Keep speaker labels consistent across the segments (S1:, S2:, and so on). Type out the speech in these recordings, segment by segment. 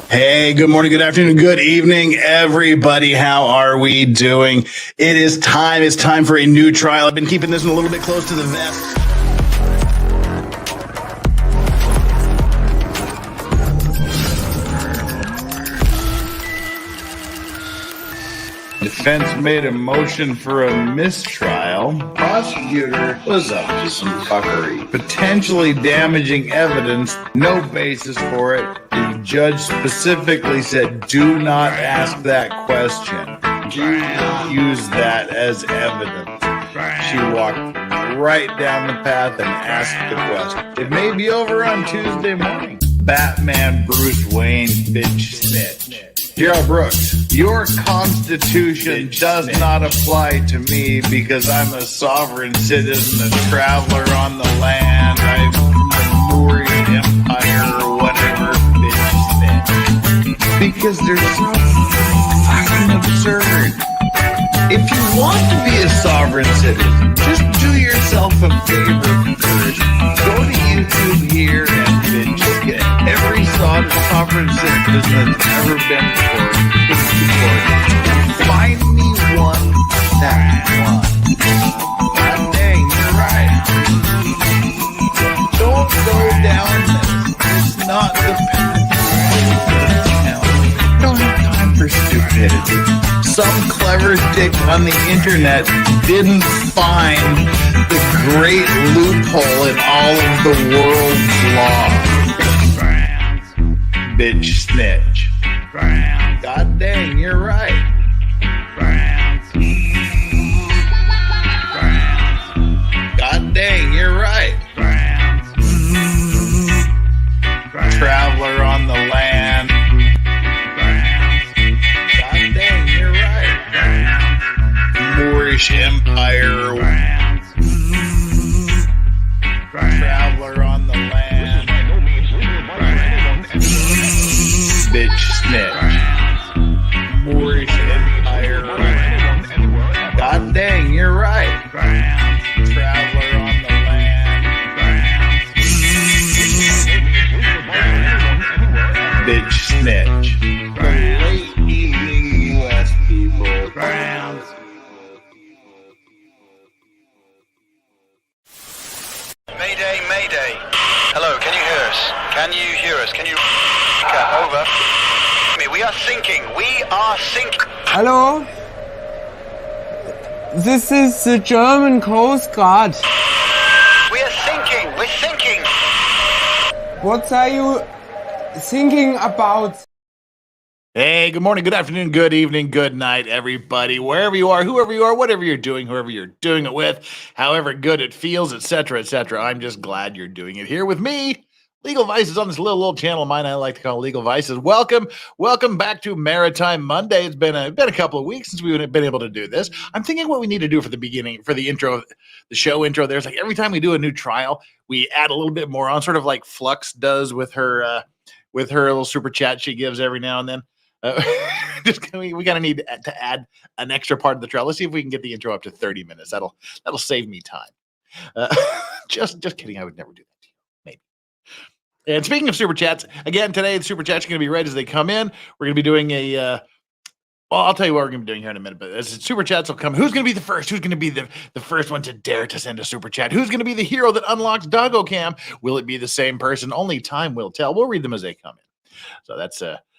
S1: Hey, good morning, good afternoon, good evening, everybody. How are we doing? It is time. It's time for a new trial. I've been keeping this one a little bit close to the vest. Defense made a motion for a mistrial. Prosecutor was up to some fuckery. Potentially damaging evidence, no basis for it. The judge specifically said, do not ask that question. Do not use that as evidence. She walked right down the path and asked the question. It may be over on Tuesday morning. Batman Bruce Wayne bitch snitch. Gerald Brooks, your constitution does not apply to me because I'm a sovereign citizen, a traveler on the land, I'm the Maritime Empire or whatever, bitch. Because they're so fucking absurd. If you want to be a sovereign citizen, just do yourself a favor first. Go to YouTube here and just get every sovereign citizen that's ever been before. Find me one that won. God dang, you're right. Don't go down this. It's not the path. Don't have time for stupidity. Some clever dick on the internet didn't find the great loophole in all of the world's law. Bitch snitch. God dang, you're right. God dang, you're right. Traveler on the land. God dang, you're right. Moorish Empire. Traveler on the land. Bitch snitch. Moorish Empire. God dang, you're right. Traveler on the land. Bitch snitch. The late evening U.S. people.
S2: Mayday, mayday. Hello, can you hear us? Can you hear us? Can you... Over. We are sinking. We are sinking.
S3: Hello? This is the German Coast Guard.
S2: We are sinking. We're sinking.
S3: What are you thinking about?
S1: Hey, good morning, good afternoon, good evening, good night, everybody. Wherever you are, whoever you are, whatever you're doing, whoever you're doing it with, however good it feels, etc., etc. I'm just glad you're doing it here with me. Legal Vices on this little channel of mine I like to call Legal Vices. Welcome back to Maritime Monday. It's been a couple of weeks since we've been able to do this. I'm thinking what we need to do for the beginning, for the intro, the show intro. There's like every time we do a new trial, we add a little bit more on, sort of like Flux does with her little super chat she gives every now and then. We gotta need to add an extra part of the trial. Let's see if we can get the intro up to 30 minutes. That'll save me time. Just kidding. I would never do that to you. Maybe. And speaking of super chats, again today the super chats are going to be read as they come in. We're going to be doing a. Well, I'll tell you what we're going to be doing here in a minute. But as super chats will come, who's going to be the first? Who's going to be the first one to dare to send a super chat? Who's going to be the hero that unlocks Doggo Cam? Will it be the same person? Only time will tell. We'll read them as they come in. So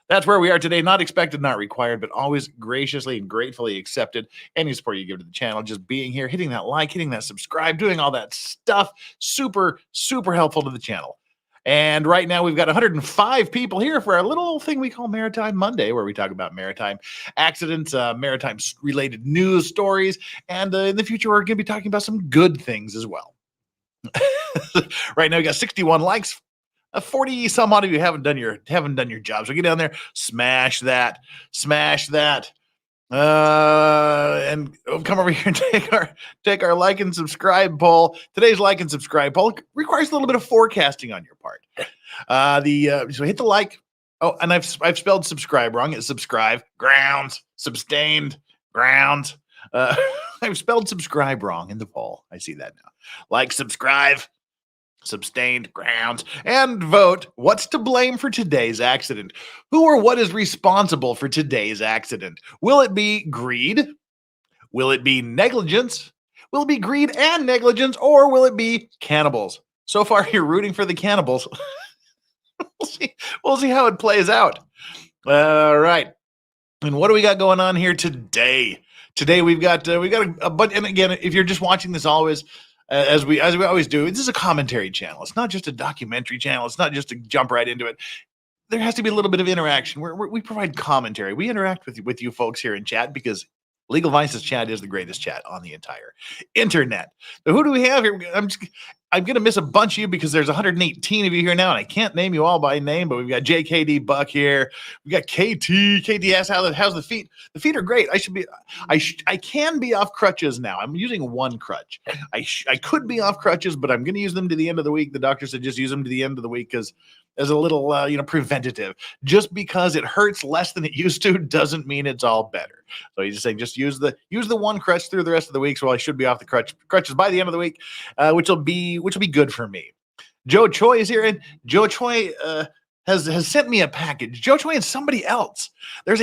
S1: that's where we are today. Not expected, not required, but always graciously and gratefully accepted. Any support you give to the channel, just being here, hitting that like, hitting that subscribe, doing all that stuff, super, super helpful to the channel. And right now we've got 105 people here for our little thing we call Maritime Monday, where we talk about maritime accidents, maritime related news stories. And in the future, we're going to be talking about some good things as well. Right now we got 61 likes. 40 some odd of you haven't done your job. So get down there, smash that, and come over here and take our like and subscribe poll. Today's like and subscribe poll requires a little bit of forecasting on your part. So hit the like. Oh, and I've spelled subscribe wrong. It's subscribe grounds, substained grounds. I've spelled subscribe wrong in the poll. I see that now. Like, subscribe. sustained grounds, and vote what's to blame for today's accident. Who or what is responsible for today's accident? Will it be greed? Will it be negligence? Will it be greed and negligence, or will it be cannibals? So far, you're rooting for the cannibals. We'll see how it plays out. All right. And what do we got going on here today? Today we've got a bunch. And again, if you're just watching this always, as we always do, this is a commentary channel. It's not just a documentary channel. It's not just to jump right into it. There has to be a little bit of interaction. We provide commentary. We interact with you folks here in chat because Legal Vices chat is the greatest chat on the entire internet. So who do we have here? I'm going to miss a bunch of you because there's 118 of you here now, and I can't name you all by name, but we've got JKD Buck here. We got KT. KTS, how's the feet? The feet are great. I can be off crutches now. I'm using one crutch. I could be off crutches, but I'm going to use them to the end of the week. The doctor said just use them to the end of the week because as a little, preventative. Just because it hurts less than it used to doesn't mean it's all better. So he's just saying, just use the one crutch through the rest of the week. So I should be off the crutches by the end of the week, which will be good for me. Joe Choi is here, and Joe Choi has sent me a package. Joe Choi and somebody else. There's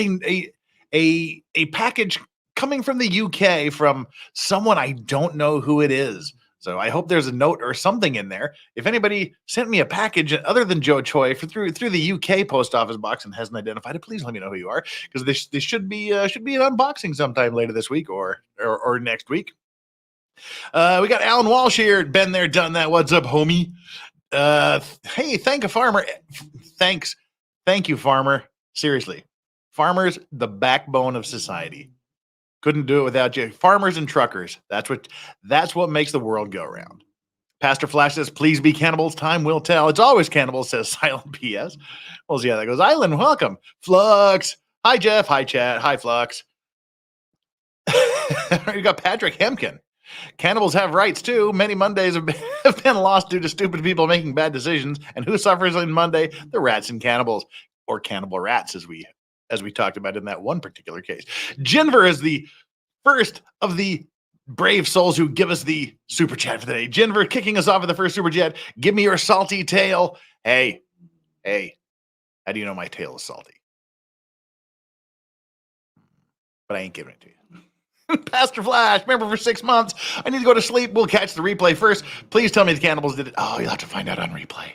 S1: a package coming from the UK from someone I don't know who it is. So I hope there's a note or something in there. If anybody sent me a package other than Joe Choi through the UK post office box and hasn't identified it, please let me know who you are, because this should be an unboxing sometime later this week or next week. We got Alan Walsh here. Been there, done that. What's up, homie? Hey, thank a farmer. Thanks. Thank you, farmer. Seriously. Farmers, the backbone of society. Couldn't do it without you. Farmers and truckers. That's what makes the world go round. Pastor Flash says, please be cannibals. Time will tell. It's always cannibals, says Silent PS. We'll see how that goes. Island, welcome. Flux. Hi, Jeff. Hi, chat. Hi, Flux. You got Patrick Hemkin. Cannibals have rights too. Many Mondays have been lost due to stupid people making bad decisions. And who suffers on Monday? The rats and cannibals, or cannibal rats, as we talked about in that one particular case. Jennifer is the first of the brave souls who give us the super chat for the day. Jennifer kicking us off with the first super chat. Give me your salty tail. Hey, how do you know my tail is salty? But I ain't giving it to you. Pastor Flash, remember for 6 months, I need to go to sleep. We'll catch the replay first. Please tell me the cannibals did it. Oh, you'll have to find out on replay.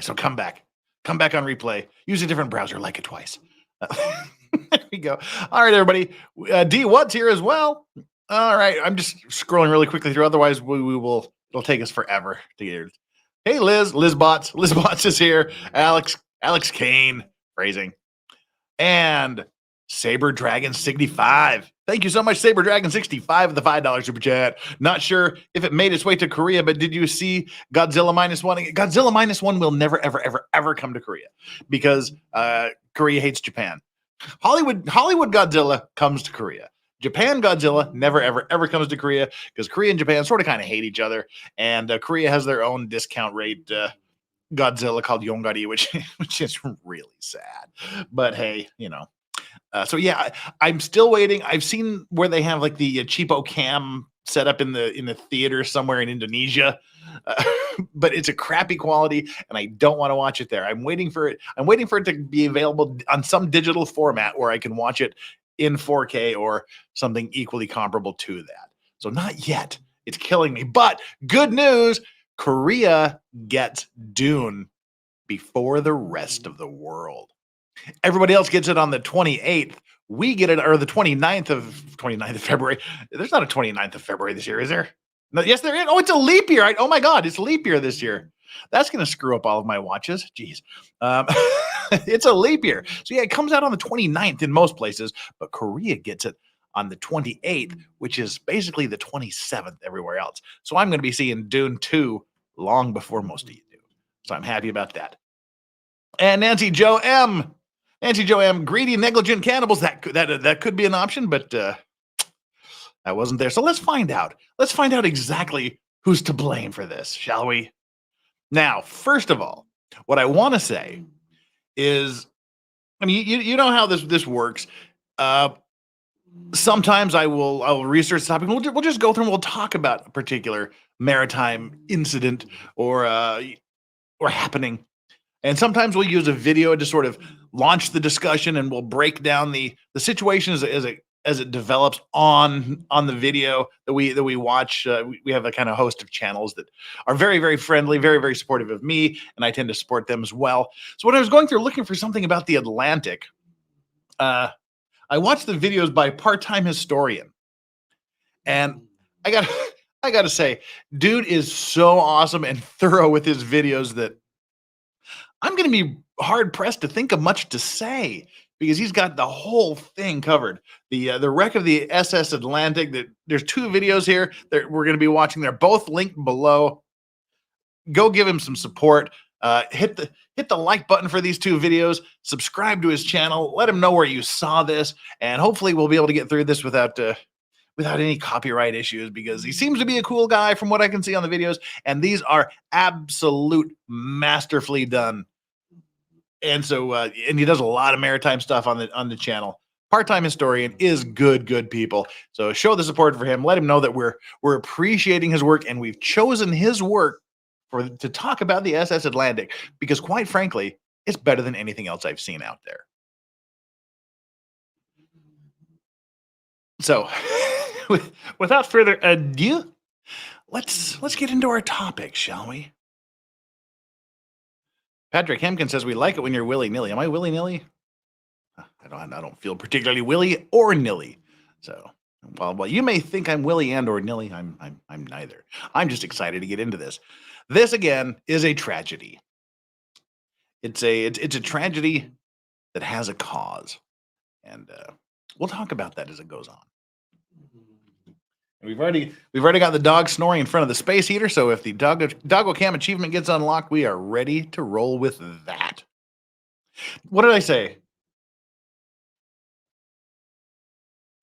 S1: So come back on replay. Use a different browser, like it twice. There we go. All right, everybody. D What's here as well. All right, I'm just scrolling really quickly through. Otherwise, it'll take us forever to get here. Hey, Lizbots is here. Alex Kane, phrasing. And Saber Dragon 65. Thank you so much, Saber Dragon 65 with the $5 super chat. Not sure if it made its way to Korea, but did you see Godzilla -1? Godzilla -1 will never, ever, ever, ever come to Korea because Korea hates Japan. Hollywood Godzilla comes to Korea. Japan Godzilla never, ever, ever comes to Korea because Korea and Japan sort of kind of hate each other. And Korea has their own discount rate Godzilla called Yongari, which is really sad. But hey, so yeah, I'm still waiting. I've seen where they have like the cheapo cam set up in the theater somewhere in Indonesia, but it's a crappy quality, and I don't want to watch it there. I'm waiting for it to be available on some digital format where I can watch it in 4K or something equally comparable to that. So not yet. It's killing me. But good news, Korea gets Dune before the rest of the world. Everybody else gets it on the 28th. We get it, or the 29th of February. There's not a 29th of February this year, is there? No, yes, there is. Oh, it's a leap year. Oh my God, it's leap year this year. That's going to screw up all of my watches. Jeez. It's a leap year. So yeah, it comes out on the 29th in most places, but Korea gets it on the 28th, which is basically the 27th everywhere else. So I'm going to be seeing Dune 2 long before most of you do. So I'm happy about that. And Nancy Joe M, greedy, negligent cannibals. That could be an option, but that wasn't there. So let's find out. Let's find out exactly who's to blame for this, shall we? Now, first of all, what I want to say is, I mean, you know how this works. Sometimes I'll research the topic. We'll just go through and we'll talk about a particular maritime incident or happening. And sometimes we'll use a video to sort of launch the discussion, and we'll break down the situation as it develops on the video that we watch. We have a kind of host of channels that are very, very friendly, very, very supportive of me, and I tend to support them as well. So when I was going through looking for something about the Atlantic, I watched the videos by Part-Time Historian, and I got to say, dude is so awesome and thorough with his videos that I'm going to be hard pressed to think of much to say, because he's got the whole thing covered. The wreck of the SS Atlantic. There's 2 videos here that we're going to be watching. They're both linked below. Go give him some support. Hit the like button for these 2 videos. Subscribe to his channel. Let him know where you saw this, and hopefully we'll be able to get through this without any copyright issues, because he seems to be a cool guy from what I can see on the videos, and these are absolute masterfully done. And so, and he does a lot of maritime stuff on the channel. Part-Time Historian is good people. So show the support for him. Let him know that we're appreciating his work, and we've chosen his work to talk about the SS Atlantic, because quite frankly, it's better than anything else I've seen out there. So, without further ado, let's get into our topic, shall we? Patrick Hemkin says we like it when you're willy-nilly. Am I willy-nilly? I don't feel particularly willy or nilly. So, well, you may think I'm willy and or nilly. I'm neither. I'm just excited to get into this. This again is a tragedy. It's a tragedy that has a cause, and we'll talk about that as it goes on. We've already got the dog snoring in front of the space heater, so if the Doggo Cam achievement gets unlocked, we are ready to roll with that. What did I say?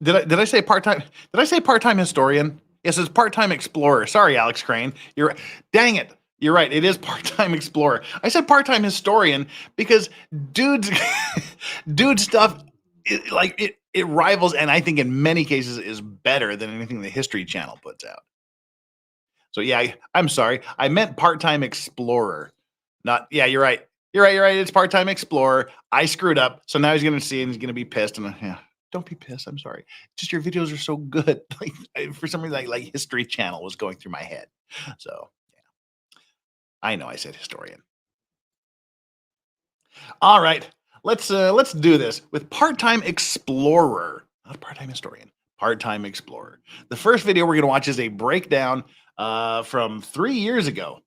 S1: Did I say part-time? Did I say part-time historian? Yes, it's part-time explorer. Sorry, Alex Crane. Dang it. You're right. It is part-time explorer. I said part-time historian because dude's stuff, it rivals, and I think in many cases is better than anything the History Channel puts out. So yeah, I'm sorry. I meant part-time explorer. Yeah, you're right. You're right. It's part-time explorer. I screwed up. So now he's going to see and he's going to be pissed. And yeah, don't be pissed. I'm sorry. Just your videos are so good. Like for some reason, like History Channel was going through my head. So yeah, I know I said historian. All right. Let's do this with part-time explorer, not part-time historian, part-time explorer. The first video we're going to watch is a breakdown from 3 years ago.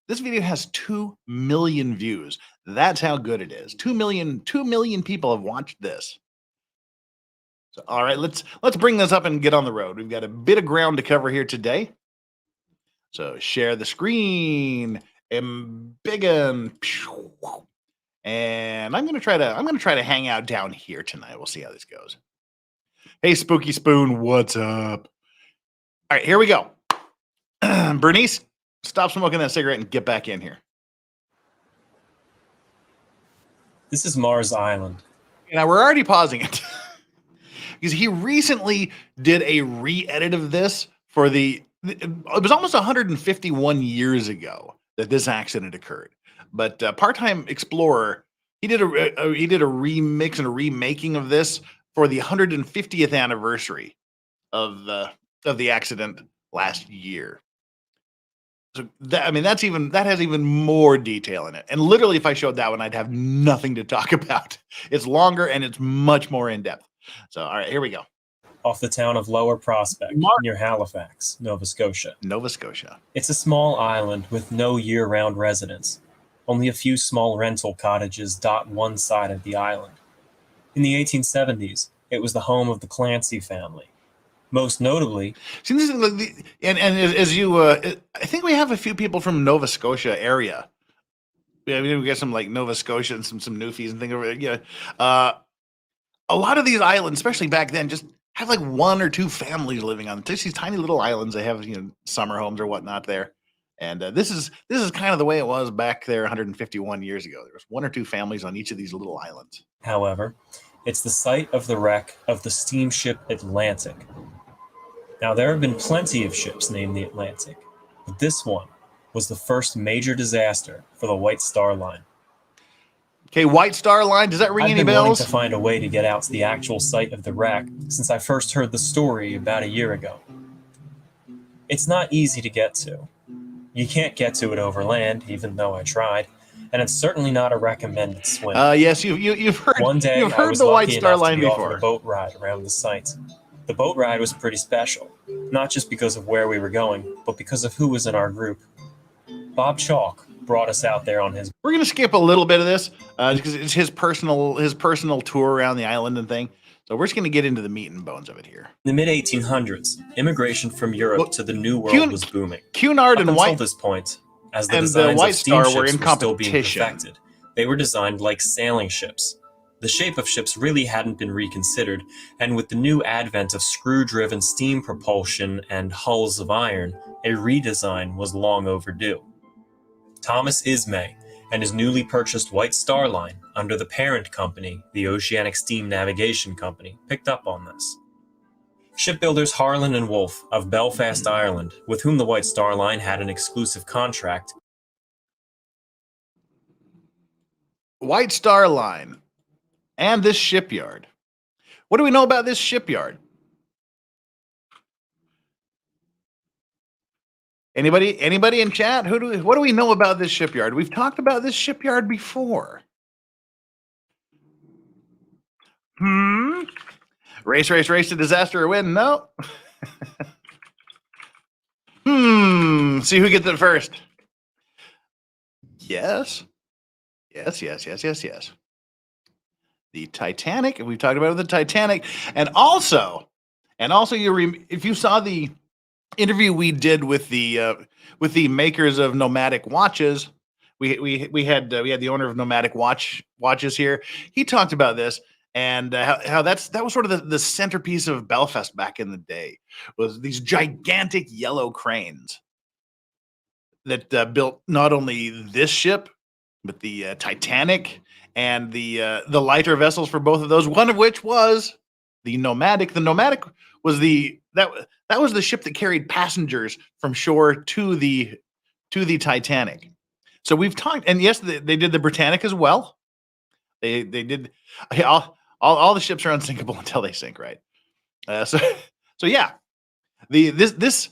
S1: This video has 2 million views. That's how good it is. 2 million people have watched this. So, all right, let's bring this up and get on the road. We've got a bit of ground to cover here today. So share the screen and big one. And I'm gonna try to hang out down here tonight. We'll see how this goes. Hey, Spooky Spoon, what's up? All right, here we go. Bernice, stop smoking that cigarette and get back in here.
S4: This is Mars Island.
S1: Now we're already pausing it because he recently did a re-edit of this for it was almost 151 years ago that this accident occurred. But Part-Time Explorer, he did a remix and a remaking of this for the 150th anniversary of the accident last year. So that has even more detail in it. And literally, if I showed that one, I'd have nothing to talk about. It's longer and it's much more in depth. So all right, here we go.
S4: Off the town of Lower Prospect, near Halifax, Nova Scotia.
S1: Nova Scotia.
S4: It's a small island with no year-round residents. Only a few small rental cottages dot one side of the island. In the 1870s, it was the home of the Clancy family. Most notably,
S1: see, this is as you, I think we have a few people from Nova Scotia area. Yeah, we get some like Nova Scotia and some Newfies and things over there. Yeah, a lot of these islands, especially back then, just have like 1 or 2 families living on just these tiny little islands. They have summer homes or whatnot there. And this is kind of the way it was back there 151 years ago. There was 1 or 2 families on each of these little islands.
S4: However, it's the site of the wreck of the steamship Atlantic. Now, there have been plenty of ships named the Atlantic, but this one was the first major disaster for the White Star Line.
S1: Okay, White Star Line, does that ring
S4: I've
S1: any
S4: been wanting
S1: bells?
S4: to find a way to get out to the actual site of the wreck since I first heard the story about a year ago. It's not easy to get to. You can't get to it over land, even though I tried, and it's certainly not a recommended swim.
S1: Yes, you've heard
S4: One day,
S1: you've
S4: I
S1: heard
S4: was
S1: the White
S4: lucky
S1: Star
S4: enough to
S1: Line
S4: be offered a
S1: before.
S4: boat ride around the site. The boat ride was pretty special, not just because of where we were going, but because of who was in our group. Bob Chalk brought us out there on his.
S1: We're gonna skip a little bit of this because it's his personal tour around the island and thing. So we're just gonna get into the meat and bones of it here.
S4: In the mid-1800s, immigration from Europe
S1: Well,
S4: to the New World was booming.
S1: Cunard
S4: Up
S1: and
S4: until
S1: White
S4: this point, as the
S1: and the
S4: designs
S1: White
S4: of
S1: Star
S4: steamships
S1: were in
S4: still being
S1: competition.
S4: perfected, they were designed like sailing ships. The shape of ships really hadn't been reconsidered, and with the new advent of screw-driven steam propulsion and hulls of iron, a redesign was long overdue. Thomas Ismay and his newly purchased White Star Line, under the parent company, the Oceanic Steam Navigation Company, picked up on this. Shipbuilders Harlan and Wolff of Belfast, Ireland, with whom the White Star Line had an exclusive contract.
S1: White Star Line and this shipyard. What do we know about this shipyard? Anybody in chat? What do we know about this shipyard? We've talked about this shipyard before. Race to disaster or win? No. See who gets it first. Yes. The Titanic. We've talked about the Titanic, and also, if you saw the interview we did with the makers of Nomadic watches, we had the owner of Nomadic watches here. He talked about this and how that was sort of the centerpiece of Belfast back in the day, was these gigantic yellow cranes that built not only this ship but the Titanic and the lighter vessels for both of those. One of which was the Nomadic. The Nomadic was that was the ship that carried passengers from shore to the Titanic. So we've talked, and yes, they did the Britannic as well. They did all the ships are unsinkable until they sink, right? So yeah, this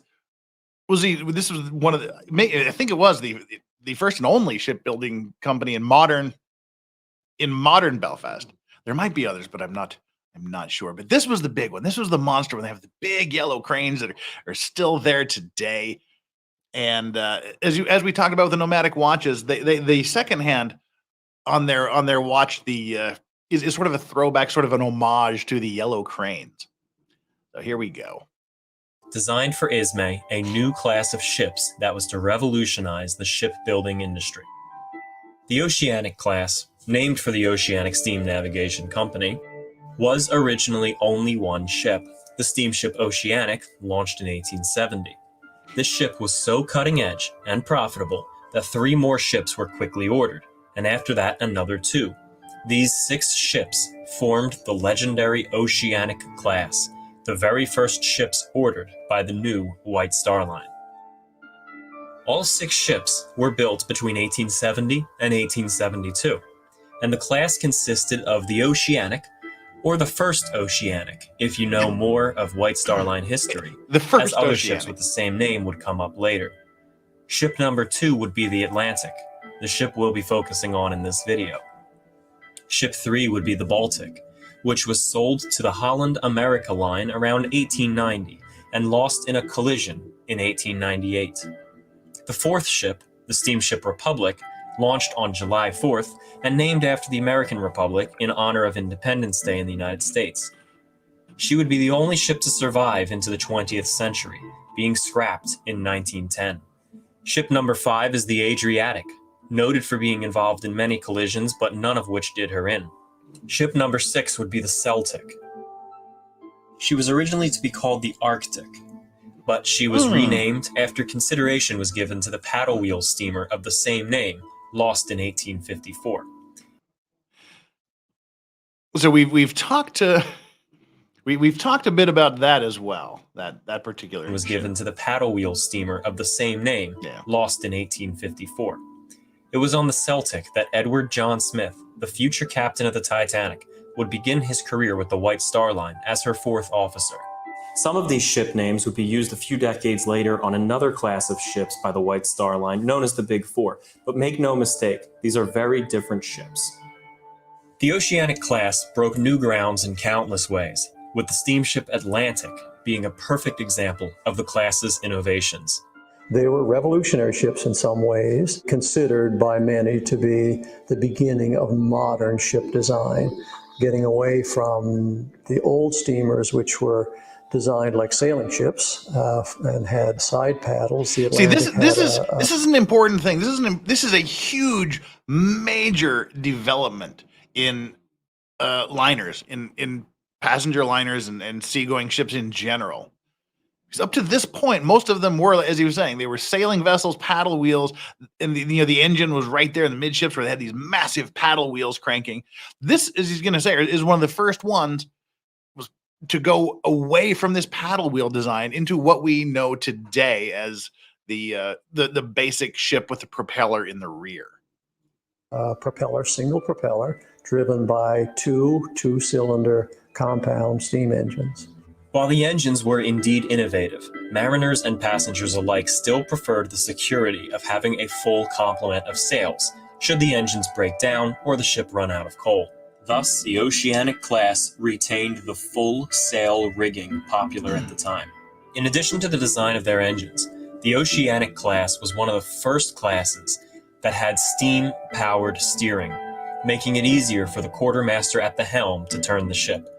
S1: was one of the, I think it was the first and only shipbuilding company in modern Belfast. There might be others, but I'm not sure. But this was the big one. This was the monster when they have the big yellow cranes that are still there today. And as we talked about with the Nomadic watches, they secondhand on their watch is sort of a throwback, sort of an homage to the yellow cranes. So here we go.
S4: Designed for Ismay, a new class of ships that was to revolutionize the shipbuilding industry. The Oceanic class, named for the Oceanic Steam Navigation Company, was originally only one ship, the steamship Oceanic, launched in 1870. This ship was so cutting edge and profitable that 3 more ships were quickly ordered, and after that another 2. These 6 ships formed the legendary Oceanic class, the very first ships ordered by the new White Star Line. All 6 ships were built between 1870 and 1872, and the class consisted of the Oceanic, or the first Oceanic, if you know more of White Star Line history,
S1: The first
S4: as other
S1: Oceanic.
S4: ships with the same name would come up later. Ship number 2 would be the Atlantic, the ship we'll be focusing on in this video. Ship 3 would be the Baltic, which was sold to the Holland America Line around 1890 and lost in a collision in 1898. The 4th ship, the steamship Republic, launched on July 4th and named after the American Republic in honor of Independence Day in the United States. She would be the only ship to survive into the 20th century, being scrapped in 1910. Ship number 5 is the Adriatic, noted for being involved in many collisions, but none of which did her in. Ship number 6 would be the Celtic. She was originally to be called the Arctic, but she was renamed after consideration was given to the paddle wheel steamer of the same name, lost in 1854.
S1: So we've talked We've talked a bit about that as well. That particular
S4: Was
S1: ship.
S4: given to the paddle wheel steamer of the same name,
S1: Yeah.
S4: lost in 1854. It was on the Celtic that Edward John Smith, the future captain of the Titanic, would begin his career with the White Star Line as her fourth officer. Some of these ship names would be used a few decades later on another class of ships by the White Star Line, known as the Big Four. But make no mistake, these are very different ships. The Oceanic class broke new grounds in countless ways, with the steamship Atlantic being a perfect example of the class's innovations.
S5: They were revolutionary ships in some ways, considered by many to be the beginning of modern ship design, getting away from the old steamers, which were designed like sailing ships and had side paddles. The
S1: See,
S5: Atlantic
S1: this is an important thing. This is a huge, major development in liners, in passenger liners and seagoing ships in general. Because up to this point, most of them were, as he was saying, they were sailing vessels, paddle wheels, and the engine was right there in the midships where they had these massive paddle wheels cranking. This, as he's going to say, is one of the first ones was to go away from this paddle wheel design into what we know today as the basic ship with the propeller in the rear.
S5: Propeller, single propeller, driven by two-cylinder compound steam engines.
S4: While the engines were indeed innovative, mariners and passengers alike still preferred the security of having a full complement of sails, should the engines break down or the ship run out of coal. Thus, the Oceanic class retained the full sail rigging popular at the time. In addition to the design of their engines, the Oceanic class was one of the first classes that had steam-powered steering, making it easier for the quartermaster at the helm to turn the ship.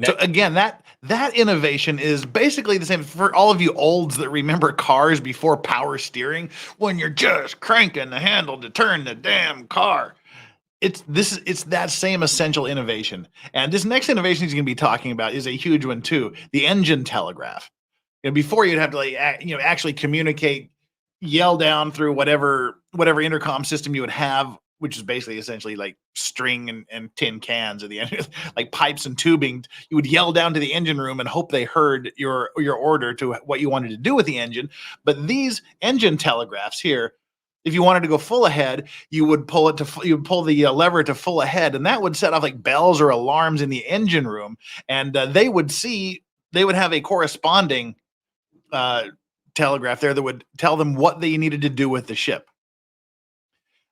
S1: So again, that innovation is basically the same for all of you olds that remember cars before power steering, when you're just cranking the handle to turn the damn car. It's that same essential innovation. And this next innovation he's going to be talking about is a huge one too, the engine telegraph. And before you'd have to actually communicate, yell down through whatever intercom system you would have, which is basically essentially like string and tin cans at the end, like pipes and tubing. You would yell down to the engine room and hope they heard your order to what you wanted to do with the engine. But these engine telegraphs here, if you wanted to go full ahead, you would pull the lever to full ahead, and that would set off like bells or alarms in the engine room, and they would have a corresponding telegraph there that would tell them what they needed to do with the ship.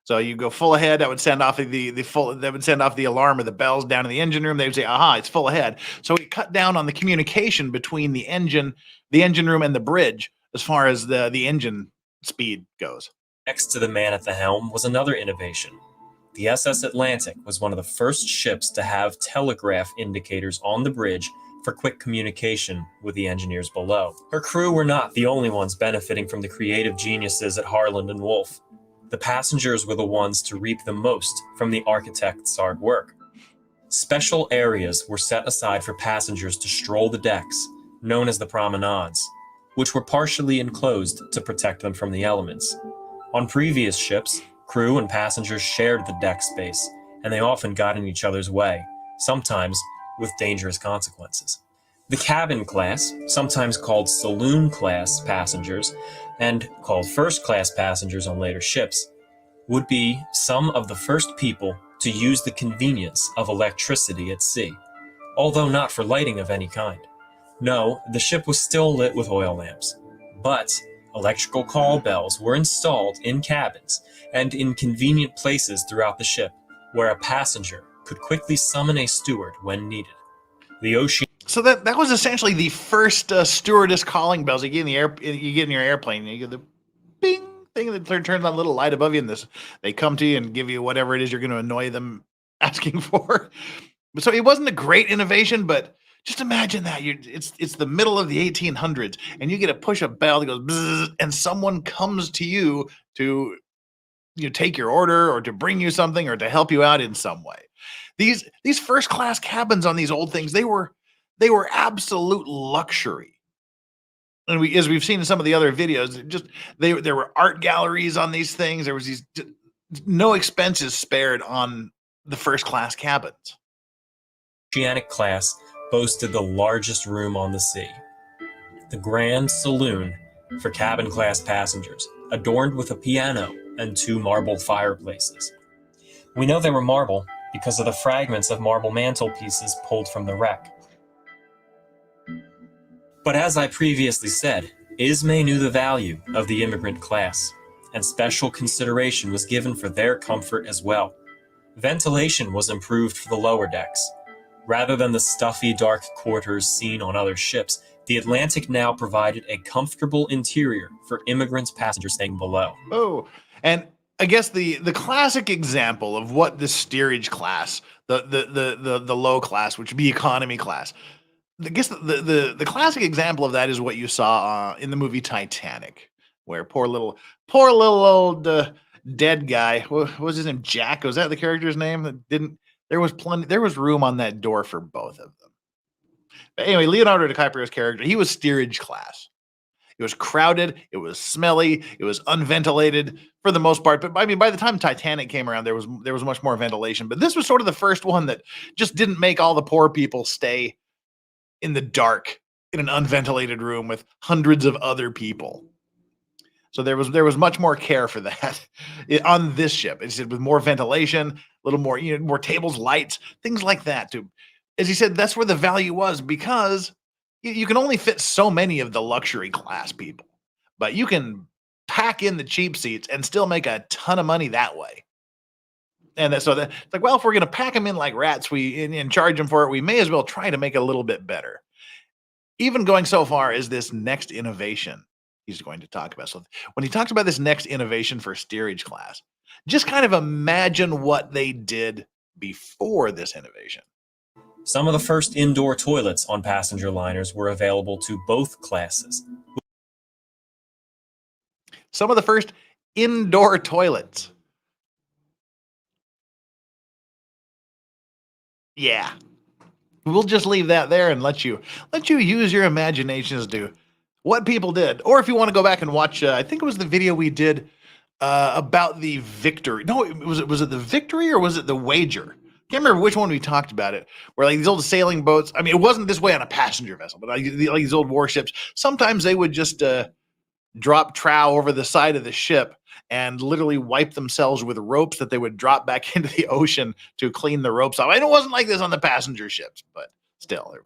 S1: So you go full ahead, that would send off the alarm or the bells down in the engine room. They would say, aha, it's full ahead. So it cut down on the communication between the engine room and the bridge as far as the engine speed goes.
S4: Next to the man at the helm was another innovation. The SS Atlantic was one of the first ships to have telegraph indicators on the bridge for quick communication with the engineers below. Her crew were not the only ones benefiting from the creative geniuses at Harland and Wolff. The passengers were the ones to reap the most from the architect's hard work. Special areas were set aside for passengers to stroll the decks, known as the promenades, which were partially enclosed to protect them from the elements. On previous ships, crew and passengers shared the deck space, and they often got in each other's way, sometimes with dangerous consequences. The cabin class, sometimes called saloon class passengers, and called first class passengers on later ships, would be some of the first people to use the convenience of electricity at sea, although not for lighting of any kind. No, the ship was still lit with oil lamps, but electrical call bells were installed in cabins and in convenient places throughout the ship, where a passenger could quickly summon a steward when needed. The ocean.
S1: So that was essentially the first stewardess calling bells. You get in your airplane, and you get the bing thing that turns on a little light above you, and they come to you and give you whatever it is you're going to annoy them asking for. So it wasn't a great innovation, but just imagine that it's the middle of the 1800s, and you get to push a bell that goes bzzz, and someone comes to you to take your order or to bring you something or to help you out in some way. These first class cabins on these old things, they were absolute luxury. And as we've seen in some of the other videos, there were art galleries on these things. There was no expenses spared on the first class cabins.
S4: Oceanic class boasted the largest room on the sea, the Grand Saloon for cabin-class passengers, adorned with a piano and 2 marble fireplaces. We know they were marble because of the fragments of marble mantelpieces pulled from the wreck. But as I previously said, Ismay knew the value of the immigrant class, and special consideration was given for their comfort as well. Ventilation was improved for the lower decks. Rather than the stuffy, dark quarters seen on other ships, the Atlantic now provided a comfortable interior for immigrant passengers staying below.
S1: Oh, and I guess the classic example of what the steerage class, the low class, which would be economy class, I guess the classic example of that is what you saw in the movie Titanic, where poor little old dead guy, what was his name? Jack? Was that the character's name? That didn't. There was room on that door for both of them. But anyway, Leonardo DiCaprio's character, he was steerage class. It was crowded, it was smelly, it was unventilated for the most part. But I mean, by the time Titanic came around, there was much more ventilation. But this was sort of the first one that just didn't make all the poor people stay in the dark in an unventilated room with hundreds of other people. So there was much more care for that on this ship. It said with more ventilation, a little more, more tables, lights, things like that. Too, as he said, that's where the value was, because you can only fit so many of the luxury class people, but you can pack in the cheap seats and still make a ton of money that way. And so it's like, well, if we're going to pack them in like rats, and charge them for it, we may as well try to make it a little bit better. Even going so far as this next innovation he's going to talk about. So when he talks about this next innovation for steerage class, just kind of imagine what they did before this innovation.
S4: Some of the first indoor toilets on passenger liners were available to both classes.
S1: Some of the first indoor toilets. Yeah. We'll just leave that there and let you use your imaginations to what people did. Or if you want to go back and watch, I think it was the video we did about the Victory. No, was it the Victory or was it the Wager? Can't remember which one we talked about it. Where like these old sailing boats. I mean, it wasn't this way on a passenger vessel, but like these old warships. Sometimes they would just drop trow over the side of the ship and literally wipe themselves with ropes that they would drop back into the ocean to clean the ropes off. I know it wasn't like this on the passenger ships, but still,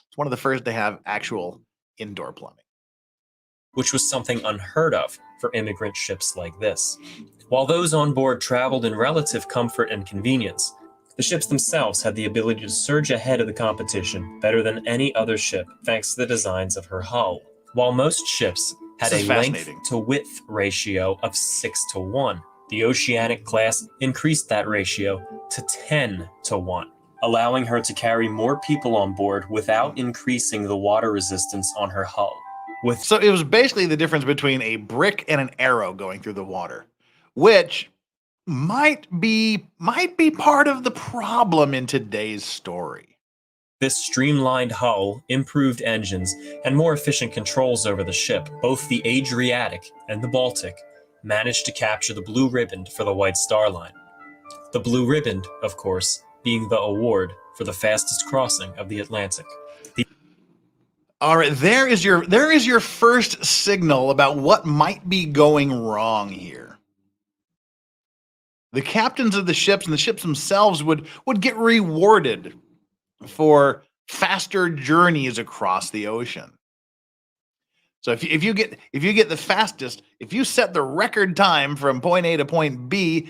S1: it's one of the first to have actual indoor plumbing,
S4: which was something unheard of for immigrant ships like this. While those on board traveled in relative comfort and convenience, the ships themselves had the ability to surge ahead of the competition better than any other ship thanks to the designs of her hull. While most ships had a length-to-width ratio of 6:1, the Oceanic class increased that ratio to 10:1, allowing her to carry more people on board without increasing the water resistance on her hull.
S1: So it was basically the difference between a brick and an arrow going through the water, which might be part of the problem in today's story.
S4: This streamlined hull, improved engines, and more efficient controls over the ship, both the Adriatic and the Baltic, managed to capture the Blue Riband for the White Star Line. The Blue Riband, of course, being the award for the fastest crossing of the Atlantic.
S1: All right, there is your first signal about what might be going wrong here. The captains of the ships and the ships themselves would get rewarded for faster journeys across the ocean. So if you get the fastest, if you set the record time from point A to point B,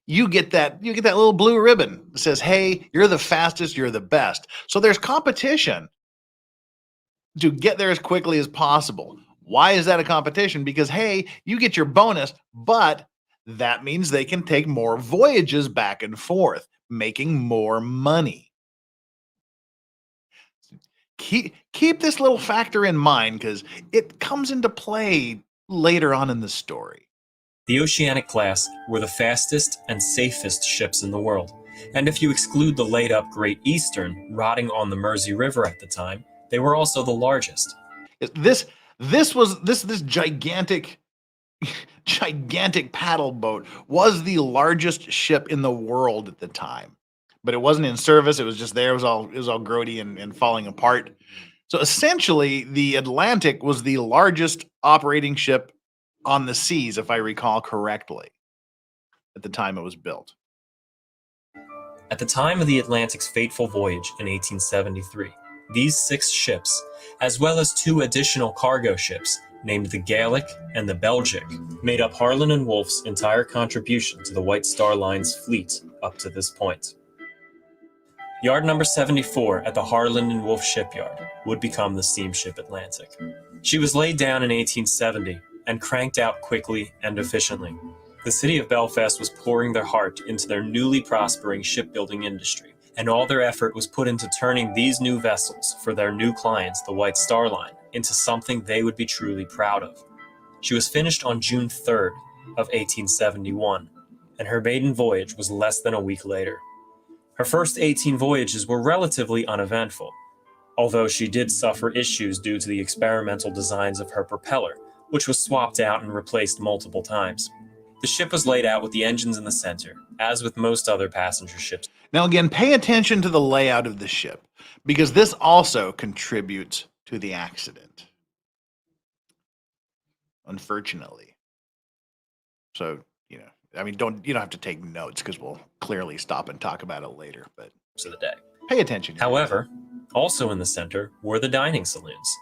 S1: you get that little blue ribbon that says, "Hey, you're the fastest, you're the best." So there's competition to get there as quickly as possible. Why is that a competition? Because hey, you get your bonus, but that means they can take more voyages back and forth, making more money. Keep this little factor in mind because it comes into play later on in the story.
S4: The Oceanic class were the fastest and safest ships in the world, and if you exclude the laid-up Great Eastern rotting on the Mersey River at the time, they were also the largest.
S1: This gigantic paddle boat was the largest ship in the world at the time. but it wasn't in service. It was just there. It was all grody and falling apart. So essentially, the Atlantic was the largest operating ship on the seas, if I recall correctly, at the time it was built.
S4: At the time of the Atlantic's fateful voyage in 1873, these 6 ships, as well as 2 additional cargo ships, named the Gallic and the Belgic, made up Harland and Wolff's entire contribution to the White Star Line's fleet up to this point. Yard number 74 at the Harland and Wolff shipyard would become the steamship Atlantic. She was laid down in 1870 and cranked out quickly and efficiently. The city of Belfast was pouring their heart into their newly prospering shipbuilding industry, and all their effort was put into turning these new vessels for their new clients, the White Star Line, into something they would be truly proud of. She was finished on June 3rd of 1871, and her maiden voyage was less than a week later. Her first 18 voyages were relatively uneventful, although she did suffer issues due to the experimental designs of her propeller, which was swapped out and replaced multiple times. The ship was laid out with the engines in the center, as with most other passenger ships.
S1: Now again, pay attention to the layout of the ship, because this also contributes to the accident, unfortunately. So, you don't have to take notes, because we'll clearly stop and talk about it later, but
S4: of the day.
S1: Pay attention.
S4: However, also in the center were the dining saloons.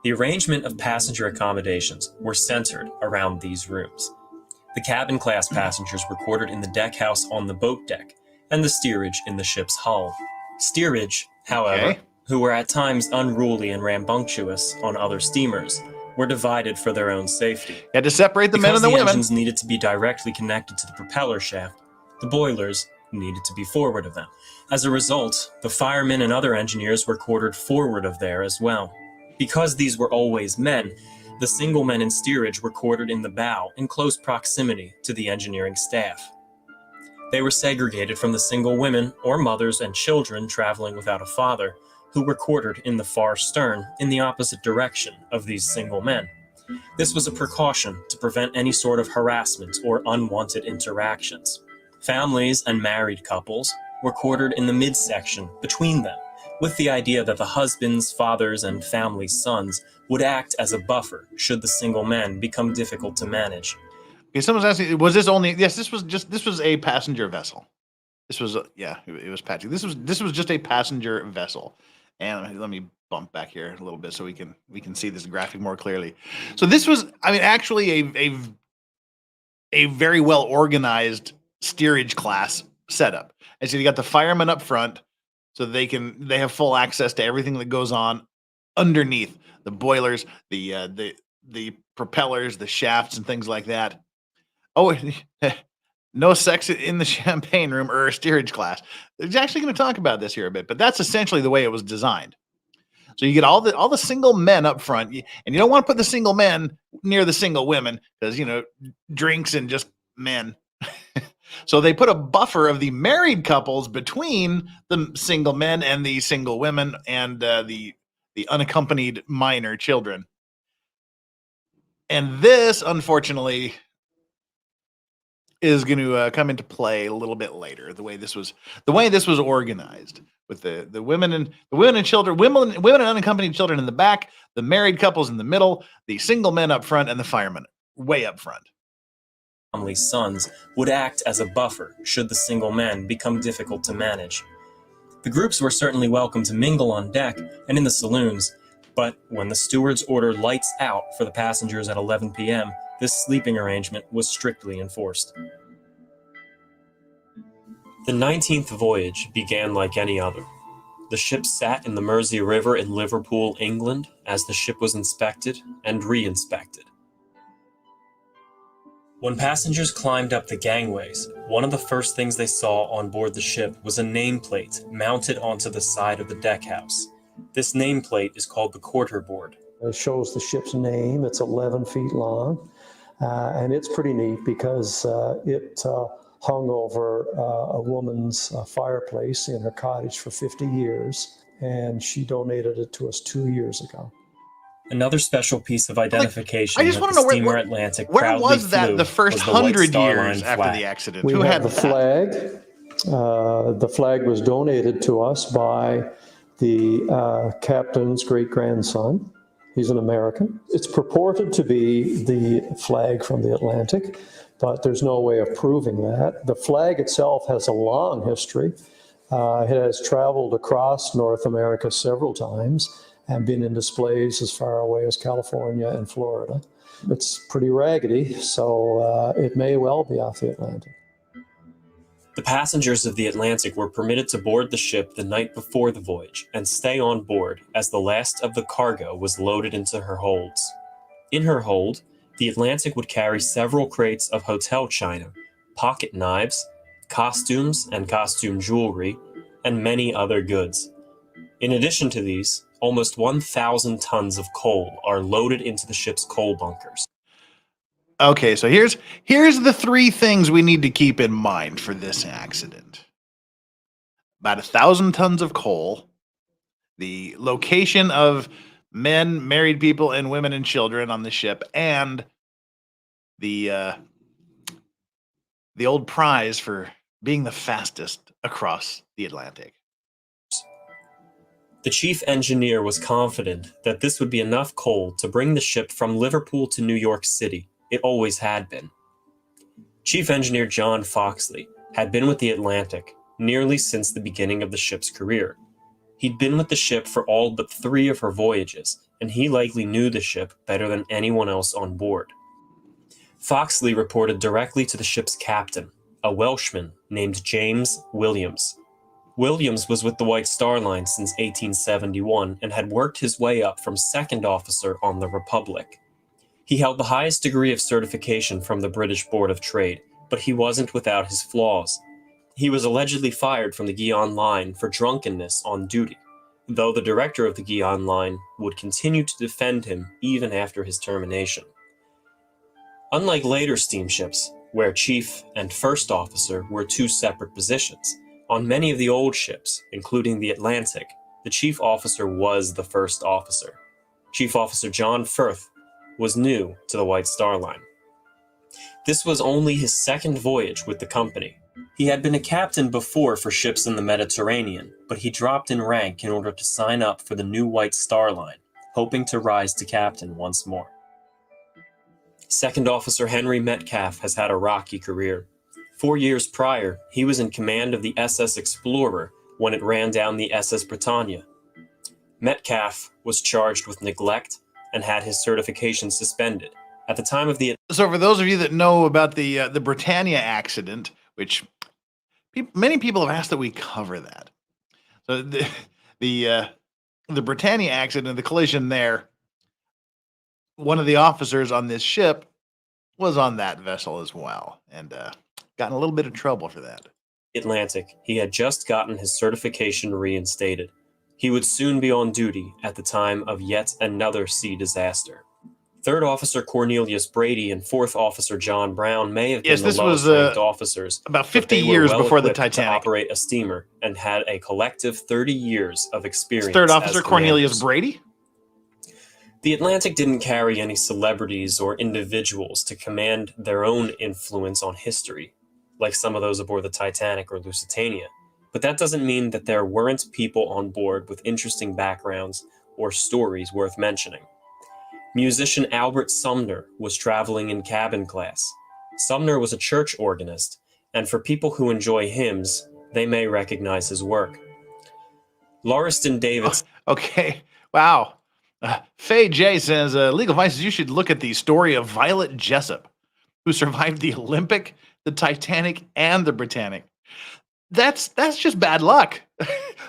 S4: The arrangement of passenger accommodations were centered around these rooms. The cabin class passengers were quartered in the deck house on the boat deck, and the steerage in the ship's hull. Steerage, however, who were at times unruly and rambunctious on other steamers, were divided for their own safety.
S1: You had to separate the men and the women.
S4: Because the engines needed to be directly connected to the propeller shaft, the boilers needed to be forward of them. As a result, the firemen and other engineers were quartered forward of there as well. Because these were always men, the single men in steerage were quartered in the bow in close proximity to the engineering staff. They were segregated from the single women or mothers and children traveling without a father, who were quartered in the far stern in the opposite direction of these single men. This was a precaution to prevent any sort of harassment or unwanted interactions. Families and married couples were quartered in the midsection between them, with the idea that the husbands, fathers, and family sons would act as a buffer should the single men become difficult to manage.
S1: Okay, someone's asking, was this only? Yes, this was a passenger vessel. This was it was Patrick. This was just a passenger vessel. And let me bump back here a little bit so we can see this graphic more clearly. So this was, actually a very well organized steerage class setup. And so you got the firemen up front, so they have full access to everything that goes on underneath the boilers, the propellers, the shafts, and things like that. Oh, no sex in the champagne room or a steerage class. They're actually going to talk about this here a bit, but that's essentially the way it was designed. So you get all the single men up front, and you don't want to put the single men near the single women because, drinks and just men. So they put a buffer of the married couples between the single men and the single women and the unaccompanied minor children. And this, unfortunately, is going to come into play a little bit later. The way this was organized with the women and children, women and unaccompanied children in the back, the married couples in the middle, the single men up front, and the firemen way up front.
S4: Family sons would act as a buffer should the single men become difficult to manage. The groups were certainly welcome to mingle on deck and in the saloons, but when the stewards ordered lights out for the passengers at 11 p.m., this sleeping arrangement was strictly enforced. The 19th voyage began like any other. The ship sat in the Mersey River in Liverpool, England, as the ship was inspected and re-inspected. When passengers climbed up the gangways, one of the first things they saw on board the ship was a nameplate mounted onto the side of the deckhouse. This nameplate is called the quarterboard.
S5: It shows the ship's name. It's 11 feet long, and it's pretty neat because it hung over a woman's fireplace in her cottage for 50 years, and she donated it to us 2 years ago.
S4: Another special piece of identification
S1: I just
S4: that
S1: want to
S4: the
S1: know
S4: steamer Atlantic
S1: where
S4: proudly
S1: was that
S4: flew
S1: the first
S4: was the White
S1: 100
S4: Star
S1: years
S4: Line
S1: after
S4: flag.
S1: the accident?
S5: We
S1: Who
S5: have
S1: had
S5: the
S1: that?
S5: flag. The flag was donated to us by the captain's great-grandson. He's an American. It's purported to be the flag from the Atlantic, but there's no way of proving that. The flag itself has a long history. It has traveled across North America several times and been in displays as far away as California and Florida. It's pretty raggedy, so it may well be off the Atlantic.
S4: The passengers of the Atlantic were permitted to board the ship the night before the voyage and stay on board as the last of the cargo was loaded into her holds. In her hold, the Atlantic would carry several crates of hotel china, pocket knives, costumes and costume jewelry, and many other goods. In addition to these, almost 1,000 tons of coal are loaded into the ship's coal bunkers.
S1: Okay, so here's the three things we need to keep in mind for this accident. About 1,000 tons of coal, the location of men, married people, and women and children on the ship, and the old prize for being the fastest across the Atlantic.
S4: The chief engineer was confident that this would be enough coal to bring the ship from Liverpool to New York City. It always had been. Chief Engineer John Foxley had been with the Atlantic nearly since the beginning of the ship's career. He'd been with the ship for all but 3 of her voyages, and he likely knew the ship better than anyone else on board. Foxley reported directly to the ship's captain, a Welshman named James Williams. Williams was with the White Star Line since 1871 and had worked his way up from second officer on the Republic. He held the highest degree of certification from the British Board of Trade, but he wasn't without his flaws. He was allegedly fired from the Guion Line for drunkenness on duty, though the director of the Guion Line would continue to defend him even after his termination. Unlike later steamships, where chief and first officer were 2 separate positions, on many of the old ships, including the Atlantic, the chief officer was the first officer. Chief Officer John Firth was new to the White Star Line. This was only his second voyage with the company. He had been a captain before for ships in the Mediterranean, but he dropped in rank in order to sign up for the new White Star Line, hoping to rise to captain once more. Second Officer Henry Metcalf has had a rocky career. 4 years prior, he was in command of the SS Explorer when it ran down the SS Britannia. Metcalf was charged with neglect and had his certification suspended. At the time of the...
S1: So for those of you that know about the Britannia accident, which many people have asked that we cover that. So the Britannia accident, the collision there, one of the officers on this ship was on that vessel as well, and got in a little bit of trouble for that.
S4: Atlantic, he had just gotten his certification reinstated. He would soon be on duty at the time of yet another sea disaster. Third Officer Cornelius Brady and Fourth Officer John Brown may have been the lowest-ranked officers,
S1: about 50 years before the Titanic.
S4: To operate a steamer and had a collective 30 years of experience.
S1: Third Officer Cornelius Brady?
S4: The Atlantic didn't carry any celebrities or individuals to command their own influence on history, like some of those aboard the Titanic or Lusitania. But that doesn't mean that there weren't people on board with interesting backgrounds or stories worth mentioning. Musician Albert Sumner was traveling in cabin class. Sumner was a church organist, and for people who enjoy hymns, they may recognize his work. Lauriston Davidson...
S1: Okay, wow. Faye J says, Legal Vices, you should look at the story of Violet Jessup, who survived the Olympic, the Titanic, and the Britannic. That's just bad luck.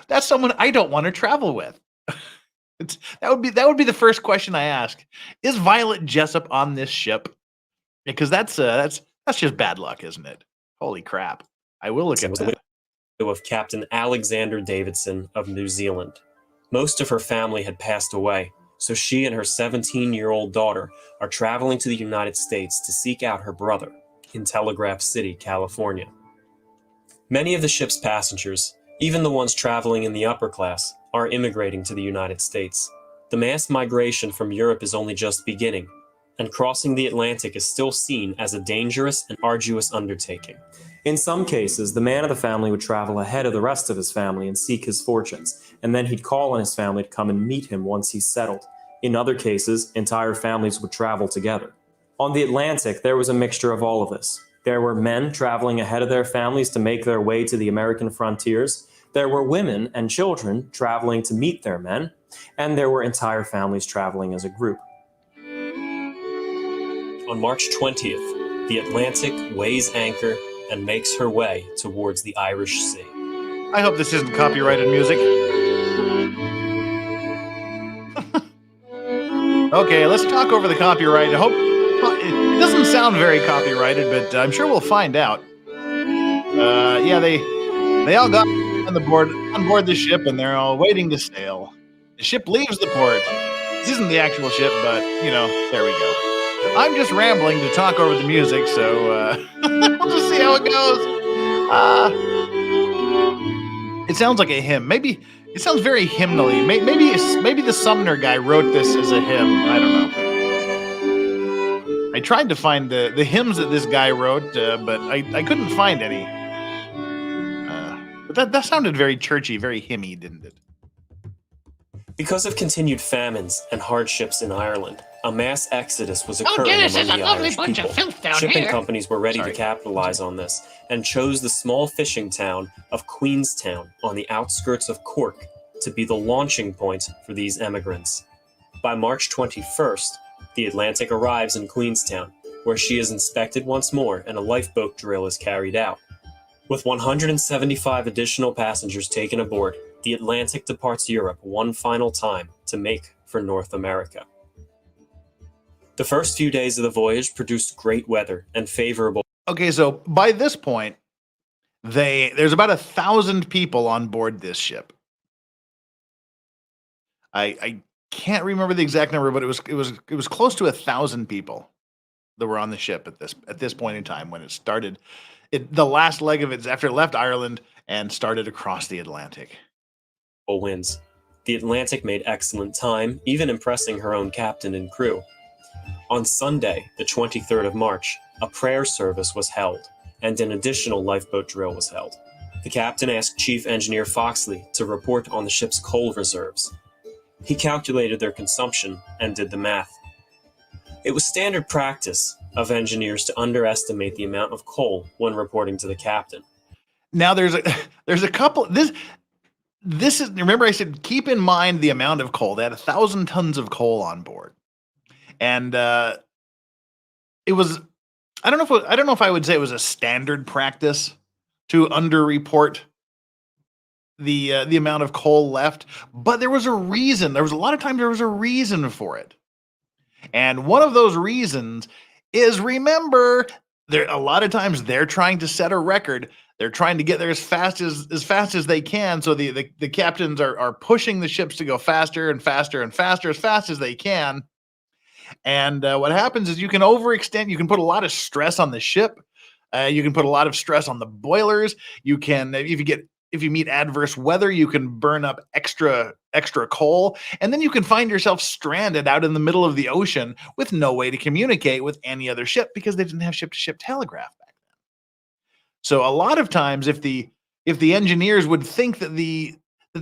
S1: That's someone I don't want to travel with. That would be the first question I ask. Is Violet Jessup on this ship? Because that's just bad luck, isn't it? Holy crap! I will look at that.
S4: Of Captain Alexander Davidson of New Zealand. Most of her family had passed away, so she and her 17-year-old daughter are traveling to the United States to seek out her brother in Telegraph City, California. Many of the ship's passengers, even the ones traveling in the upper class, are immigrating to the United States. The mass migration from Europe is only just beginning, and crossing the Atlantic is still seen as a dangerous and arduous undertaking. In some cases, the man of the family would travel ahead of the rest of his family and seek his fortunes, and then he'd call on his family to come and meet him once he's settled. In other cases, entire families would travel together. On the Atlantic, there was a mixture of all of this. There were men traveling ahead of their families to make their way to the American frontiers. There were women and children traveling to meet their men, and there were entire families traveling as a group. On March 20th, the Atlantic weighs anchor and makes her way towards the Irish Sea.
S1: I hope this isn't copyrighted music. Okay, let's talk over the copyright. I hope it doesn't sound very copyrighted, but I'm sure we'll find out. Yeah, they all got on board the ship, and they're all waiting to sail. The ship leaves the port. This isn't the actual ship, but there we go. I'm just rambling to talk over the music, so we'll just see how it goes. It sounds like a hymn. Maybe it sounds very hymnally. Maybe the Sumner guy wrote this as a hymn. I don't know. I tried to find the hymns that this guy wrote, but I couldn't find any. But that sounded very churchy, very hymny, didn't it?
S4: Because of continued famines and hardships in Ireland, a mass exodus was occurring among the Irish people. Shipping companies were ready to capitalize on this and chose the small fishing town of Queenstown on the outskirts of Cork to be the launching point for these emigrants. By March 21st, the Atlantic arrives in Queenstown, where she is inspected once more and a lifeboat drill is carried out. With 175 additional passengers taken aboard, the Atlantic departs Europe one final time to make for North America. The first few days of the voyage produced great weather and favorable.
S1: Okay, so by this point, there's about 1,000 people on board this ship. I can't remember the exact number, but it was close to 1,000 people that were on the ship at this point in time when it started. The last leg of it is after it left Ireland and started across the Atlantic.
S4: Winds. The Atlantic made excellent time, even impressing her own captain and crew. On Sunday, the 23rd of March, a prayer service was held, and an additional lifeboat drill was held. The captain asked Chief Engineer Foxley to report on the ship's coal reserves. He calculated their consumption and did the math. It was standard practice of engineers to underestimate the amount of coal when reporting to the captain.
S1: Now there's a couple. This is, remember I said keep in mind the amount of coal. They had 1,000 tons of coal on board, and it was I don't know if I would say it was a standard practice to underreport the amount of coal left, but there was a reason. There was a lot of times there was a reason for it, and one of those reasons is, remember, a lot of times they're trying to set a record. They're trying to get there as fast as they can. So the captains are pushing the ships to go faster and faster and faster, as fast as they can. And what happens is you can overextend. You can put a lot of stress on the ship. You can put a lot of stress on the boilers. You can, if you meet adverse weather, you can burn up extra coal, and then you can find yourself stranded out in the middle of the ocean with no way to communicate with any other ship because they didn't have ship-to-ship telegraph back then. So a lot of times, if the engineers would think that the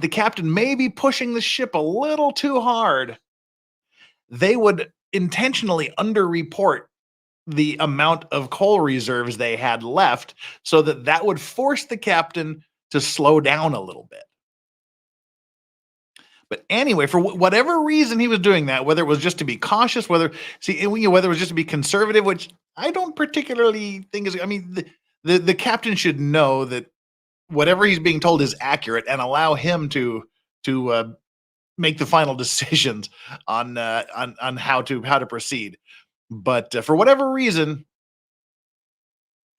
S1: captain may be pushing the ship a little too hard, they would intentionally underreport the amount of coal reserves they had left, so that would force the captain to slow down a little bit. But anyway, for whatever reason he was doing that, whether it was just to be cautious, whether it was just to be conservative, which I don't particularly think is. I mean, the captain should know that whatever he's being told is accurate and allow him to make the final decisions on how to proceed. But for whatever reason,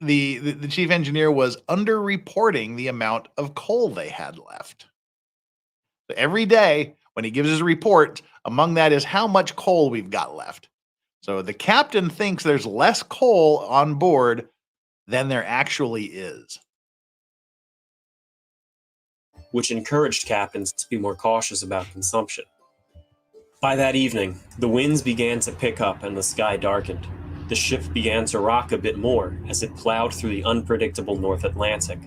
S1: the chief engineer was underreporting the amount of coal they had left. So every day when he gives his report, among that is how much coal we've got left. So the captain thinks there's less coal on board than there actually is,
S4: which encouraged captains to be more cautious about consumption. By that evening, the winds began to pick up and the sky darkened. The ship began to rock a bit more as it plowed through the unpredictable North Atlantic.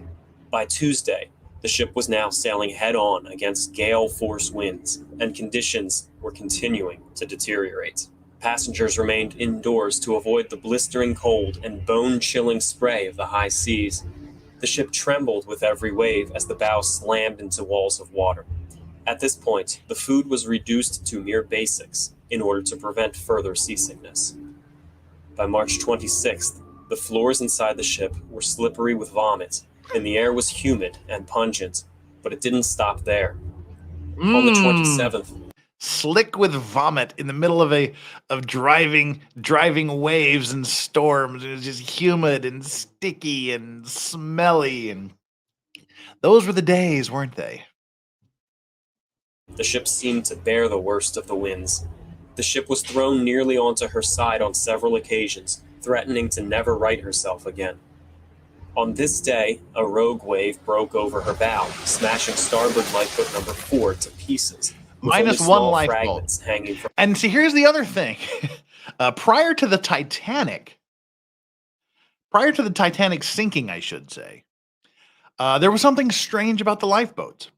S4: By Tuesday, the ship was now sailing head-on against gale-force winds, and conditions were continuing to deteriorate. Passengers remained indoors to avoid the blistering cold and bone-chilling spray of the high seas. The ship trembled with every wave as the bow slammed into walls of water. At this point, the food was reduced to mere basics in order to prevent further seasickness. By March 26th, the floors inside the ship were slippery with vomit, and the air was humid and pungent, but it didn't stop there. On the 27th,
S1: slick with vomit in the middle of driving waves and storms. It was just humid and sticky and smelly, and those were the days, weren't they?
S4: the ship seemed to bear the worst of the winds. The ship was thrown nearly onto her side on several occasions, threatening to never right herself again. On this day, a rogue wave broke over her bow, smashing starboard lifeboat number 4 to pieces.
S1: Minus one lifeboat.
S4: Hanging from.
S1: And see, here's the other thing. Prior to the Titanic sinking, I should say, there was something strange about the lifeboats.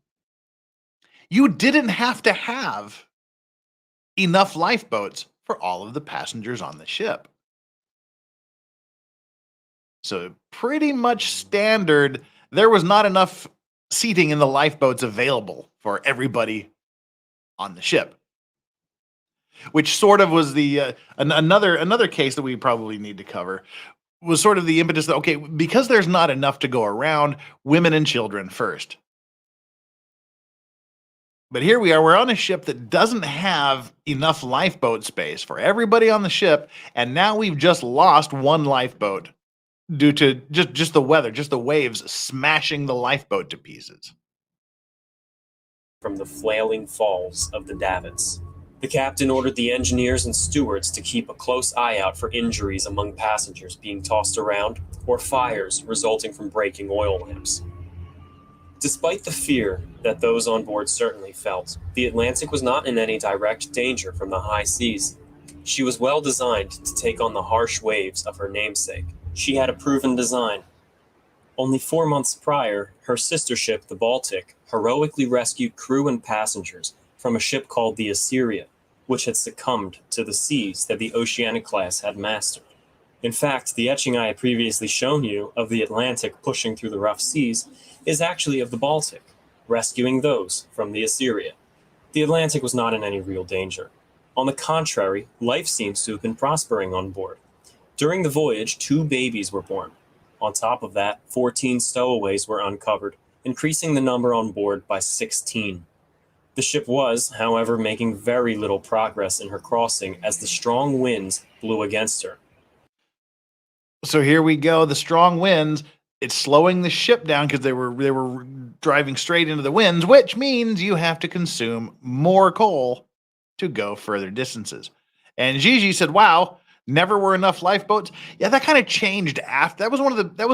S1: You didn't have to have enough lifeboats for all of the passengers on the ship. So pretty much standard, there was not enough seating in the lifeboats available for everybody on the ship. Which sort of was the another case that we probably need to cover was sort of the impetus that, okay, because there's not enough to go around, women and children first. But here we are, we're on a ship that doesn't have enough lifeboat space for everybody on the ship, and now we've just lost one lifeboat due to just the weather, just the waves smashing the lifeboat to pieces.
S4: From the flailing falls of the davits. The captain ordered the engineers and stewards to keep a close eye out for injuries among passengers being tossed around or fires resulting from breaking oil lamps. Despite the fear that those on board certainly felt, the Atlantic was not in any direct danger from the high seas. She was well designed to take on the harsh waves of her namesake. She had a proven design. Only 4 months prior, her sister ship, the Baltic, heroically rescued crew and passengers from a ship called the Assyria, which had succumbed to the seas that the Oceanic class had mastered. In fact, the etching I had previously shown you of the Atlantic pushing through the rough seas is actually of the Baltic, rescuing those from the Assyria. The Atlantic was not in any real danger. On the contrary, life seems to have been prospering on board. During the voyage, 2 babies were born. On top of that, 14 stowaways were uncovered, increasing the number on board by 16. The ship was, however, making very little progress in her crossing as the strong winds blew against her.
S1: So here we go, the strong winds, it's slowing the ship down because they were driving straight into the winds, which means you have to consume more coal to go further distances. And Gigi said, "Wow, never were enough lifeboats." Yeah, that kind of changed after. That was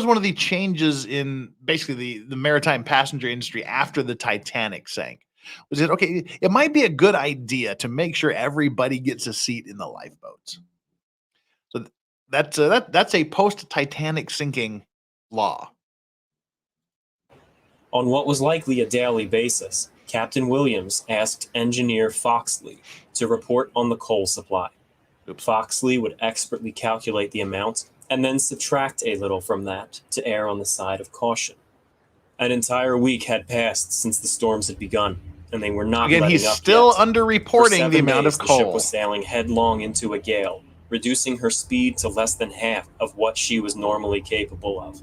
S1: one of the changes in basically the maritime passenger industry after the Titanic sank. Was it okay? It might be a good idea to make sure everybody gets a seat in the lifeboats. So that's a post-Titanic sinking law.
S4: On what was likely a daily basis, Captain Williams asked engineer Foxley to report on the coal supply. Foxley would expertly calculate the amount and then subtract a little from that to err on the side of caution. An entire week had passed since the storms had begun, and they were not letting up yet.
S1: He's still underreporting the amount of coal.
S4: The ship was sailing headlong into a gale, reducing her speed to less than half of what she was normally capable of.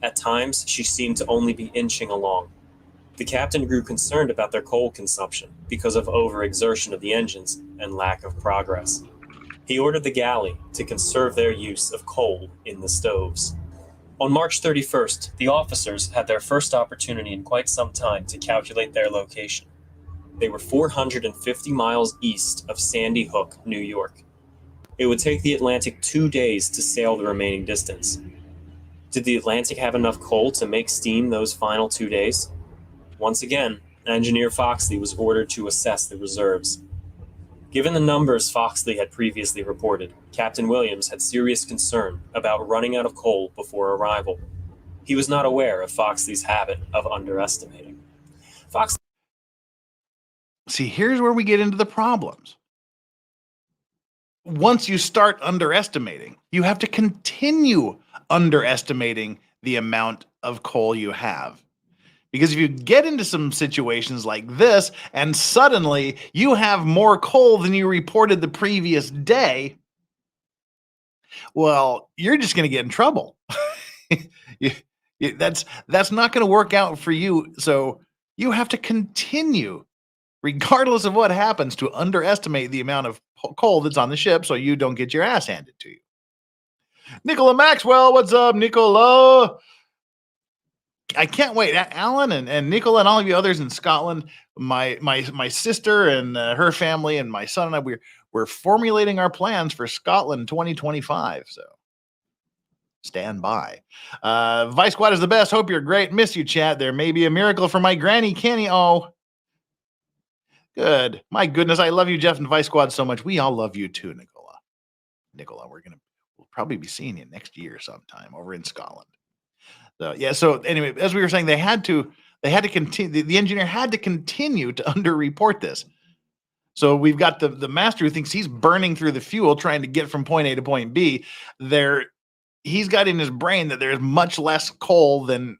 S4: At times, she seemed to only be inching along. The captain grew concerned about their coal consumption because of overexertion of the engines and lack of progress. He ordered the galley to conserve their use of coal in the stoves. On March 31st, the officers had their first opportunity in quite some time to calculate their location. They were 450 miles east of Sandy Hook, New York. It would take the Atlantic 2 days to sail the remaining distance. Did the Atlantic have enough coal to make steam those final 2 days? Once again, Engineer Foxley was ordered to assess the reserves. Given the numbers Foxley had previously reported, Captain Williams had serious concern about running out of coal before arrival. He was not aware of Foxley's habit of underestimating.
S1: See, here's where we get into the problems. Once you start underestimating, you have to continue underestimating the amount of coal you have. Because if you get into some situations like this and suddenly you have more coal than you reported the previous day, well, you're just going to get in trouble. That's not going to work out for you. So you have to continue, regardless of what happens, to underestimate the amount of coal that's on the ship so you don't get your ass handed to you. Nicola Maxwell, what's up, Nicola? I can't wait. Alan and Nicola and all of you others in Scotland, my sister and her family and my son and I, we're formulating our plans for Scotland 2025. So stand by. Vice Squad is the best. Hope you're great. Miss you, chat. There may be a miracle for my granny, Kenny. Oh, good. My goodness, I love you, Jeff and Vice Squad, so much. We all love you too, Nicola. Nicola, we'll probably be seeing you next year sometime over in Scotland. So yeah. So anyway, as we were saying, they had to continue. The engineer had to continue to underreport this. So we've got the master who thinks he's burning through the fuel trying to get from point A to point B. He's got in his brain that there's much less coal than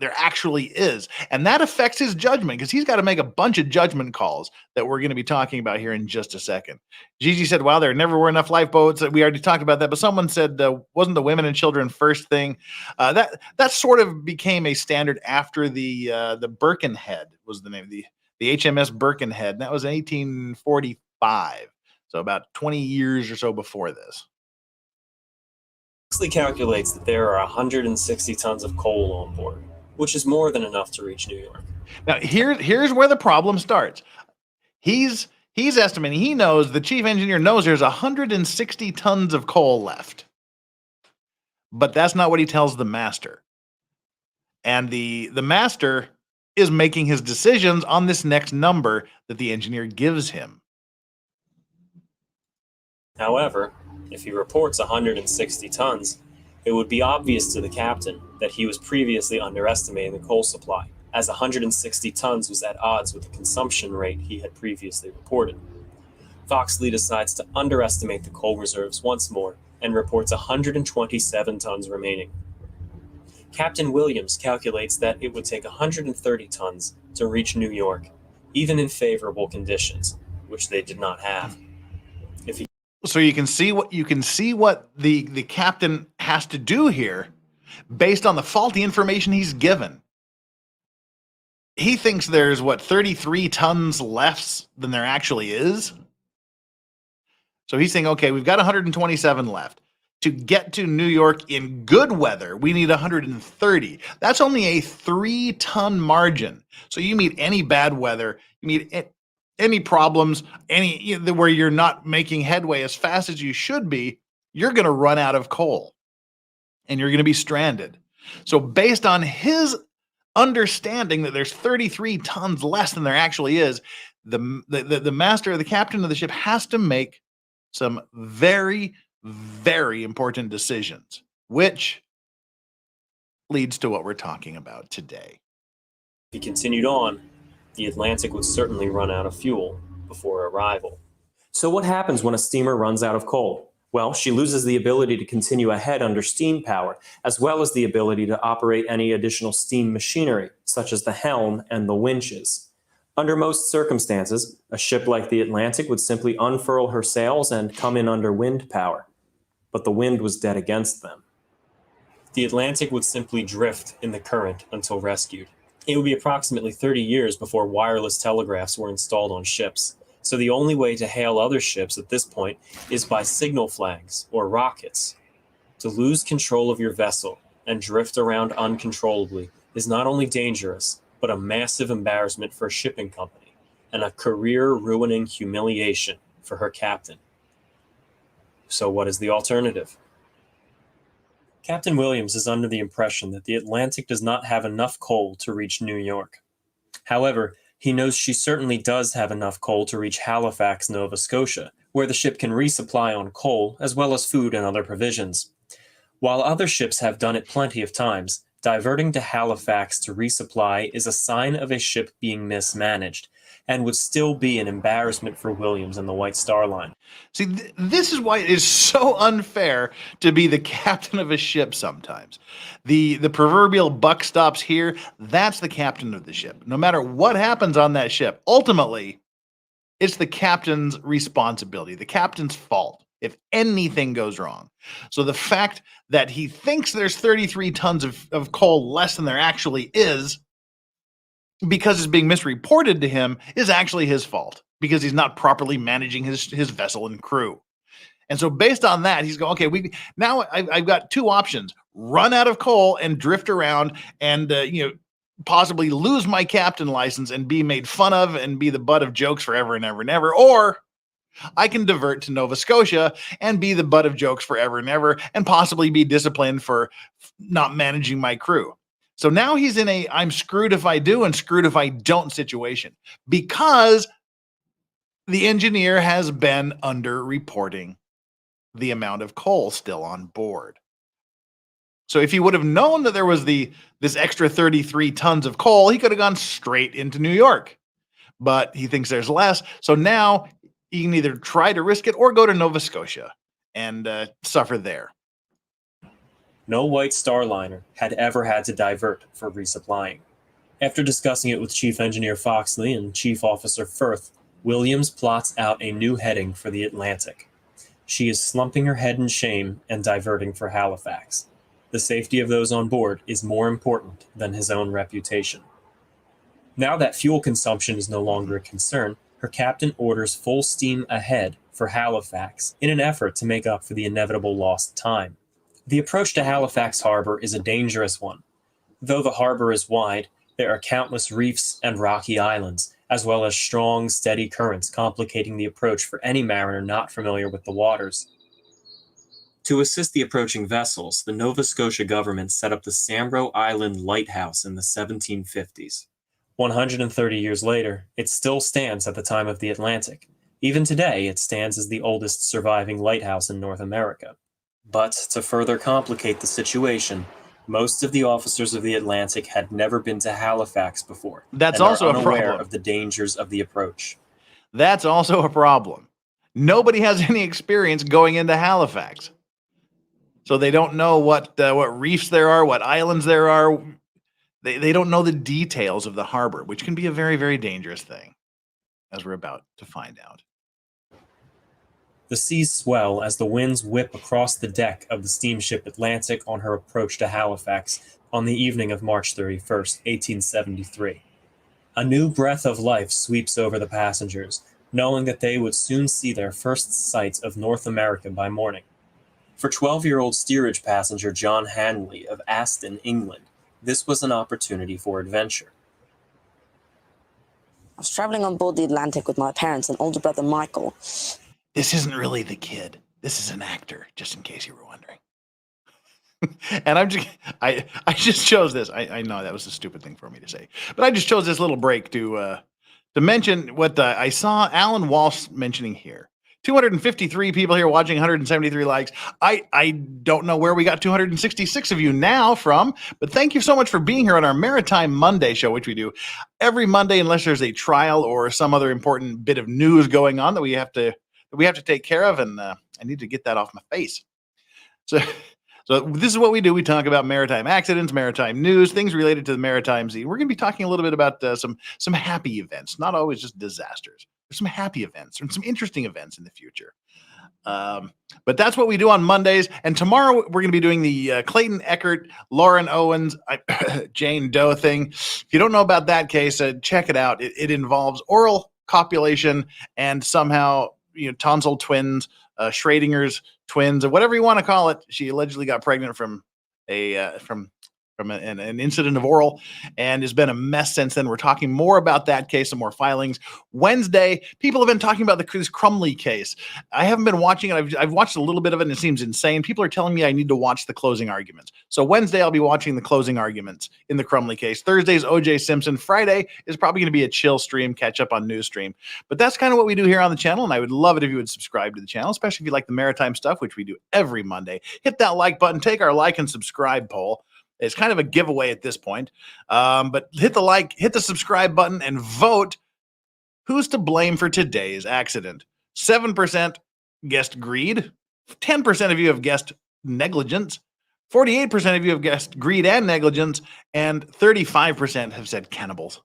S1: there actually is. And that affects his judgment because he's got to make a bunch of judgment calls that we're going to be talking about here in just a second. Gigi said, wow, there never were enough lifeboats. We already talked about that. But someone said, wasn't the women and children first thing? That sort of became a standard after the Birkenhead was the name, the HMS Birkenhead. And that was in 1845. So about 20 years or so before this.
S4: Foxley calculates that there are 160 tons of coal on board, which is more than enough to reach New York.
S1: Now, here's where the problem starts. He's estimating, he knows, the chief engineer knows there's 160 tons of coal left. But that's not what he tells the master. And the master is making his decisions on this next number that the engineer gives him.
S4: However, if he reports 160 tons, it would be obvious to the captain that he was previously underestimating the coal supply, as 160 tons was at odds with the consumption rate he had previously reported. Foxley decides to underestimate the coal reserves once more and reports 127 tons remaining. Captain Williams calculates that it would take 130 tons to reach New York, even in favorable conditions, which they did not have.
S1: So you can see what the captain has to do here based on the faulty information he's given. He thinks there's 33 tons less than there actually is. So he's saying, okay, we've got 127 left. To get to New York in good weather, we need 130. That's only a 3-ton margin. So you meet any bad weather, you meet any problems, where you're not making headway as fast as you should be, you're going to run out of coal and you're going to be stranded. So based on his understanding that there's 33 tons less than there actually is, the master, the captain of the ship, has to make some very, very important decisions, which leads to what we're talking about today.
S4: If he continued on, the Atlantic would certainly run out of fuel before arrival. So what happens when a steamer runs out of coal? Well, she loses the ability to continue ahead under steam power, as well as the ability to operate any additional steam machinery, such as the helm and the winches. Under most circumstances, a ship like the Atlantic would simply unfurl her sails and come in under wind power. But the wind was dead against them. The Atlantic would simply drift in the current until rescued. It would be approximately 30 years before wireless telegraphs were installed on ships, so the only way to hail other ships at this point is by signal flags or rockets. To lose control of your vessel and drift around uncontrollably is not only dangerous, but a massive embarrassment for a shipping company and a career-ruining humiliation for her captain. So what is the alternative? Captain Williams is under the impression that the Atlantic does not have enough coal to reach New York. However, He knows she certainly does have enough coal to reach Halifax, Nova Scotia, where the ship can resupply on coal as well as food and other provisions. While other ships have done it plenty of times, diverting to Halifax to resupply is a sign of a ship being mismanaged, and would still be an embarrassment for Williams and the White Star Line.
S1: See, this is why it is so unfair to be the captain of a ship sometimes. The proverbial buck stops here. That's the captain of the ship. No matter what happens on that ship, ultimately, it's the captain's responsibility, the captain's fault if anything goes wrong. So the fact that he thinks there's 33 tons of coal less than there actually is, because it's being misreported to him, is actually his fault, because he's not properly managing his vessel and crew. And so based on that, he's going, okay, I've got two options: run out of coal and drift around and possibly lose my captain license and be made fun of and be the butt of jokes forever and ever and ever, or I can divert to Nova Scotia and be the butt of jokes forever and ever and possibly be disciplined for not managing my crew. So now he's in a I'm screwed if I do and screwed if I don't situation, because the engineer has been under-reporting the amount of coal still on board. So if he would have known that there was this extra 33 tons of coal, he could have gone straight into New York. But he thinks there's less. So now he can either try to risk it or go to Nova Scotia and suffer there.
S4: No White Star Liner had ever had to divert for resupplying. After discussing it with Chief Engineer Foxley and Chief Officer Firth, Williams plots out a new heading for the Atlantic. She is slumping her head in shame and diverting for Halifax. The safety of those on board is more important than his own reputation. Now that fuel consumption is no longer a concern, her captain orders full steam ahead for Halifax in an effort to make up for the inevitable lost time. The approach to Halifax harbor is a dangerous one. Though the harbor is wide, there are countless reefs and rocky islands, as well as strong, steady currents complicating the approach for any mariner not familiar with the waters. To assist the approaching vessels, the Nova Scotia government set up the Sambro Island Lighthouse in the 1750s. 130 years later, it still stands at the time of the Atlantic. Even today, it stands as the oldest surviving lighthouse in North America. But to further complicate the situation, most of the officers of the Atlantic had never been to Halifax before.
S1: That's
S4: and
S1: also
S4: are unaware
S1: a problem
S4: of the dangers of the approach.
S1: That's also a problem. Nobody has any experience going into Halifax, so they don't know what reefs there are, what islands there are. They don't know the details of the harbor, which can be a very, very dangerous thing, as we're about to find out.
S4: The seas swell as the winds whip across the deck of the steamship Atlantic on her approach to Halifax on the evening of March 31st, 1873. A new breath of life sweeps over the passengers, knowing that they would soon see their first sight of North America by morning. For 12-year-old steerage passenger John Hanley of Aston, England, this was an opportunity for adventure.
S6: I was traveling on board the Atlantic with my parents and older brother Michael.
S1: This isn't really the kid. This is an actor, just in case you were wondering. And I just chose this. I know that was a stupid thing for me to say, but I just chose this little break to mention what I saw Alan Walsh mentioning here. 253 people here watching, 173 likes. I don't know where we got 266 of you now from, but thank you so much for being here on our Maritime Monday show, which we do every Monday unless there's a trial or some other important bit of news going on that we have to take care of, and I need to get that off my face. So this is what we do. We talk about maritime accidents, maritime news, things related to the maritime scene. We're going to be talking a little bit about some happy events, not always just disasters. There's some happy events and some interesting events in the future. But that's what we do on Mondays. And tomorrow we're going to be doing the Clayton Eckert, Lauren Owens, Jane Doe thing. If you don't know about that case, check it out. It involves oral copulation and somehow tonsil twins, Schrodinger's twins, or whatever you want to call it. She allegedly got pregnant from from an incident of oral, and has been a mess since then. We're talking more about that case and more filings. Wednesday, people have been talking about this Crumley case. I haven't been watching it. I've watched a little bit of it, and it seems insane. People are telling me I need to watch the closing arguments. So Wednesday, I'll be watching the closing arguments in the Crumley case. Thursday's O.J. Simpson. Friday is probably going to be a chill stream, catch up on news stream. But that's kind of what we do here on the channel, and I would love it if you would subscribe to the channel, especially if you like the maritime stuff, which we do every Monday. Hit that like button, take our like and subscribe poll. It's kind of a giveaway at this point. But hit the like, hit the subscribe button, and vote who's to blame for today's accident. 7% guessed greed. 10% of you have guessed negligence. 48% of you have guessed greed and negligence. And 35% have said cannibals.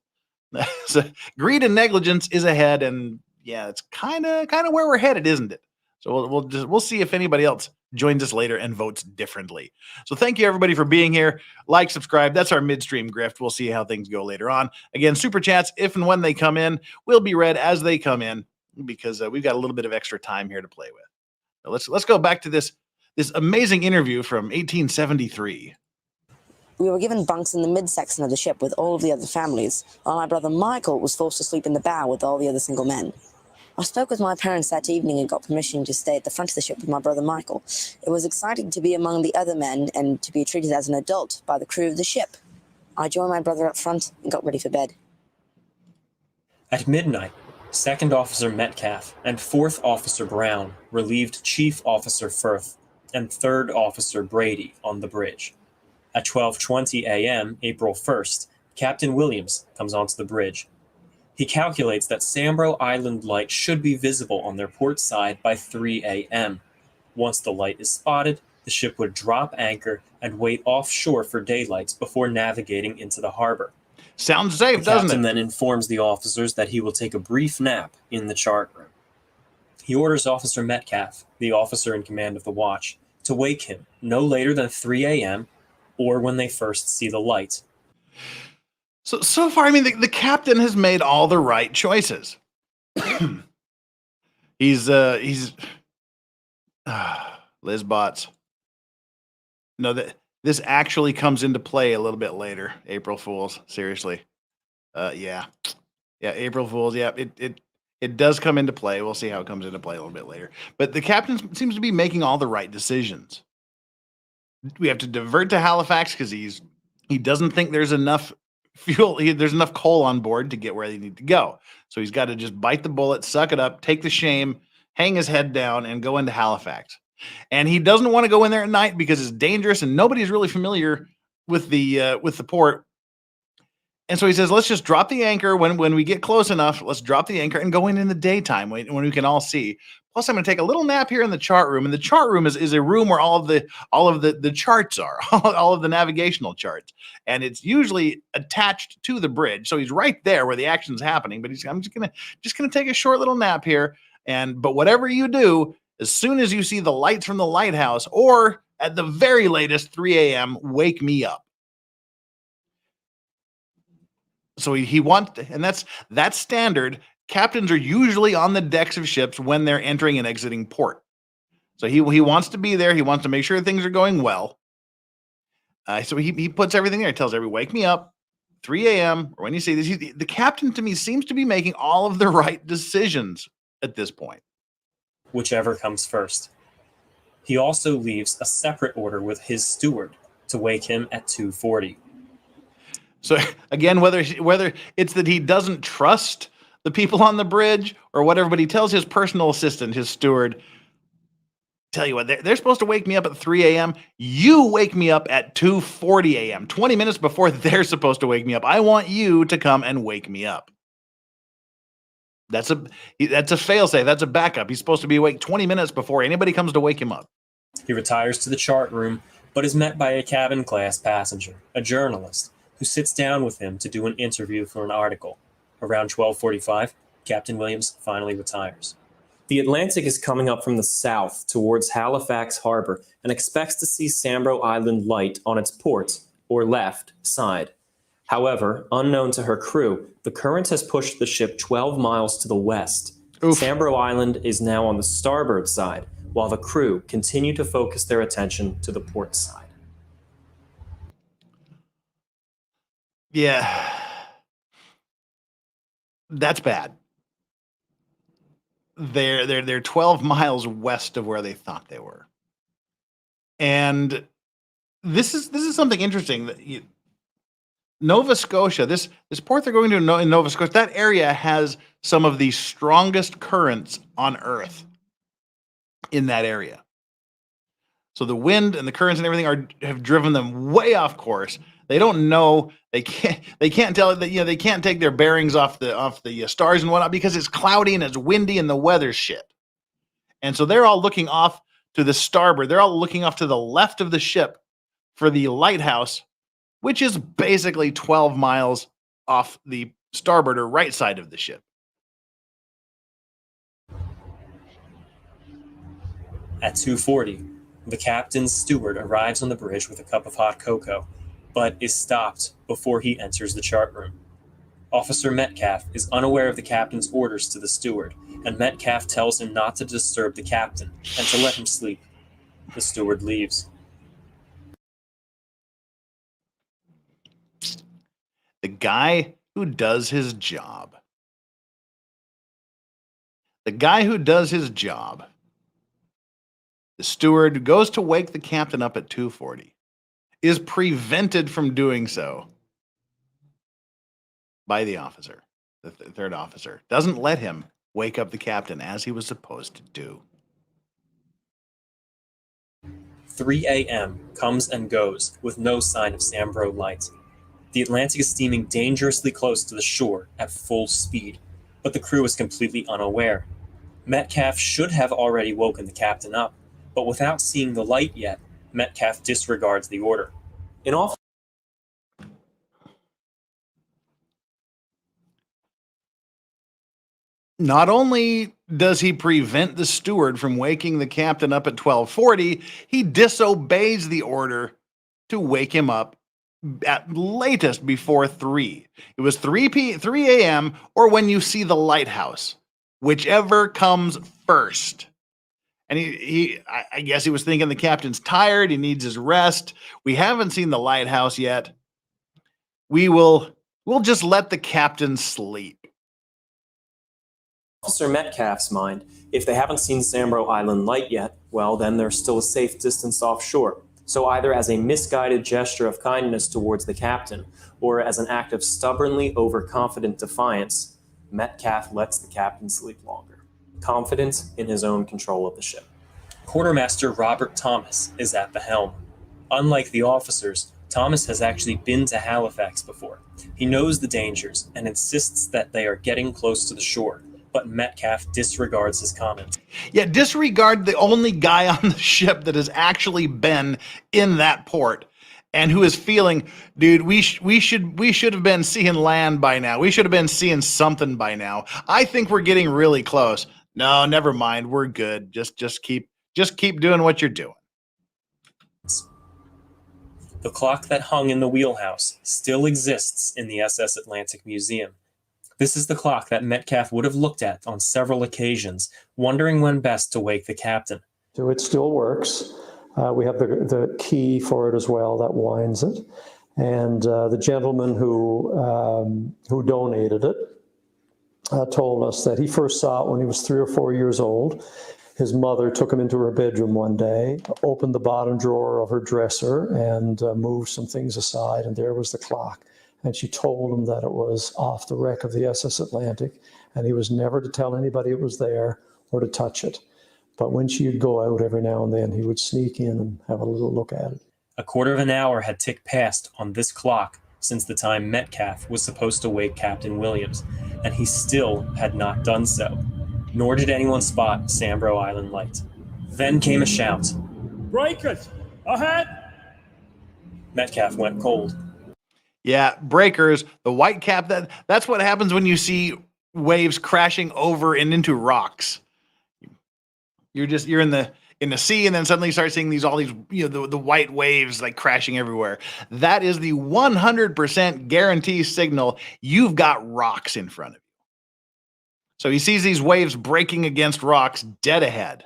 S1: So greed and negligence is ahead. And yeah, it's kind of where we're headed, isn't it? So we'll see if anybody else joins us later and votes differently. So thank you everybody for being here. Like, subscribe. That's our midstream grift. We'll see how things go later on. Again, super chats, if and when they come in, will be read as they come in because we've got a little bit of extra time here to play with. So let's go back to this amazing interview from 1873.
S6: We were given bunks in the midsection of the ship with all of the other families, while my brother Michael was forced to sleep in the bow with all the other single men. I spoke with my parents that evening and got permission to stay at the front of the ship with my brother Michael. It was exciting to be among the other men and to be treated as an adult by the crew of the ship. I joined my brother up front and got ready for bed.
S4: At midnight, 2nd Officer Metcalf and 4th Officer Brown relieved Chief Officer Firth and 3rd Officer Brady on the bridge. At 12:20 a.m., April 1st, Captain Williams comes onto the bridge. He calculates that Sambro Island light should be visible on their port side by 3 a.m. Once the light is spotted, the ship would drop anchor and wait offshore for daylight before navigating into the harbor.
S1: Sounds safe, doesn't it?
S4: The captain then informs the officers that he will take a brief nap in the chart room. He orders Officer Metcalf, the officer in command of the watch, to wake him no later than 3 a.m. or when they first see the light.
S1: So far, I mean, the captain has made all the right choices. he's Liz Bots. No, this actually comes into play a little bit later. April Fools, seriously. Yeah, April Fools. Yeah, it does come into play. We'll see how it comes into play a little bit later. But the captain seems to be making all the right decisions. We have to divert to Halifax because he doesn't think there's enough fuel. There's enough coal on board to get where they need to go. So he's got to just bite the bullet, suck it up, take the shame, hang his head down, and go into Halifax. And he doesn't want to go in there at night because it's dangerous and nobody's really familiar with the port. And so he says, let's just drop the anchor when we get close enough. Let's drop the anchor and go in the daytime when we can all see. Plus, I'm going to take a little nap here in the chart room. And the chart room is a room where all of the charts are, all of the navigational charts. And it's usually attached to the bridge. So he's right there where the action's happening. But I'm just gonna take a short little nap here. But whatever you do, as soon as you see the lights from the lighthouse, or at the very latest 3 a.m., wake me up. So he wants, and that's standard. Captains are usually on the decks of ships when they're entering and exiting port. So he wants to be there. He wants to make sure things are going well. So he puts everything there. He tells everyone, wake me up, 3 a.m. or when you see this. The captain, to me, seems to be making all of the right decisions at this point.
S4: Whichever comes first. He also leaves a separate order with his steward to wake him at 2:40.
S1: So again, whether it's that he doesn't trust the people on the bridge or whatever, but he tells his personal assistant, his steward, tell you what, they're supposed to wake me up at 3 a.m. You wake me up at 2:40 a.m., 20 minutes before they're supposed to wake me up. I want you to come and wake me up. That's a failsafe. That's a backup. He's supposed to be awake 20 minutes before anybody comes to wake him up.
S4: He retires to the chart room, but is met by a cabin class passenger, a journalist, who sits down with him to do an interview for an article. Around 12:45, Captain Williams finally retires. The Atlantic is coming up from the south towards Halifax Harbor and expects to see Sambro Island light on its port, or left, side. However, unknown to her crew, the current has pushed the ship 12 miles to the west.
S1: Oof.
S4: Sambro Island is now on the starboard side, while the crew continue to focus their attention to the port side.
S1: Yeah. That's bad. They're 12 miles west of where they thought they were. And this is something interesting that Nova Scotia, this port they're going to in Nova Scotia, that area has some of the strongest currents on Earth in that area. So the wind and the currents and everything have driven them way off course. They don't know. They can't tell that they can't take their bearings off the stars and whatnot because it's cloudy and it's windy and the weather's shit. And so they're all looking off to the starboard. They're all looking off to the left of the ship for the lighthouse, which is basically 12 miles off the starboard or right side of the ship.
S4: At 2:40, the captain's steward arrives on the bridge with a cup of hot cocoa, but is stopped before he enters the chart room. Officer Metcalf is unaware of the captain's orders to the steward, and Metcalf tells him not to disturb the captain and to let him sleep. The steward leaves.
S1: The guy who does his job. The guy who does his job. The steward goes to wake the captain up at 2:40, is prevented from doing so by the officer, the third officer. Doesn't let him wake up the captain as he was supposed to do.
S4: 3 a.m. comes and goes with no sign of Sambro light. The Atlantic is steaming dangerously close to the shore at full speed, but the crew is completely unaware. Metcalf should have already woken the captain up, but without seeing the light yet, Metcalf disregards the order.
S1: Not only does he prevent the steward from waking the captain up at 12:40, he disobeys the order to wake him up at latest before 3. It was 3 a.m. or when you see the lighthouse, whichever comes first. And I guess he was thinking the captain's tired. He needs his rest. We haven't seen the lighthouse yet. We'll just let the captain sleep.
S4: Officer Metcalf's mind, if they haven't seen Sambro Island light yet, well, then they're still a safe distance offshore. So either as a misguided gesture of kindness towards the captain, or as an act of stubbornly overconfident defiance, Metcalf lets the captain sleep longer, confident in his own control of the ship. Quartermaster Robert Thomas is at the helm. Unlike the officers, Thomas has actually been to Halifax before. He knows the dangers and insists that they are getting close to the shore, but Metcalf disregards his comments.
S1: Yeah, disregard the only guy on the ship that has actually been in that port and who is feeling, dude, we should have been seeing land by now. We should have been seeing something by now. I think we're getting really close. No, never mind. We're good. Just keep doing what you're doing.
S4: The clock that hung in the wheelhouse still exists in the SS Atlantic Museum. This is the clock that Metcalf would have looked at on several occasions, wondering when best to wake the captain.
S5: So it still works. We have the key for it as well that winds it. And the gentleman who donated it told us that he first saw it when he was 3 or 4 years old. His mother took him into her bedroom one day, opened the bottom drawer of her dresser and moved some things aside, and there was the clock. And she told him that it was off the wreck of the SS Atlantic, and he was never to tell anybody it was there or to touch it. But when she would go out every now and then, he would sneak in and have a little look at it.
S4: A quarter of an hour had ticked past on this clock since the time Metcalf was supposed to wake Captain Williams, and he still had not done so. Nor did anyone spot Sambro Island light. Then came a shout.
S7: Breakers! Ahead!
S4: Metcalf went cold.
S1: Yeah, breakers, the white cap, that's what happens when you see waves crashing over and into rocks. You're in the sea, and then suddenly you start seeing all these the white waves like crashing everywhere. That is the 100% guarantee signal you've got rocks in front of you. So he sees these waves breaking against rocks dead ahead.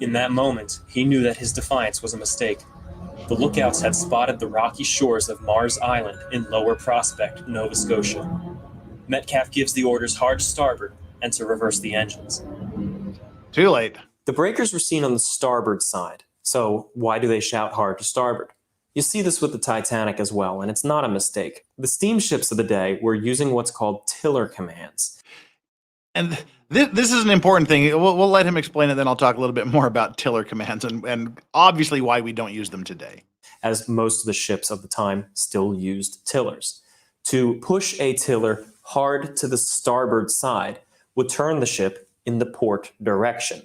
S4: In that moment, he knew that his defiance was a mistake. The lookouts had spotted the rocky shores of Mars Island in Lower Prospect, Nova Scotia. Metcalf gives the orders hard to starboard and to reverse the engines.
S1: Too late.
S8: The breakers were seen on the starboard side, so why do they shout hard to starboard? You see this with the Titanic as well, and it's not a mistake. The steamships of the day were using what's called tiller commands.
S1: And this is an important thing. We'll let him explain it, then I'll talk a little bit more about tiller commands and obviously why we don't use them today.
S8: As most of the ships of the time still used tillers. To push a tiller hard to the starboard side would turn the ship in the port direction.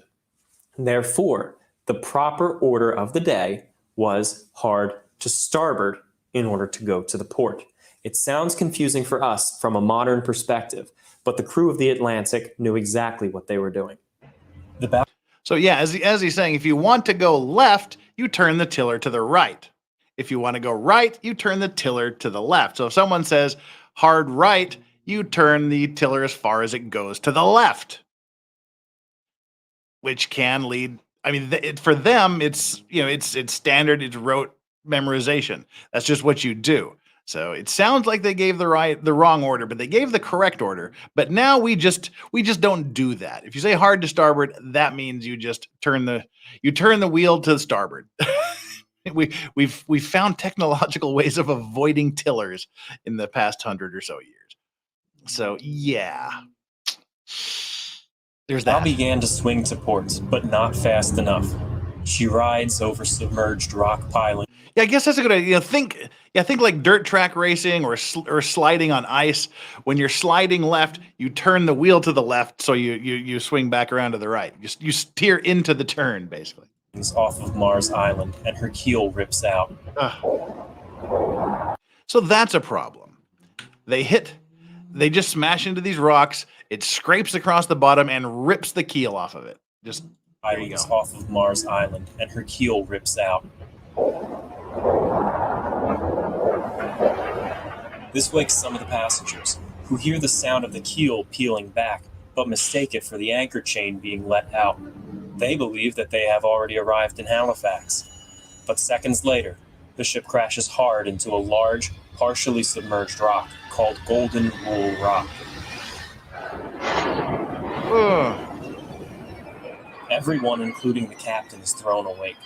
S8: Therefore, the proper order of the day was hard to starboard in order to go to the port. It sounds confusing for us from a modern perspective, but the crew of the Atlantic knew exactly what they were doing.
S1: So yeah, as he's saying, if you want to go left, you turn the tiller to the right. If you want to go right, you turn the tiller to the left. So if someone says hard right, you turn the tiller as far as it goes to the left, which can lead. I mean, for them, it's standard. It's rote memorization. That's just what you do. So it sounds like they gave the wrong order, but they gave the correct order. But now we just don't do that. If you say hard to starboard, that means you just turn the wheel to starboard. We've found technological ways of avoiding tillers in the past 100 or so years. So yeah, there's that.
S4: Now began to swing to port, but not fast enough. She rides over submerged rock piling.
S1: Yeah, I guess that's a good idea. Think like dirt track racing or sliding on ice. When you're sliding left, you turn the wheel to the left, so you swing back around to the right. You steer into the turn, basically.
S4: Off of Mars Island, and her keel rips out.
S1: So that's a problem. They just smash into these rocks. It scrapes across the bottom and rips the keel off of it. Just there you go.
S4: Off of Mars Island, and her keel rips out. This wakes some of the passengers, who hear the sound of the keel peeling back, but mistake it for the anchor chain being let out. They believe that they have already arrived in Halifax. But seconds later, the ship crashes hard into a large, partially submerged rock called Golden Rule Rock. Everyone, including the captain, is thrown awake.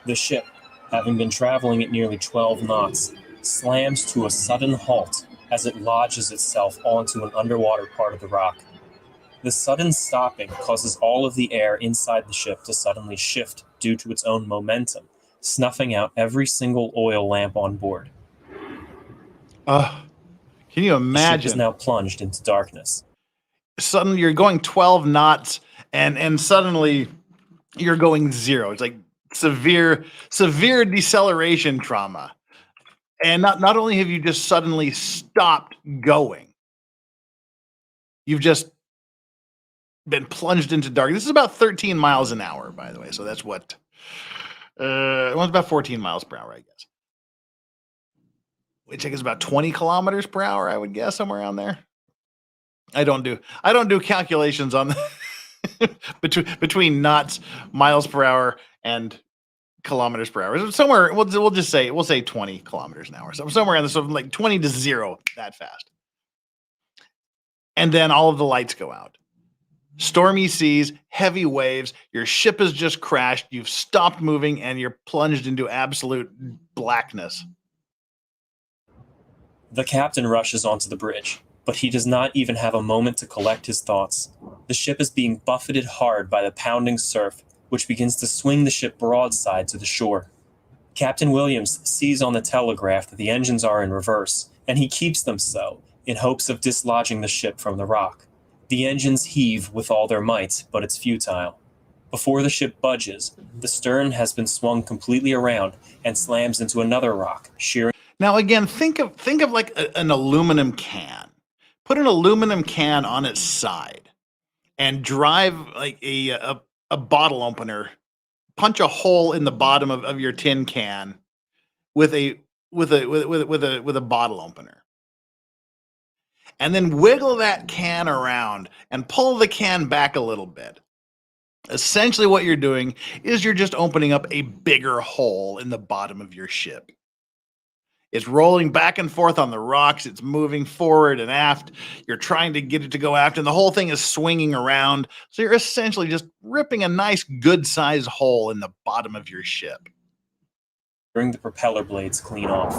S4: The ship, having been traveling at nearly 12 knots, slams to a sudden halt as it lodges itself onto an underwater part of the rock. The sudden stopping causes all of the air inside the ship to suddenly shift due to its own momentum, snuffing out every single oil lamp on board.
S1: Can you imagine?
S4: The ship is now plunged into darkness.
S1: Suddenly you're going 12 knots and suddenly you're going 0. It's like severe deceleration trauma. And not only have you just suddenly stopped going, you've just been plunged into dark. This is about 13 miles an hour, by the way. So that's what it was about 14 miles per hour, I guess. Which I guess about 20 kilometers per hour, I would guess, somewhere around there. I don't do calculations on the between knots, miles per hour, and kilometers per hour. Somewhere we'll say 20 kilometers an hour. So somewhere in the sort of like 20 to 0 that fast. And then all of the lights go out. Stormy seas, heavy waves, your ship has just crashed, you've stopped moving, and you're plunged into absolute blackness.
S4: The captain rushes onto the bridge, but he does not even have a moment to collect his thoughts. The ship is being buffeted hard by the pounding surf, which begins to swing the ship broadside to the shore. Captain Williams sees on the telegraph that the engines are in reverse, and he keeps them so, in hopes of dislodging the ship from the rock. The engines heave with all their might, but it's futile. Before the ship budges, the stern has been swung completely around and slams into another rock, shearing.
S1: Now again, think of like an aluminum can. Put an aluminum can on its side and drive like a bottle opener, punch a hole in the bottom of your tin can with a bottle opener. And then wiggle that can around and pull the can back a little bit. Essentially, what you're doing is you're just opening up a bigger hole in the bottom of your ship. It's rolling back and forth on the rocks. It's moving forward and aft. You're trying to get it to go aft, and the whole thing is swinging around. So you're essentially just ripping a nice, good-sized hole in the bottom of your ship.
S4: Bring the propeller blades clean off.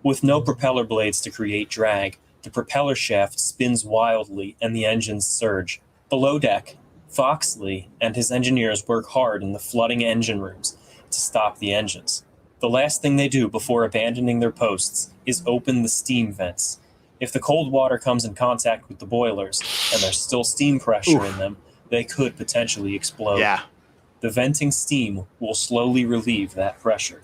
S4: With no propeller blades to create drag, the propeller shaft spins wildly and the engines surge. Below deck, Foxley and his engineers work hard in the flooding engine rooms to stop the engines. The last thing they do before abandoning their posts is open the steam vents. If the cold water comes in contact with the boilers and there's still steam pressure in them, they could potentially explode.
S1: Yeah.
S4: The venting steam will slowly relieve that pressure.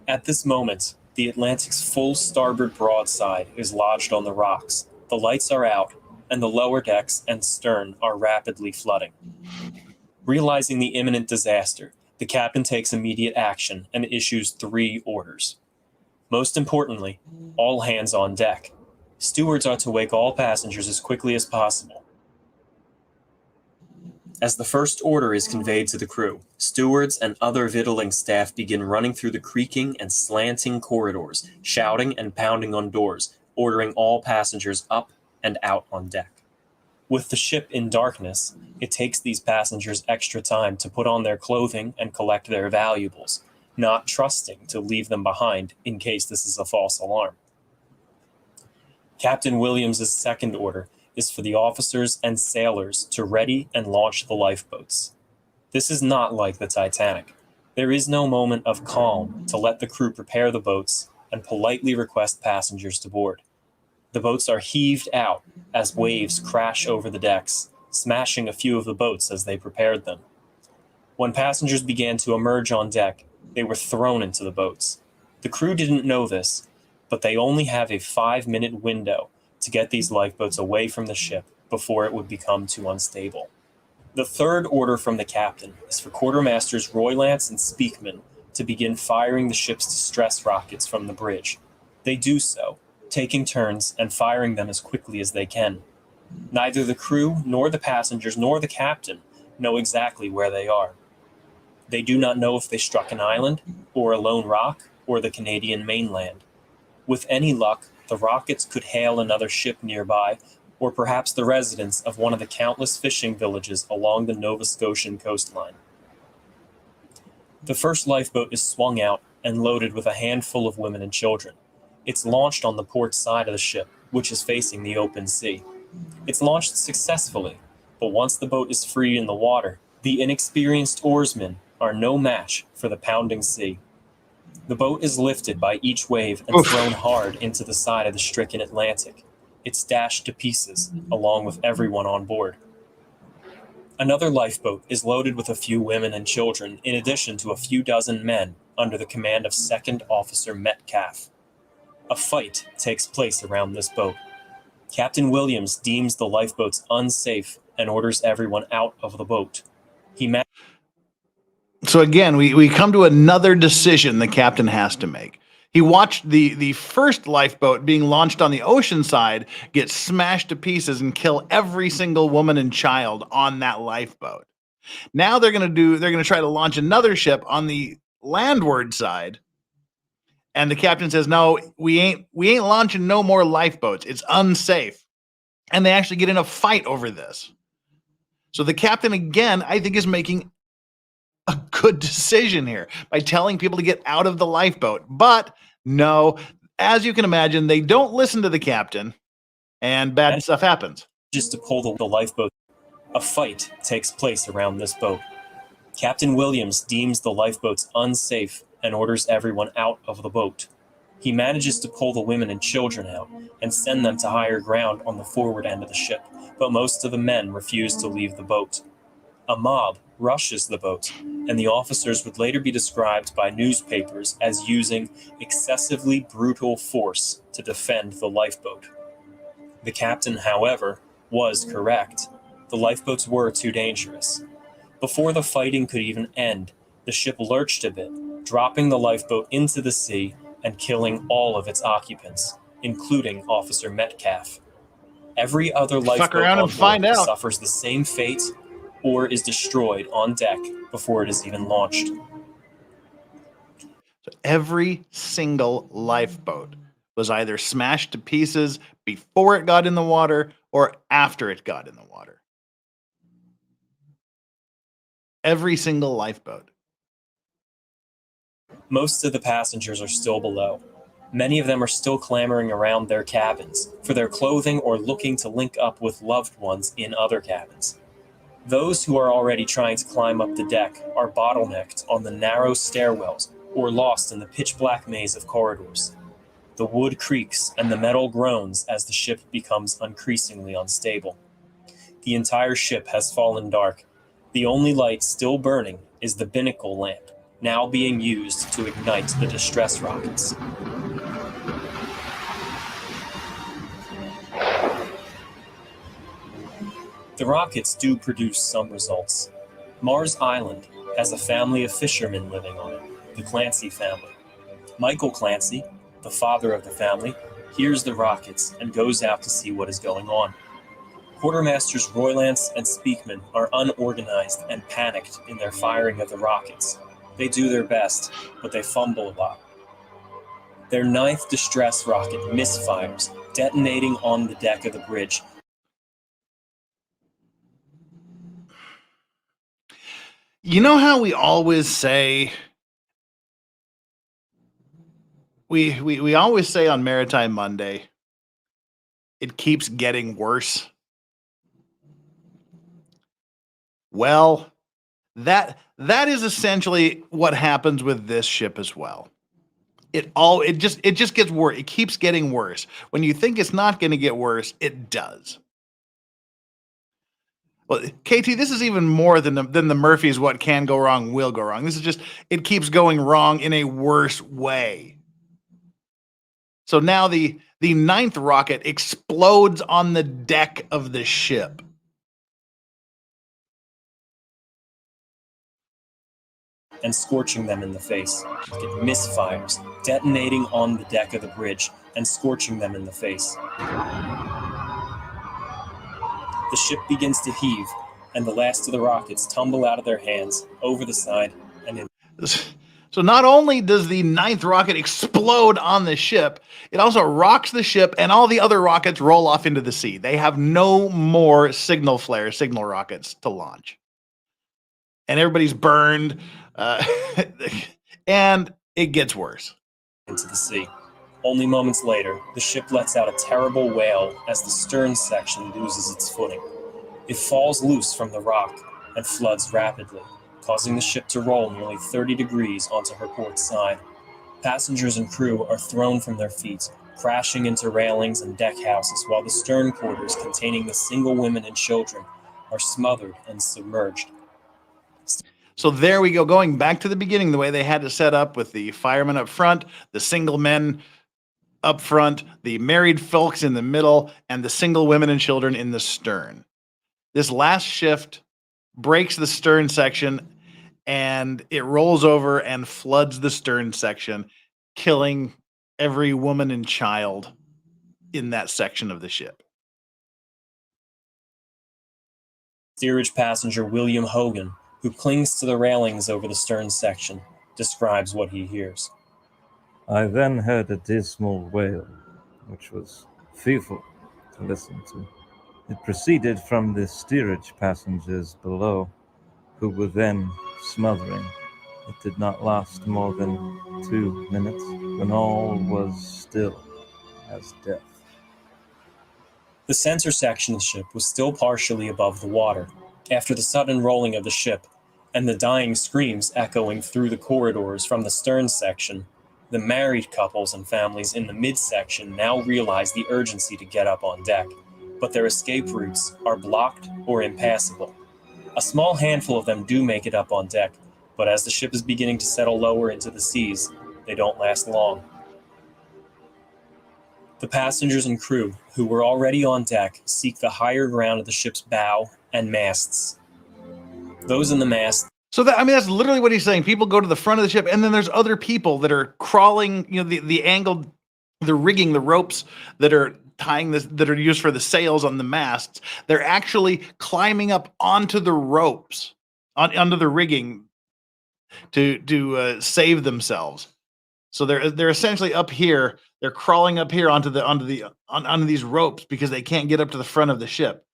S4: At this moment, the Atlantic's full starboard broadside is lodged on the rocks. The lights are out, and the lower decks and stern are rapidly flooding. Realizing the imminent disaster, the captain takes immediate action and issues 3 orders. Most importantly, all hands on deck. Stewards are to wake all passengers as quickly as possible. As the first order is conveyed to the crew, stewards and other victualling staff begin running through the creaking and slanting corridors, shouting and pounding on doors, ordering all passengers up and out on deck. With the ship in darkness, it takes these passengers extra time to put on their clothing and collect their valuables, not trusting to leave them behind in case this is a false alarm. Captain Williams's second order is for the officers and sailors to ready and launch the lifeboats. This is not like the Titanic. There is no moment of calm to let the crew prepare the boats and politely request passengers to board. The boats are heaved out as waves crash over the decks, smashing a few of the boats as they prepared them. When passengers began to emerge on deck, they were thrown into the boats. The crew didn't know this, but they only have a 5-minute window to get these lifeboats away from the ship before it would become too unstable. The third order from the captain is for quartermasters Roylance and Speakman to begin firing the ship's distress rockets from the bridge. They do so, taking turns and firing them as quickly as they can. Neither the crew, nor the passengers, nor the captain know exactly where they are. They do not know if they struck an island, or a lone rock, or the Canadian mainland. With any luck, the rockets could hail another ship nearby, or perhaps the residents of one of the countless fishing villages along the Nova Scotian coastline. The first lifeboat is swung out and loaded with a handful of women and children. It's launched on the port side of the ship, which is facing the open sea. It's launched successfully, but once the boat is free in the water, the inexperienced oarsmen are no match for the pounding sea. The boat is lifted by each wave and thrown hard into the side of the stricken Atlantic. It's dashed to pieces, along with everyone on board. Another lifeboat is loaded with a few women and children, in addition to a few dozen men under the command of Second Officer Metcalf. A fight takes place around this boat. Captain Williams deems the lifeboats unsafe and orders everyone out of the boat.
S1: So again, we come to another decision the captain has to make. He watched the first lifeboat being launched on the ocean side get smashed to pieces and kill every single woman and child on that lifeboat. Now they're going to try to launch another ship on the landward side. And the captain says, "No, we ain't launching no more lifeboats. It's unsafe." And they actually get in a fight over this. So the captain, again, I think is making a good decision here by telling people to get out of the lifeboat. But no, as you can imagine, they don't listen to the captain, and bad stuff happens.
S4: Just to pull the lifeboat, a fight takes place around this boat. Captain Williams deems the lifeboats unsafe and orders everyone out of the boat. He manages to pull the women and children out and send them to higher ground on the forward end of the ship, but most of the men refuse to leave the boat. A mob rushes the boat, and the officers would later be described by newspapers as using excessively brutal force to defend the lifeboat. The captain, however, was correct. The lifeboats were too dangerous. Before the fighting could even end, the ship lurched a bit, dropping the lifeboat into the sea and killing all of its occupants, including Officer Metcalf. Every other
S1: Fuck
S4: lifeboat
S1: around
S4: on
S1: and find
S4: board
S1: out.
S4: suffers the same fate or is destroyed on deck before it is even launched.
S1: So every single lifeboat was either smashed to pieces before it got in the water or after it got in the water. Every single lifeboat.
S4: Most of the passengers are still below. Many of them are still clamoring around their cabins for their clothing or looking to link up with loved ones in other cabins. Those who are already trying to climb up the deck are bottlenecked on the narrow stairwells or lost in the pitch-black maze of corridors. The wood creaks and the metal groans as the ship becomes increasingly unstable. The entire ship has fallen dark. The only light still burning is the binnacle lamp, now being used to ignite the distress rockets. The rockets do produce some results. Mars Island has a family of fishermen living on it, the Clancy family. Michael Clancy, the father of the family, hears the rockets and goes out to see what is going on. Quartermasters Roylance and Speakman are unorganized and panicked in their firing of the rockets. They do their best, but they fumble a lot. Their 9th distress rocket misfires, detonating on the deck of the bridge.
S1: You know how we always say, we always say on Maritime Monday, it keeps getting worse. Well, that is essentially what happens with this ship as well. It just gets worse. It keeps getting worse. When you think it's not going to get worse, it does. Well, KT, this is even more than the Murphy's what can go wrong will go wrong. This is just, it keeps going wrong in a worse way. So now the 9th rocket explodes on the deck of the ship.
S4: And scorching them in the face. It misfires, detonating on the deck of the bridge and scorching them in the face. The ship begins to heave, and the last of the rockets tumble out of their hands, over the side, and in.
S1: So not only does the 9th rocket explode on the ship, it also rocks the ship, and all the other rockets roll off into the sea. They have no more signal rockets to launch. And everybody's burned, and it gets worse.
S4: Into the sea. Only moments later, the ship lets out a terrible wail as the stern section loses its footing. It falls loose from the rock and floods rapidly, causing the ship to roll nearly 30 degrees onto her port side. Passengers and crew are thrown from their feet, crashing into railings and deck houses, while the stern quarters containing the single women and children are smothered and submerged.
S1: So there we go, going back to the beginning, the way they had to set up with the firemen up front, the single men up front, the married folks in the middle, and the single women and children in the stern. This last shift breaks the stern section, and it rolls over and floods the stern section, killing every woman and child in that section of the ship.
S4: Steerage passenger William Hogan, who clings to the railings over the stern section, describes what he hears.
S9: I then heard a dismal wail, which was fearful to listen to. It proceeded from the steerage passengers below, who were then smothering. It did not last more than 2 minutes, when all was still as death.
S4: The center section of the ship was still partially above the water, after the sudden rolling of the ship, and the dying screams echoing through the corridors from the stern section. The married couples and families in the midsection now realize the urgency to get up on deck, but their escape routes are blocked or impassable. A small handful of them do make it up on deck, but as the ship is beginning to settle lower into the seas, they don't last long. The passengers and crew, who were already on deck, seek the higher ground of the ship's bow and masts. Those in the mast.
S1: So that's literally what he's saying. People go to the front of the ship, and then there's other people that are crawling, the angled, the rigging, the ropes that are tying this that are used for the sails on the masts. They're actually climbing up onto the ropes, onto the rigging to save themselves. So they're essentially up here. They're crawling up here onto these ropes because they can't get up to the front of the ship.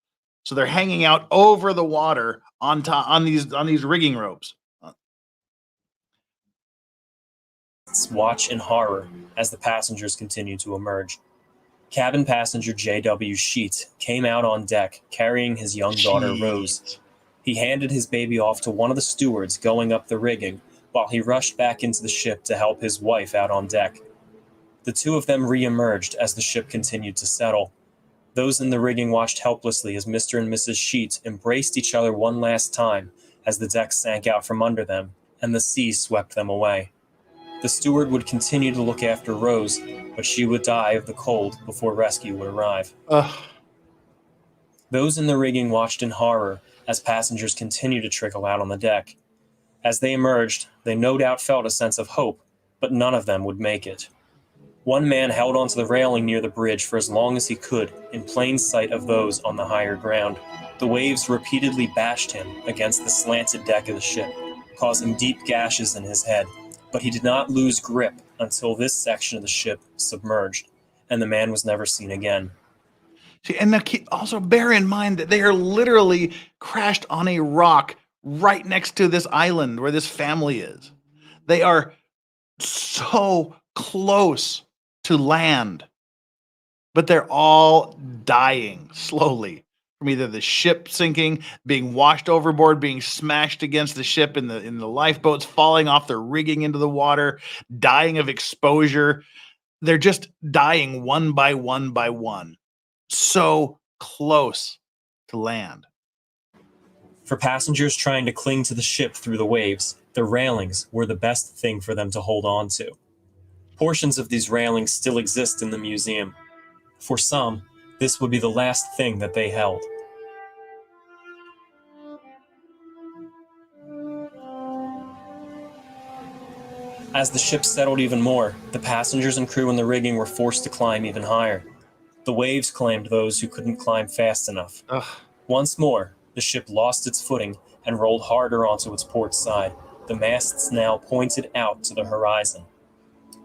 S1: So they're hanging out over the water on these rigging ropes.
S4: Watch in horror as the passengers continue to emerge. Cabin passenger J.W. Sheet came out on deck carrying his young daughter Rose. He handed his baby off to one of the stewards going up the rigging while he rushed back into the ship to help his wife out on deck. The two of them re-emerged as the ship continued to settle. Those in the rigging watched helplessly as Mr. and Mrs. Sheet embraced each other one last time as the deck sank out from under them and the sea swept them away. The steward would continue to look after Rose, but she would die of the cold before rescue would arrive. Those in the rigging watched in horror as passengers continued to trickle out on the deck. As they emerged, they no doubt felt a sense of hope, but none of them would make it. One man held onto the railing near the bridge for as long as he could, in plain sight of those on the higher ground. The waves repeatedly bashed him against the slanted deck of the ship, causing deep gashes in his head, but he did not lose grip until this section of the ship submerged, and the man was never seen again.
S1: See, and now also bear in mind that they are literally crashed on a rock right next to this island where this family is. They are so close to land, but they're all dying slowly from either the ship sinking, being washed overboard, being smashed against the ship in the lifeboats, falling off the rigging into the water, dying of exposure. They're just dying one by one by one. So close to land.
S4: For passengers trying to cling to the ship through the waves, the railings were the best thing for them to hold on to. Portions of these railings still exist in the museum. For some, this would be the last thing that they held. As the ship settled even more, the passengers and crew in the rigging were forced to climb even higher. The waves claimed those who couldn't climb fast enough. Once more, the ship lost its footing and rolled harder onto its port side, the masts now pointed out to the horizon.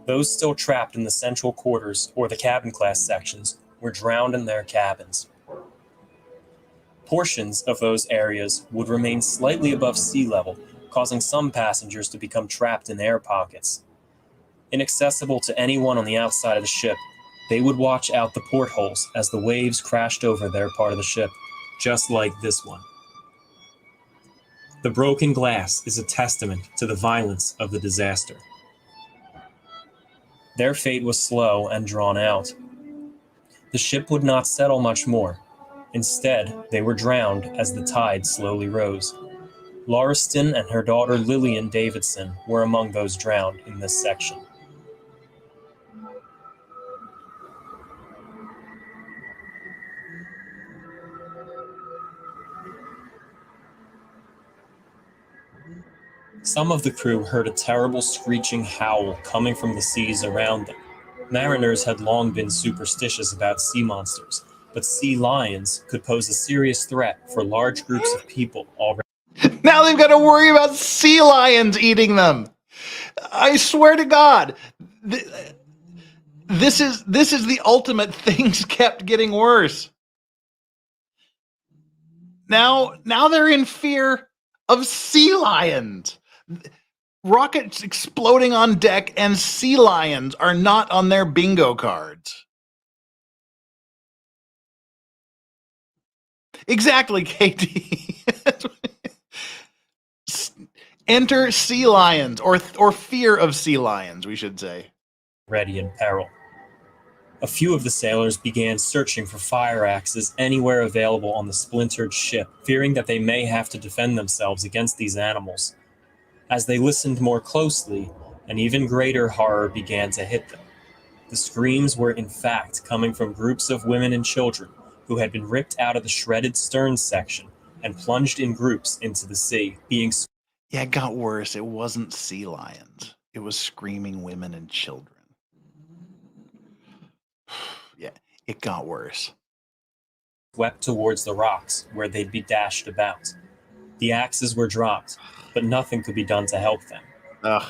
S4: Those still trapped in the central quarters or the cabin class sections were drowned in their cabins. Portions of those areas would remain slightly above sea level, causing some passengers to become trapped in air pockets. Inaccessible to anyone on the outside of the ship, they would watch out the portholes as the waves crashed over their part of the ship, just like this one. The broken glass is a testament to the violence of the disaster. Their fate was slow and drawn out. The ship would not settle much more. Instead, they were drowned as the tide slowly rose. Lauriston and her daughter Lillian Davidson were among those drowned in this section. Some of the crew heard a terrible screeching howl coming from the seas around them. Mariners had long been superstitious about sea monsters, but sea lions could pose a serious threat for large groups of people already.
S1: Now they've got to worry about sea lions eating them. I swear to God, this is the ultimate. Things kept getting worse. Now they're in fear of sea lions. Rockets exploding on deck and sea lions are not on their bingo cards. Exactly, Katie. Enter sea lions, or fear of sea lions, we should say.
S4: Ready in peril. A few of the sailors began searching for fire axes anywhere available on the splintered ship, fearing that they may have to defend themselves against these animals. As they listened more closely, an even greater horror began to hit them. The screams were in fact coming from groups of women and children who had been ripped out of the shredded stern section and plunged in groups into the sea, being...
S1: Yeah, it got worse. It wasn't sea lions. It was screaming women and children. Yeah, it got worse.
S4: Swept towards the rocks, where they'd be dashed about. The axes were dropped, but nothing could be done to help them.
S1: Ugh.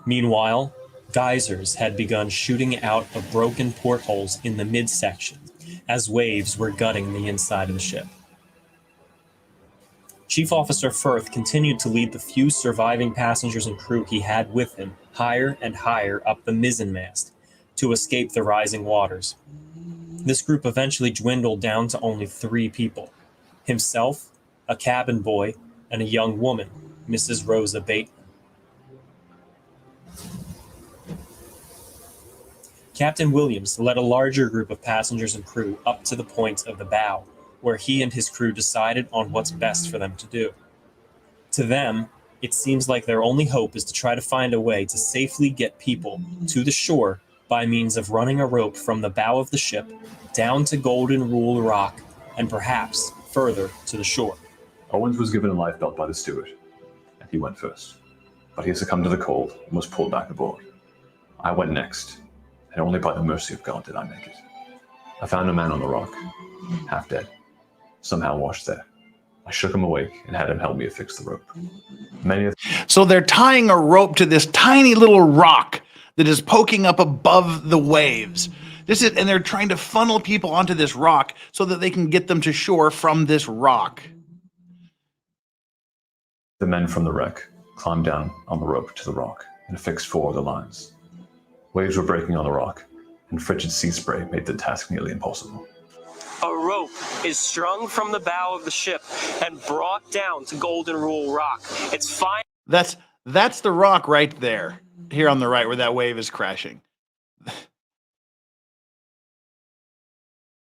S4: Meanwhile, geysers had begun shooting out of broken portholes in the midsection as waves were gutting the inside of the ship. Chief Officer Firth continued to lead the few surviving passengers and crew he had with him higher and higher up the mizzenmast to escape the rising waters. This group eventually dwindled down to only 3 people: himself, a cabin boy, and a young woman, Mrs. Rosa Bateman. Captain Williams led a larger group of passengers and crew up to the point of the bow, where he and his crew decided on what's best for them to do. To them, it seems like their only hope is to try to find a way to safely get people to the shore by means of running a rope from the bow of the ship down to Golden Rule Rock and perhaps further to the shore.
S10: Owens was given a life belt by the steward, and he went first. But he succumbed to the cold and was pulled back aboard. I went next, and only by the mercy of God did I make it. I found a man on the rock, half dead, somehow washed there. I shook him awake and had him help me affix the rope.
S1: So they're tying a rope to this tiny little rock that is poking up above the waves. And they're trying to funnel people onto this rock so that they can get them to shore from this rock.
S10: The men from the wreck climbed down on the rope to the rock and affixed 4 of the lines. Waves were breaking on the rock, and frigid sea spray made the task nearly impossible.
S11: A rope is strung from the bow of the ship and brought down to Golden Rule Rock. It's fine.
S1: That's the rock right there, here on the right, where that wave is crashing.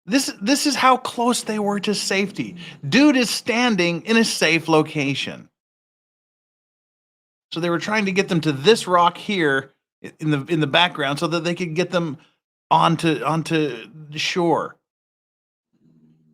S1: This is how close they were to safety. Dude is standing in a safe location. So they were trying to get them to this rock here in the background so that they could get them onto the shore.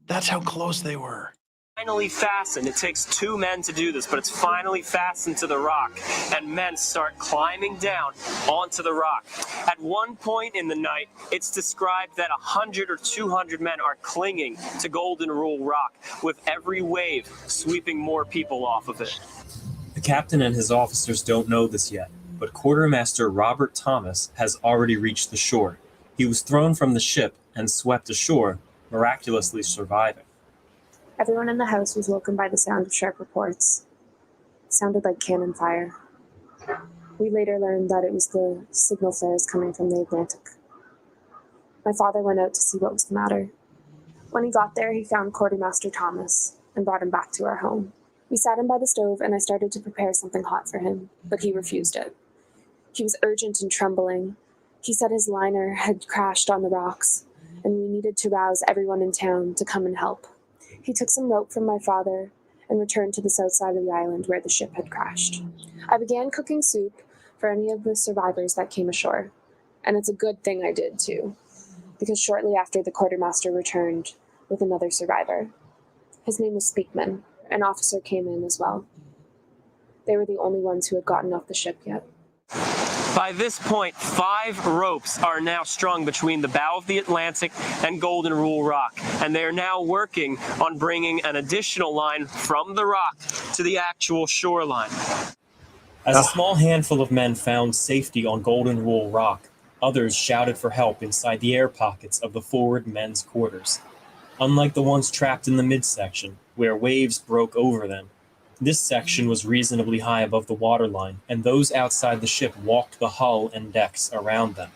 S1: That's how close they were.
S11: Finally fastened. It takes 2 men to do this, but it's finally fastened to the rock, and men start climbing down onto the rock. At one point in the night, it's described that 100 or 200 men are clinging to Golden Rule Rock, with every wave sweeping more people off of it.
S4: The captain and his officers don't know this yet, but Quartermaster Robert Thomas has already reached the shore. He was thrown from the ship and swept ashore, miraculously surviving.
S12: Everyone in the house was woken by the sound of sharp reports. It sounded like cannon fire. We later learned that it was the signal flares coming from the Atlantic. My father went out to see what was the matter. When he got there, he found Quartermaster Thomas and brought him back to our home. We sat him by the stove and I started to prepare something hot for him, but he refused it. He was urgent and trembling. He said his liner had crashed on the rocks and we needed to rouse everyone in town to come and help. He took some rope from my father and returned to the south side of the island where the ship had crashed. I began cooking soup for any of the survivors that came ashore, and it's a good thing I did too, because shortly after the quartermaster returned with another survivor. His name was Speakman. An officer came in as well. They were the only ones who had gotten off the ship yet.
S11: By this point, 5 ropes are now strung between the bow of the Atlantic and Golden Rule Rock, and they are now working on bringing an additional line from the rock to the actual shoreline.
S4: As a small handful of men found safety on Golden Rule Rock, others shouted for help inside the air pockets of the forward men's quarters. Unlike the ones trapped in the midsection, where waves broke over them, this section was reasonably high above the waterline, and those outside the ship walked the hull and decks around them.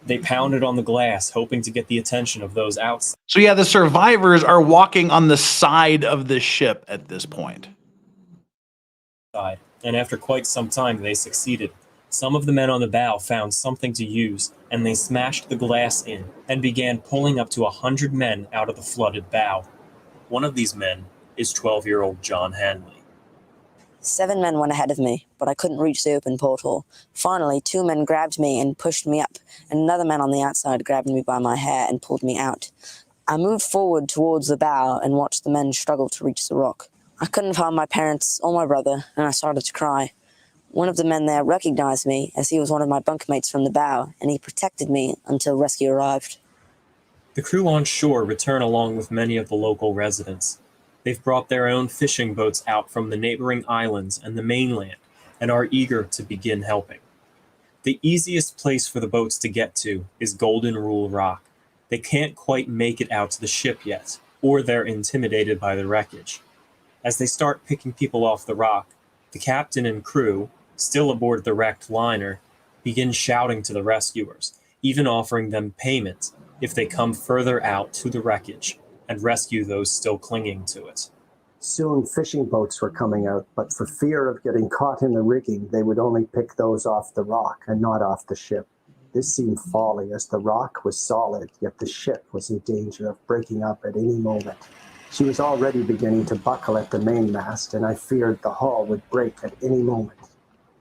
S4: They pounded on the glass, hoping to get the attention of those outside.
S1: So yeah, the survivors are walking on the side of the ship at this point.
S4: And after quite some time, they succeeded. Some of the men on the bow found something to use, and they smashed the glass in and began pulling up to 100 men out of the flooded bow. One of these men is 12-year-old John Hanley.
S6: 7 men went ahead of me, but I couldn't reach the open porthole. Finally, 2 men grabbed me and pushed me up, and another man on the outside grabbed me by my hair and pulled me out. I moved forward towards the bow and watched the men struggle to reach the rock. I couldn't find my parents or my brother, and I started to cry. One of the men there recognized me as he was one of my bunkmates from the bow, and he protected me until rescue arrived.
S4: The crew on shore return along with many of the local residents. They've brought their own fishing boats out from the neighboring islands and the mainland and are eager to begin helping. The easiest place for the boats to get to is Golden Rule Rock. They can't quite make it out to the ship yet, or they're intimidated by the wreckage. As they start picking people off the rock, the captain and crew, still aboard the wrecked liner, begin shouting to the rescuers, even offering them payment if they come further out to the wreckage and rescue those still clinging to it.
S5: Soon fishing boats were coming out, but for fear of getting caught in the rigging, they would only pick those off the rock and not off the ship. This seemed folly, as the rock was solid, yet the ship was in danger of breaking up at any moment. She was already beginning to buckle at the mainmast, and I feared the hull would break at any moment.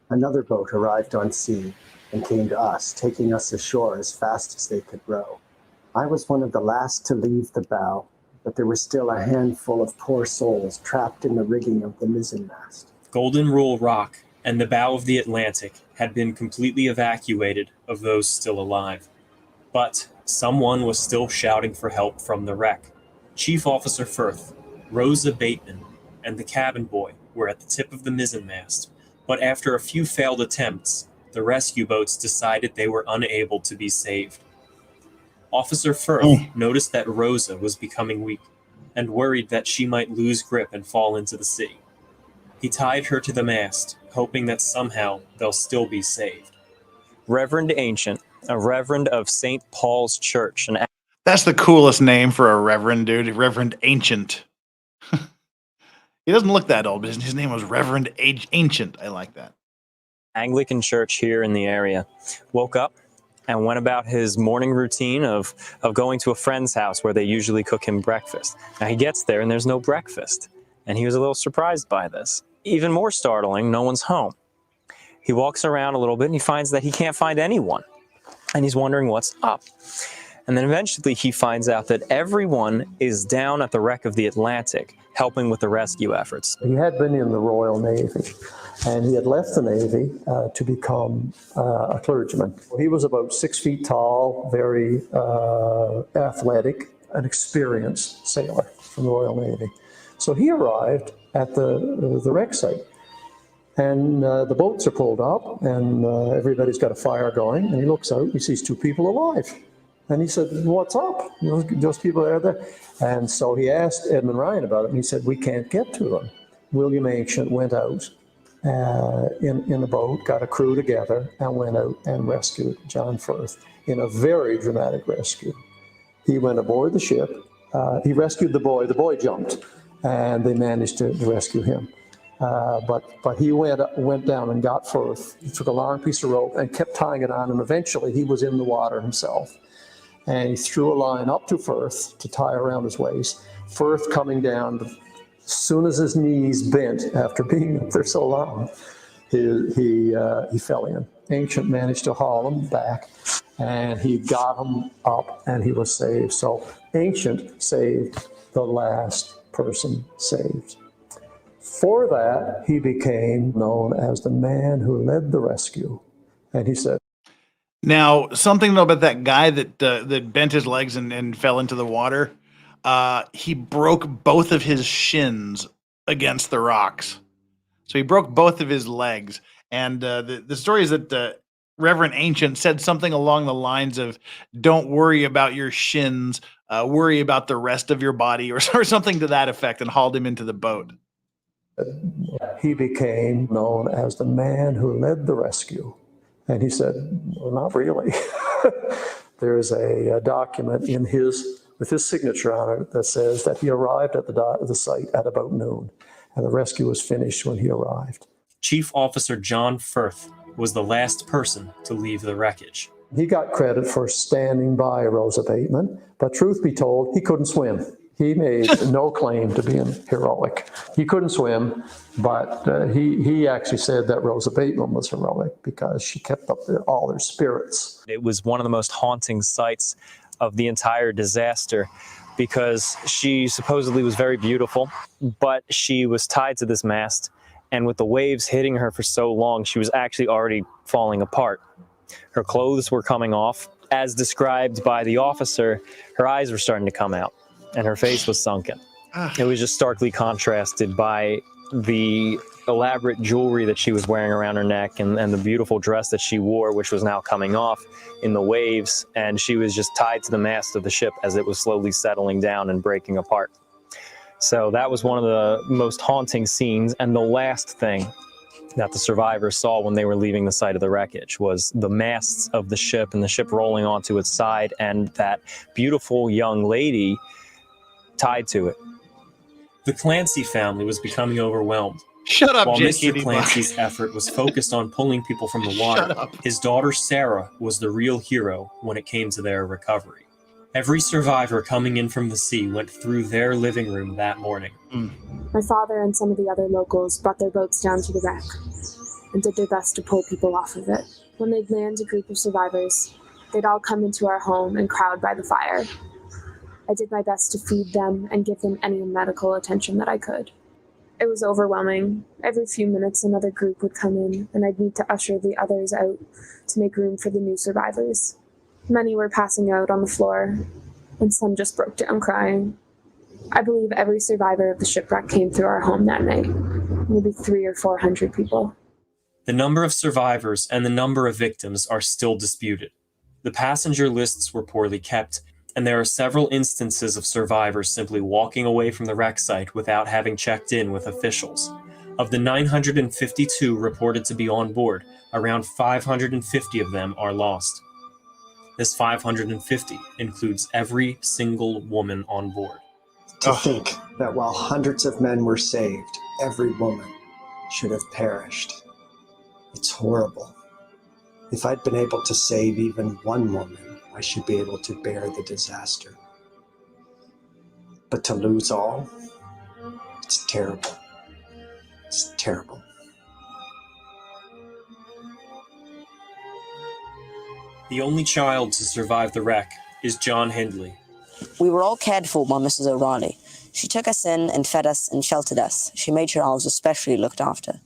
S5: Another boat arrived on scene and came to us, taking us ashore as fast as they could row. I was one of the last to leave the bow, but there were still a handful of poor souls trapped in the rigging of the mizzenmast.
S4: Golden Rule Rock and the bow of the Atlantic had been completely evacuated of those still alive. But someone was still shouting for help from the wreck. Chief Officer Firth, Rosa Bateman, and the cabin boy were at the tip of the mizzenmast, but after a few failed attempts, the rescue boats decided they were unable to be saved. Officer Firth noticed that Rosa was becoming weak and worried that she might lose grip and fall into the sea. He tied her to the mast, hoping that somehow they'll still be saved.
S11: Reverend Ancient, a reverend of St. Paul's Church.
S1: That's the coolest name for a reverend, dude. Reverend Ancient. He doesn't look that old, but his name was Reverend Ancient. I like that.
S11: Anglican church here in the area. Woke up and went about his morning routine of going to a friend's house where they usually cook him breakfast. Now he gets there and there's no breakfast, and he was a little surprised by this. Even more startling, no one's home. He walks around a little bit and he finds that he can't find anyone, and he's wondering what's up. And then eventually he finds out that everyone is down at the wreck of the Atlantic helping with the rescue efforts.
S5: He had been in the Royal Navy, and he had left the Navy to become a clergyman. He was about 6 feet tall, very athletic, an experienced sailor from the Royal Navy. So he arrived at the wreck site, and the boats are pulled up, and everybody's got a fire going, and he looks out, he sees two people alive. And he said, "What's up? Those people are there." And so he asked Edmund Ryan about it, and he said, "We can't get to them." William Ancient went out in a boat, got a crew together, and went out and rescued John Firth in a very dramatic rescue. He went aboard the ship. He rescued the boy. The boy jumped, and they managed to rescue him. But he went down and got Firth. He took a long piece of rope and kept tying it on, and eventually he was in the water himself. And he threw a line up to Firth to tie around his waist. Firth coming down, as soon as his knees bent after being up there so long, he fell in. Ancient managed to haul him back, and he got him up, and he was saved. So Ancient saved the last person saved. For that, he became known as the man who led the rescue. And he said,
S1: now, something though about that guy that bent his legs and fell into the water, he broke both of his shins against the rocks. So he broke both of his legs. And the story is that Reverend Ancient said something along the lines of, "Don't worry about your shins, worry about the rest of your body," or something to that effect, and hauled him into the boat.
S5: He became known as the man who led the rescue. And he said, "Well, not really." There's a document with his signature on it that says that he arrived at the site at about noon, and the rescue was finished when he arrived.
S4: Chief Officer John Firth was the last person to leave the wreckage.
S5: He got credit for standing by Rosa Bateman, but truth be told, he couldn't swim. He made no claim to being heroic. He couldn't swim, but he actually said that Rosa Bateman was heroic because she kept up all their spirits.
S11: It was one of the most haunting sights of the entire disaster because she supposedly was very beautiful, but she was tied to this mast and with the waves hitting her for so long, she was actually already falling apart. Her clothes were coming off. As described by the officer, her eyes were starting to come out, and her face was sunken. It was just starkly contrasted by the elaborate jewelry that she was wearing around her neck and the beautiful dress that she wore, which was now coming off in the waves, and she was just tied to the mast of the ship as it was slowly settling down and breaking apart. So that was one of the most haunting scenes, and the last thing that the survivors saw when they were leaving the site of the wreckage was the masts of the ship and the ship rolling onto its side and that beautiful young lady tied to it.
S4: The Clancy family was becoming overwhelmed.
S1: Shut up,
S4: While
S1: Jake
S4: Mr.
S1: Edie.
S4: Clancy's effort was focused on pulling people from the water,
S1: Shut up.
S4: his daughter Sarah was the real hero when it came to their recovery. Every survivor coming in from the sea went through their living room that morning.
S12: My father and some of the other locals brought their boats down to the wreck and did their best to pull people off of it. When they'd land a group of survivors, they'd all come into our home and crowd by the fire. I did my best to feed them and give them any medical attention that I could. It was overwhelming. Every few minutes, another group would come in, and I'd need to usher the others out to make room for the new survivors. Many were passing out on the floor, and some just broke down crying. I believe every survivor of the shipwreck came through our home that night, maybe 300 or 400 people.
S4: The number of survivors and the number of victims are still disputed. The passenger lists were poorly kept, and there are several instances of survivors simply walking away from the wreck site without having checked in with officials. Of the 952 reported to be on board, around 550 of them are lost. This 550 includes every single woman on board.
S13: To think that while hundreds of men were saved, every woman should have perished. It's horrible. If I'd been able to save even one woman, I should be able to bear the disaster. But to lose all, it's terrible. It's terrible.
S4: The only child to survive the wreck is John Hindley.
S6: We were all cared for by Mrs. O'Reilly. She took us in and fed us and sheltered us. She made sure I was especially looked after.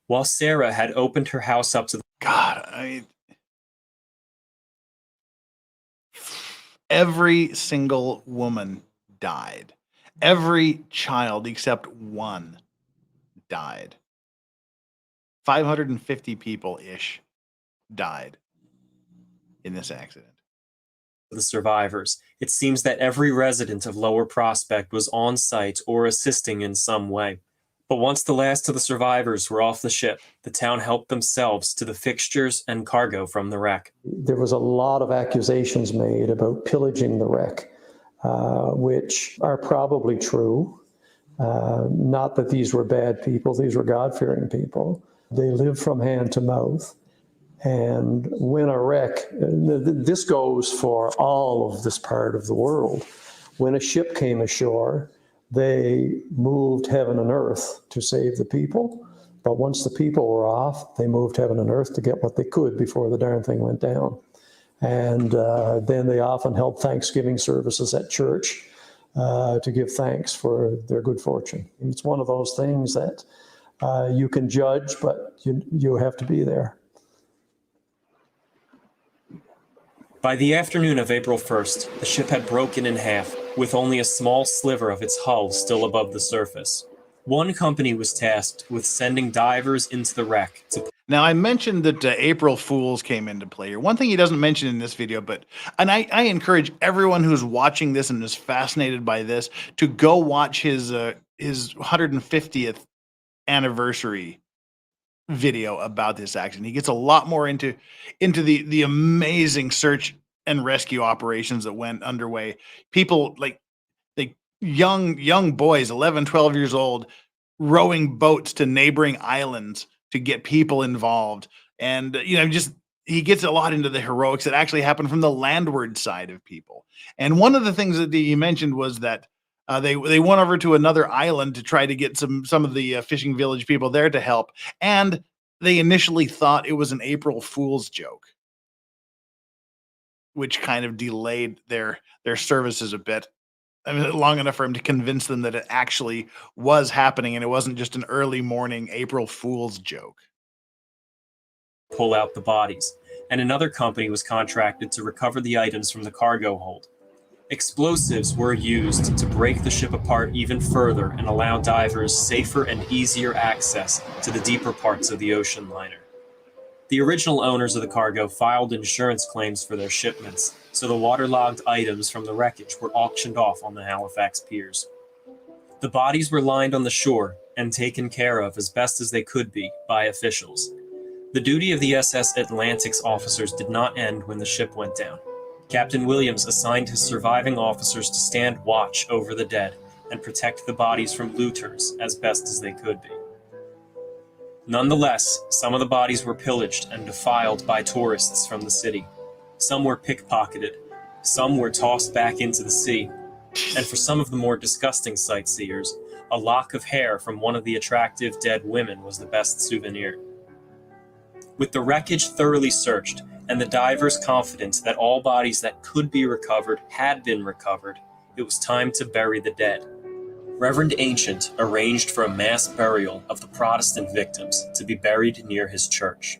S4: While Sarah had opened her house up to the
S1: Every single woman died. Every child except one died. 550 people-ish died in this accident.
S4: the survivors, it seems that every resident of Lower Prospect was on site or assisting in some way. But once the last of the survivors were off the ship, the town helped themselves to the fixtures and cargo from the wreck.
S5: There was a lot of accusations made about pillaging the wreck, which are probably true. Not that these were bad people, these were God-fearing people. They lived from hand to mouth. And when a wreck, this goes for all of this part of the world, when a ship came ashore, they moved heaven and earth to save the people. But once the people were off, they moved heaven and earth to get what they could before the darn thing went down. And then they often held Thanksgiving services at church to give thanks for their good fortune. It's one of those things that you can judge, but you have to be there.
S4: By the afternoon of April 1st, the ship had broken in half, with only a small sliver of its hull still above the surface. One company was tasked with sending divers into the wreck to...
S1: Now, I mentioned that April Fools came into play here. One thing he doesn't mention in this video, and I encourage everyone who's watching this and is fascinated by this to go watch his 150th anniversary video about this accident. He gets a lot more into the amazing search and rescue operations that went underway. People like young boys, 11, 12 years old, rowing boats to neighboring islands to get people involved. And, he gets a lot into the heroics that actually happened from the landward side of people. And one of the things that he mentioned was that they went over to another island to try to get some of the fishing village people there to help. And they initially thought it was an April Fool's joke, which kind of delayed their services a bit. long enough for him to convince them that it actually was happening and it wasn't just an early morning April Fool's joke.
S4: Pull out the bodies, and another company was contracted to recover the items from the cargo hold. Explosives were used to break the ship apart even further and allow divers safer and easier access to the deeper parts of the ocean liner. The original owners of the cargo filed insurance claims for their shipments, so the waterlogged items from the wreckage were auctioned off on the Halifax piers. The bodies were lined on the shore and taken care of as best as they could be by officials. The duty of the SS Atlantic's officers did not end when the ship went down. Captain Williams assigned his surviving officers to stand watch over the dead and protect the bodies from looters as best as they could be. Nonetheless, some of the bodies were pillaged and defiled by tourists from the city. Some were pickpocketed, some were tossed back into the sea, and for some of the more disgusting sightseers, a lock of hair from one of the attractive dead women was the best souvenir. With the wreckage thoroughly searched, and the divers confident that all bodies that could be recovered had been recovered, it was time to bury the dead. Reverend Ancient arranged for a mass burial of the Protestant victims to be buried near his church.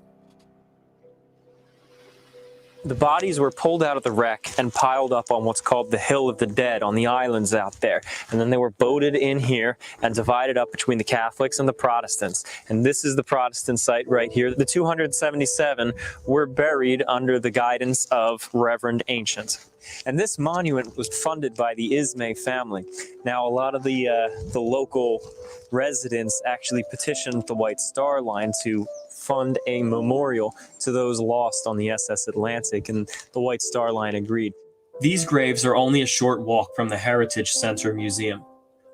S4: The bodies were pulled out of the wreck and piled up on what's called the Hill of the Dead on the islands out there. And then they were boated in here and divided up between the Catholics and the Protestants. And this is the Protestant site right here. The 277 were buried under the guidance of Reverend Ancient. And this monument was funded by the Ismay family. Now, a lot of the local residents actually petitioned the White Star Line to fund a memorial to those lost on the SS Atlantic, and the White Star Line agreed. These graves are only a short walk from the Heritage Center Museum.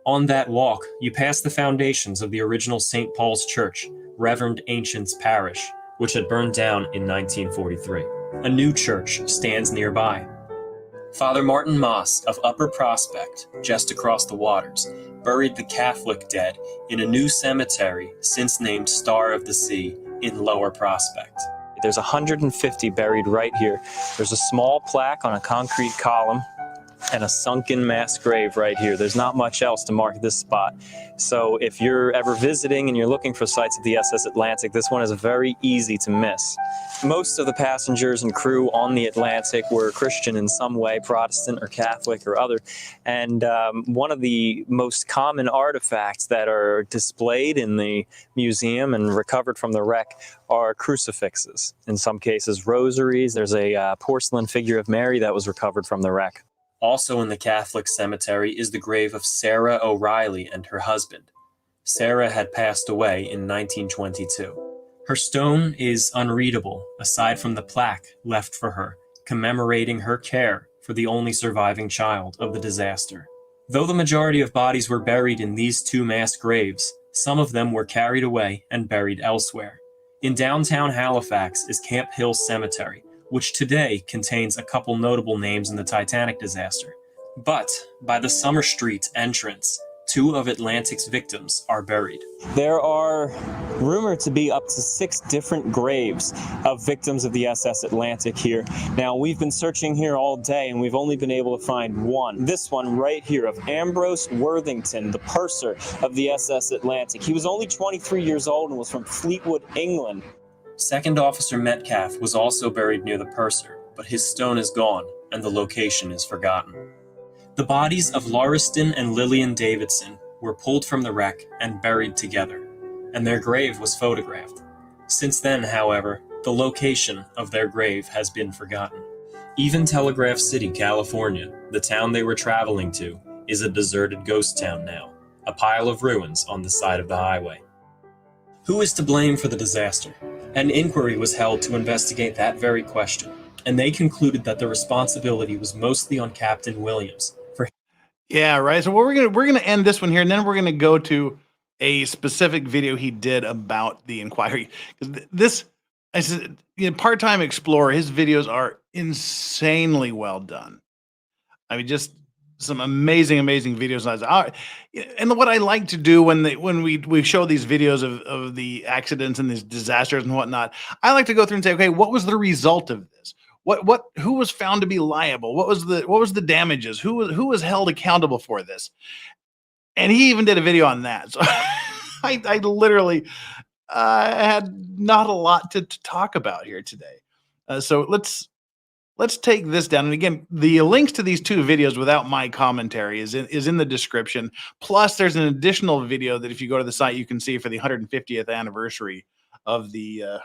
S4: On that walk, you pass the foundations of the original St. Paul's Church, Reverend Ancient's Parish, which had burned down in 1943. A new church stands nearby. Father Martin Moss of Upper Prospect, just across the waters, buried the Catholic dead in a new cemetery since named Star of the Sea in Lower Prospect. There's 150 buried right here. There's a small plaque on a concrete column and a sunken mass grave right here. There's not much else to mark this spot. So if you're ever visiting and you're looking for sites of the SS Atlantic, this one is very easy to miss. Most of the passengers and crew on the Atlantic were Christian in some way, Protestant or Catholic or other. And one of the most common artifacts that are displayed in the museum and recovered from the wreck are crucifixes. In some cases, rosaries. There's a porcelain figure of Mary that was recovered from the wreck. Also in the Catholic cemetery is the grave of Sarah O'Reilly and her husband. Sarah had passed away in 1922. Her stone is unreadable, aside from the plaque left for her, commemorating her care for the only surviving child of the disaster. Though the majority of bodies were buried in these two mass graves, some of them were carried away and buried elsewhere. In downtown Halifax is Camp Hill Cemetery, which today contains a couple notable names in the Titanic disaster. But by the Summer Street entrance, two of Atlantic's victims are buried. There are rumored to be up to 6 different graves of victims of the SS Atlantic here. Now, we've been searching here all day and we've only been able to find one. This one right here of Ambrose Worthington, the purser of the SS Atlantic. He was only 23 years old and was from Fleetwood, England. Second Officer Metcalf was also buried near the purser, but his stone is gone and the location is forgotten. The bodies of Lauriston and Lillian Davidson were pulled from the wreck and buried together, and their grave was photographed. Since then, however, the location of their grave has been forgotten. Even Telegraph City, California, the town they were traveling to, is a deserted ghost town now, a pile of ruins on the side of the highway. Who is to blame for the disaster? An inquiry was held to investigate that very question, and they concluded that the responsibility was mostly on Captain Williams.
S1: Yeah, right. So we're gonna end this one here, and then we're gonna go to a specific video he did about the inquiry. Because I said, Part-Time Explorer, his videos are insanely well done. I mean, just some amazing videos. And what I like to do when we show these videos of the accidents and these disasters and whatnot, I like to go through and say, okay, what was the result of this? who was found to be liable? What was the damages? Who was held accountable for this? And he even did a video on that. So I literally had not a lot to talk about here today. So let's take this down. And again, the links to these 2 videos without my commentary is in the description. Plus, there's an additional video that if you go to the site, you can see for the 150th anniversary of the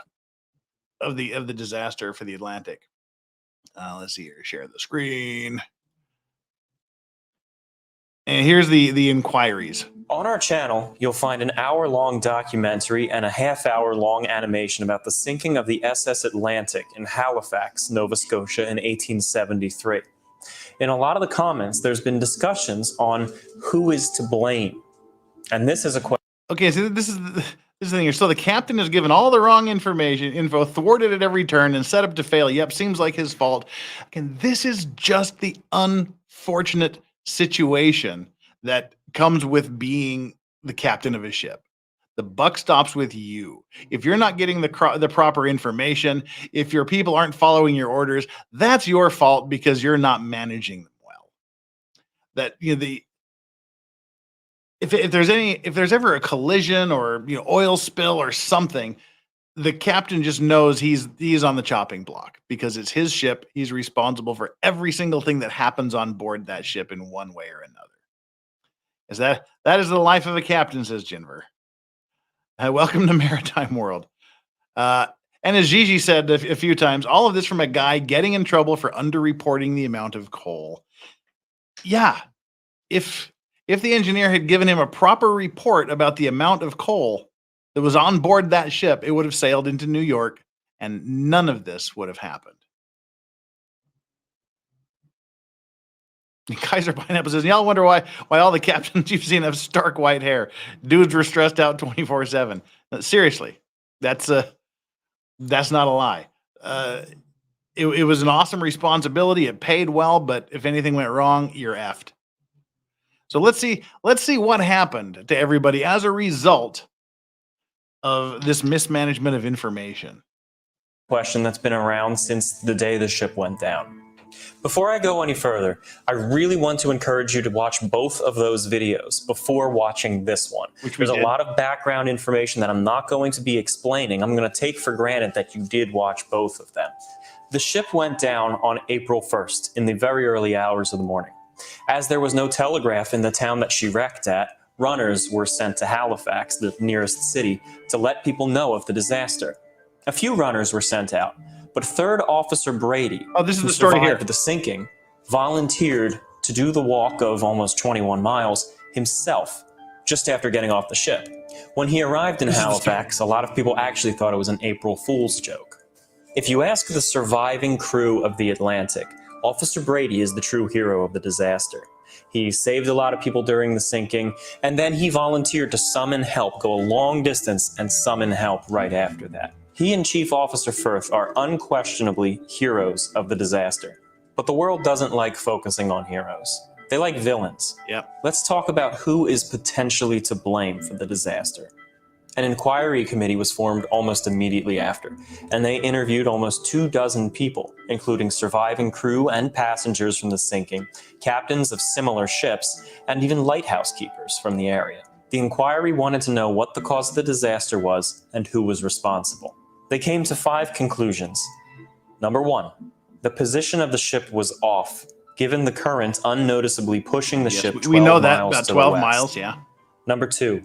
S1: disaster for the Atlantic. Let's see here. Share the screen. And here's the inquiries.
S4: On our channel, you'll find an hour-long documentary and a half-hour-long animation about the sinking of the SS Atlantic in Halifax, Nova Scotia in 1873. In a lot of the comments, there's been discussions on who is to blame. And this is a question.
S1: Okay, so this is the thing here. So the captain has given all the wrong info, thwarted at every turn, and set up to fail. Yep, seems like his fault. Again, this is just the unfortunate situation that comes with being the captain of a ship. The buck stops with you. If you're not getting the proper information, if your people aren't following your orders, that's your fault because you're not managing them well. That if there's ever a collision or oil spill or something, the captain just knows he's on the chopping block because it's his ship. He's responsible for every single thing that happens on board that ship in one way or another. That is the life of a captain, says Jinver. Welcome to Maritime World. And as Gigi said a few times, all of this from a guy getting in trouble for underreporting the amount of coal. Yeah, if the engineer had given him a proper report about the amount of coal that was on board that ship, it would have sailed into New York, and none of this would have happened. Kaiser Pineapple says, y'all wonder why all the captains you've seen have stark white hair. Dudes were stressed out 24/7. Seriously, that's not a lie. It was an awesome responsibility. It paid well, but if anything went wrong, you're effed. So let's see what happened to everybody as a result of this mismanagement of information.
S4: Question that's been around since the day the ship went down. Before I go any further, I really want to encourage you to watch both of those videos before watching this one. There's a lot of background information that I'm not going to be explaining. I'm going to take for granted that you did watch both of them. The ship went down on April 1st in the very early hours of the morning. As there was no telegraph in the town that she wrecked at, runners were sent to Halifax, the nearest city, to let people know of the disaster. A few runners were sent out, but 3rd Officer Brady,
S1: who
S4: survived the sinking, volunteered to do the walk of almost 21 miles himself, just after getting off the ship. When he arrived in Halifax, a lot of people actually thought it was an April Fool's joke. If you ask the surviving crew of the Atlantic, Officer Brady is the true hero of the disaster. He saved a lot of people during the sinking, and then he volunteered to summon help, go a long distance and summon help right after that. He and Chief Officer Firth are unquestionably heroes of the disaster. But the world doesn't like focusing on heroes. They like villains.
S1: Yep.
S4: Let's talk about who is potentially to blame for the disaster. An inquiry committee was formed almost immediately after, and they interviewed almost 24 people, including surviving crew and passengers from the sinking, captains of similar ships, and even lighthouse keepers from the area. The inquiry wanted to know what the cause of the disaster was and who was responsible. They came to 5 conclusions. Number 1, the position of the ship was off, given the current unnoticeably pushing the ship 12
S1: we know that,
S4: miles
S1: about
S4: to
S1: 12
S4: the west.
S1: miles, yeah.
S4: Number 2,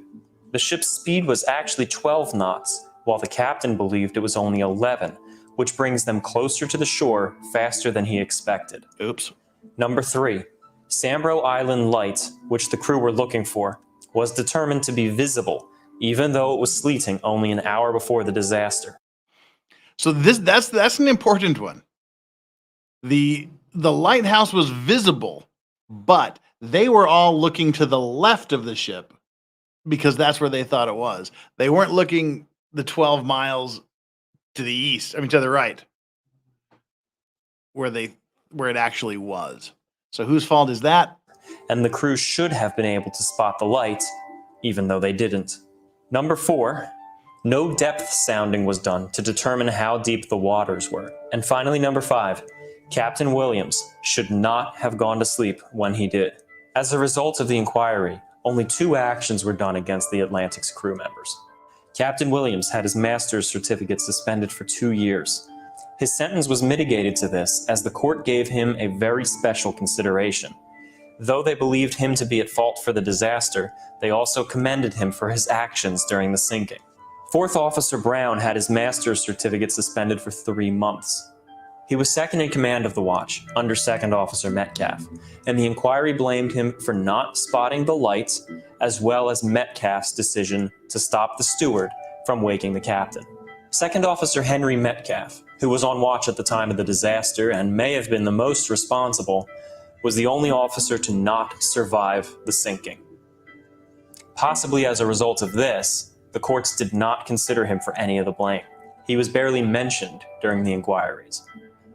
S4: the ship's speed was actually 12 knots, while the captain believed it was only 11, which brings them closer to the shore faster than he expected.
S1: Oops.
S4: Number 3, Sambro Island Light, which the crew were looking for, was determined to be visible, even though it was sleeting only an hour before the disaster.
S1: So that's an important one. The lighthouse was visible, but they were all looking to the left of the ship because that's where they thought it was. They weren't looking the 12 miles to the east, to the right, where it actually was. So whose fault is that?
S4: And the crew should have been able to spot the light, even though they didn't. Number 4,
S8: No depth sounding was done to determine how deep the waters were. And finally, number 5, Captain Williams should not have gone to sleep when he did. As a result of the inquiry, only 2 actions were done against the Atlantic's crew members. Captain Williams had his master's certificate suspended for 2 years. His sentence was mitigated to this as the court gave him a very special consideration. Though they believed him to be at fault for the disaster, they also commended him for his actions during the sinking. 4th Officer Brown had his master's certificate suspended for 3 months. He was second in command of the watch, under 2nd Officer Metcalf, and the inquiry blamed him for not spotting the lights, as well as Metcalf's decision to stop the steward from waking the captain. 2nd Officer Henry Metcalf, who was on watch at the time of the disaster and may have been the most responsible, was the only officer to not survive the sinking. Possibly as a result of this, the courts did not consider him for any of the blame. He was barely mentioned during the inquiries.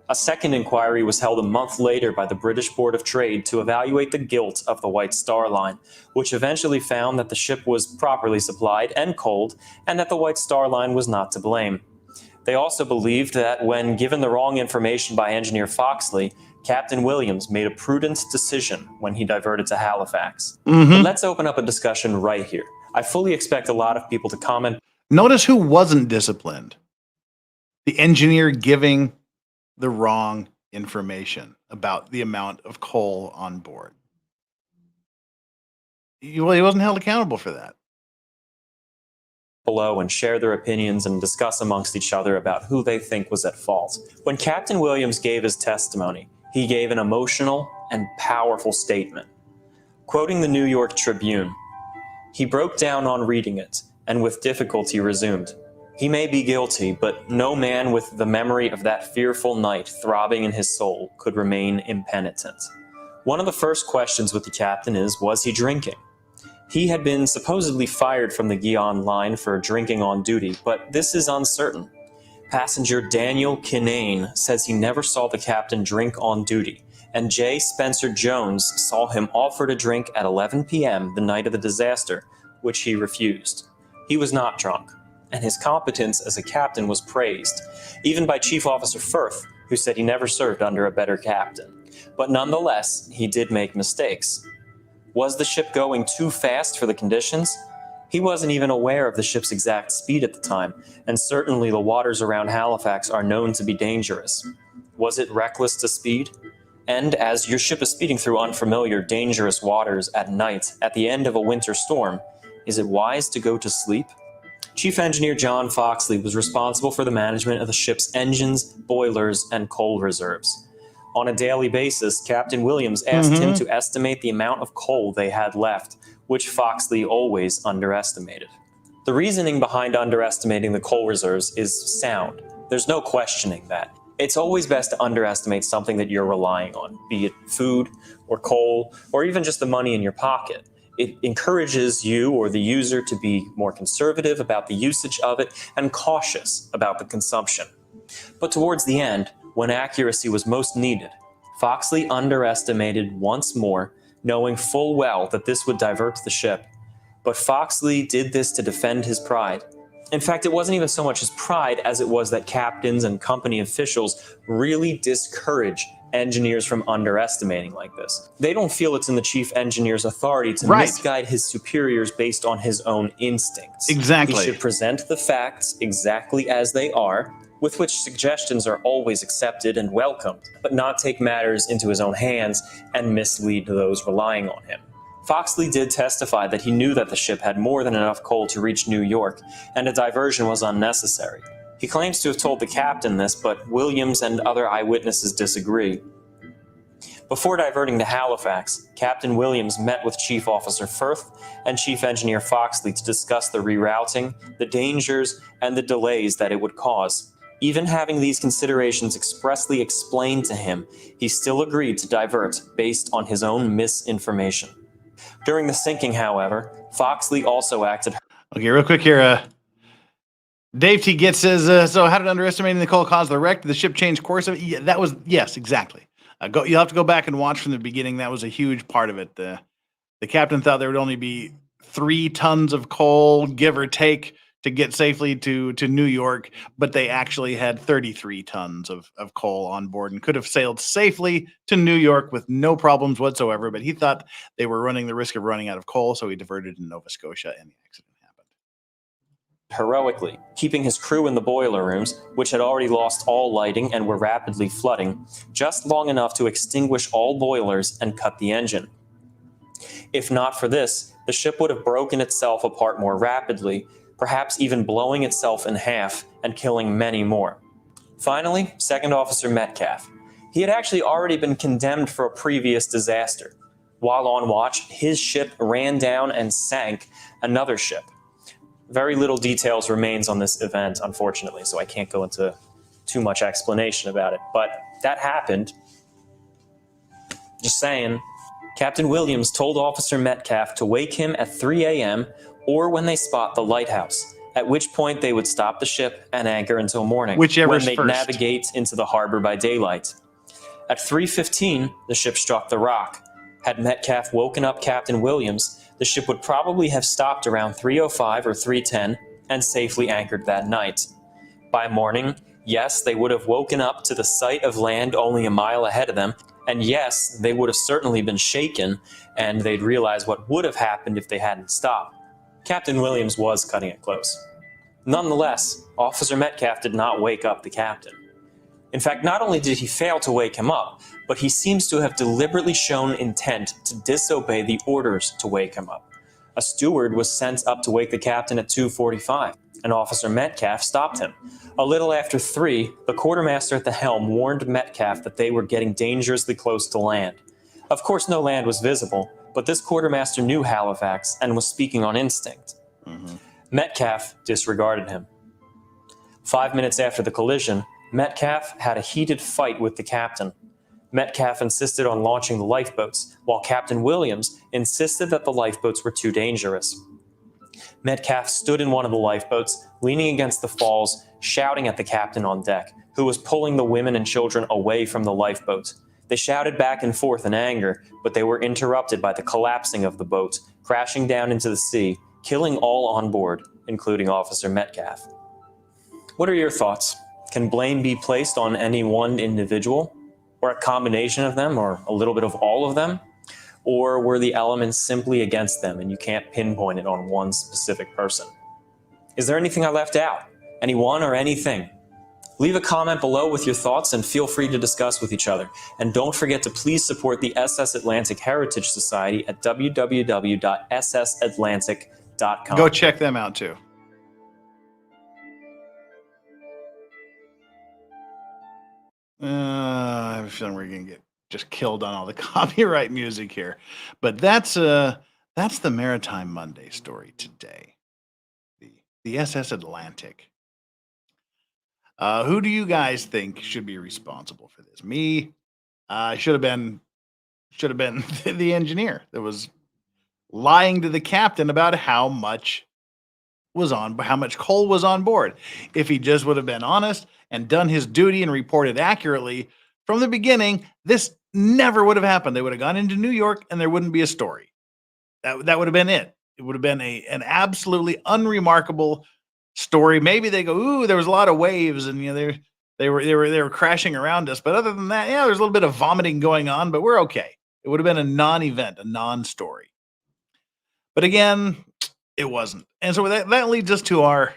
S8: A second inquiry was held a month later by the British Board of Trade to evaluate the guilt of the White Star Line, which eventually found that the ship was properly supplied and coaled, and that the White Star Line was not to blame. They also believed that when given the wrong information by Engineer Foxley, Captain Williams made a prudent decision when he diverted to Halifax. But let's open up a discussion right here. I fully expect a lot of people to comment.
S1: Notice who wasn't disciplined. The engineer giving the wrong information about the amount of coal on board. He wasn't held accountable for that.
S8: Below and share their opinions and discuss amongst each other about who they think was at fault. When Captain Williams gave his testimony, he gave an emotional and powerful statement. Quoting the New York Tribune, he broke down on reading it and with difficulty resumed. He may be guilty, but no man with the memory of that fearful night throbbing in his soul could remain impenitent. One of the first questions with the captain is, was he drinking? He had been supposedly fired from the Guion line for drinking on duty, but this is uncertain. Passenger Daniel Kinane says he never saw the captain drink on duty, and J. Spencer Jones saw him offered a drink at 11 p.m. the night of the disaster, which he refused. He was not drunk, and his competence as a captain was praised, even by Chief Officer Firth, who said he never served under a better captain. But nonetheless, he did make mistakes. Was the ship going too fast for the conditions? He wasn't even aware of the ship's exact speed at the time, and certainly the waters around Halifax are known to be dangerous. Was it reckless to speed? And as your ship is speeding through unfamiliar, dangerous waters at night at the end of a winter storm, is it wise to go to sleep? Chief Engineer John Foxley was responsible for the management of the ship's engines, boilers, and coal reserves. On a daily basis, Captain Williams asked him to estimate the amount of coal they had left, which Foxley always underestimated. The reasoning behind underestimating the coal reserves is sound. There's no questioning that. It's always best to underestimate something that you're relying on, be it food or coal or even just the money in your pocket. It encourages you or the user to be more conservative about the usage of it and cautious about the consumption. But towards the end, when accuracy was most needed, Foxley underestimated once more, knowing full well that this would divert the ship. But Foxley did this to defend his pride. In fact, it wasn't even so much his pride as it was that captains and company officials really discourage engineers from underestimating like this. They don't feel it's in the chief engineer's authority to misguide his superiors based on his own instincts.
S1: Exactly.
S8: He should present the facts exactly as they are, with which suggestions are always accepted and welcomed, but not take matters into his own hands and mislead those relying on him. Foxley did testify that he knew that the ship had more than enough coal to reach New York, and a diversion was unnecessary. He claims to have told the captain this, but Williams and other eyewitnesses disagree. Before diverting to Halifax, Captain Williams met with Chief Officer Firth and Chief Engineer Foxley to discuss the rerouting, the dangers, and the delays that it would cause. Even having these considerations expressly explained to him, he still agreed to divert based on his own misinformation. During the sinking, however, Foxley also acted...
S1: Okay, real quick here. Dave T. Gitz says, so how did underestimating the coal cause the wreck? Did the ship change course? Yeah, that was, yes, exactly. You'll have to go back and watch from the beginning. That was a huge part of it. The captain thought there would only be 3 tons of coal, give or take to get safely to New York, but they actually had 33 tons of coal on board and could have sailed safely to New York with no problems whatsoever. But he thought they were running the risk of running out of coal, so he diverted to Nova Scotia, and the accident happened.
S8: Heroically, keeping his crew in the boiler rooms, which had already lost all lighting and were rapidly flooding, just long enough to extinguish all boilers and cut the engine. If not for this, the ship would have broken itself apart more rapidly, perhaps even blowing itself in half and killing many more. Finally, Second Officer Metcalf. He had actually already been condemned for a previous disaster. While on watch, his ship ran down and sank another ship. Very little details remains on this event, unfortunately, so I can't go into too much explanation about it. But that happened. Just saying. Captain Williams told Officer Metcalf to wake him at 3 a.m. or when they spot the lighthouse, at which point they would stop the ship and anchor until morning,
S1: Whichever's
S8: when they'd
S1: first.
S8: navigate into the harbor by daylight. At 3:15, the ship struck the rock. Had Metcalf woken up Captain Williams, the ship would probably have stopped around 3:05 or 3:10 and safely anchored that night. By morning, yes, they would have woken up to the sight of land only a mile ahead of them, and yes, they would have certainly been shaken, and they'd realize what would have happened if they hadn't stopped. Captain Williams was cutting it close. Nonetheless, Officer Metcalf did not wake up the captain. In fact, not only did he fail to wake him up, but he seems to have deliberately shown intent to disobey the orders to wake him up. A steward was sent up to wake the captain at 2:45, and Officer Metcalf stopped him. A little after 3, the quartermaster at the helm warned Metcalf that they were getting dangerously close to land. Of course, no land was visible, but this quartermaster knew Halifax and was speaking on instinct. Metcalf disregarded him. 5 minutes after the collision, Metcalf had a heated fight with the captain. Metcalf insisted on launching the lifeboats, while Captain Williams insisted that the lifeboats were too dangerous. Metcalf stood in one of the lifeboats, leaning against the falls, shouting at the captain on deck, who was pulling the women and children away from the lifeboats. They shouted back and forth in anger, but they were interrupted by the collapsing of the boat, crashing down into the sea, killing all on board, including Officer Metcalf. What are your thoughts? Can blame be placed on any one individual, or a combination of them, or a little bit of all of them? Or were the elements simply against them and you can't pinpoint it on one specific person? Is there anything I left out? Anyone or anything? Leave a comment below with your thoughts and feel free to discuss with each other. And don't forget to please support the SS Atlantic Heritage Society at www.ssatlantic.com.
S1: Go check them out too. I have a feeling we're going to get just killed on all the copyright music here. But that's the Maritime Monday story today. The SS Atlantic. Who do you guys think should be responsible for this? Me. Should have been the engineer that was lying to the captain about how much coal was on board. If he just would have been honest and done his duty and reported accurately from the beginning, this never would have happened. They would have gone into New York and there wouldn't be a story. That would have been it. It would have been an absolutely unremarkable story. Maybe they go, ooh, there was a lot of waves and they were crashing around us. But other than that, yeah, there's a little bit of vomiting going on, but we're okay. It would have been a non-event, a non-story. But again, it wasn't. And so that leads us to our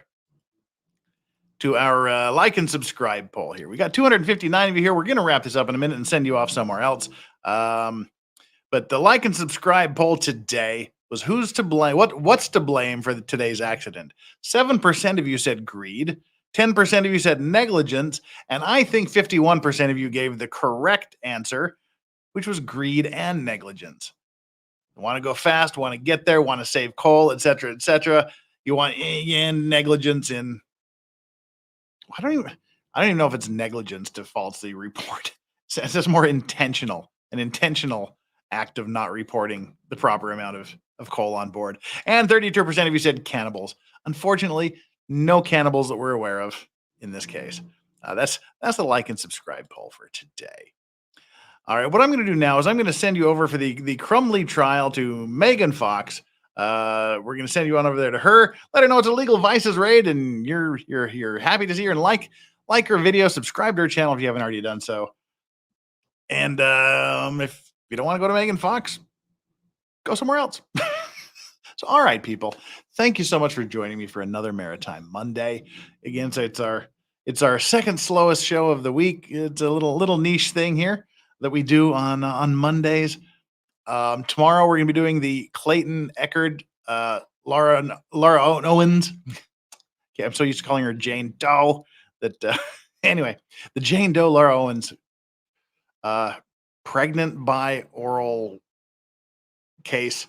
S1: like and subscribe poll here. We got 259 of you here. We're going to wrap this up in a minute and send you off somewhere else. But the like and subscribe poll today was who's to blame? What's to blame for today's accident? 7% of you said greed. 10% of you said negligence. And I think 51% of you gave the correct answer, which was greed and negligence. Want to go fast, want to get there, want to save coal, etc., etc. You want negligence in. I don't even know if it's negligence to falsely report. It's just more intentional, an intentional act of not reporting the proper amount of coal on board. And 32% of you said cannibals. Unfortunately, no cannibals that we're aware of in this case. That's the like and subscribe poll for today. All right, what I'm going to do now is I'm going to send you over for the Crumley trial to Megan Fox. We're gonna send you on over there to her. Let her know it's a Legal Vices raid, and you're happy to see her and like her video. Subscribe to her channel if you haven't already done so. And if you don't want to go to Megan Fox, go somewhere else. So, all right, people, thank you so much for joining me for another Maritime Monday. Again, so it's our second slowest show of the week. It's a little niche thing here that we do on Mondays. Tomorrow we're going to be doing the Clayton Eckerd, Laura Owens. Okay, I'm so used to calling her Jane Doe that anyway, the Jane Doe Laura Owens pregnant by oral case.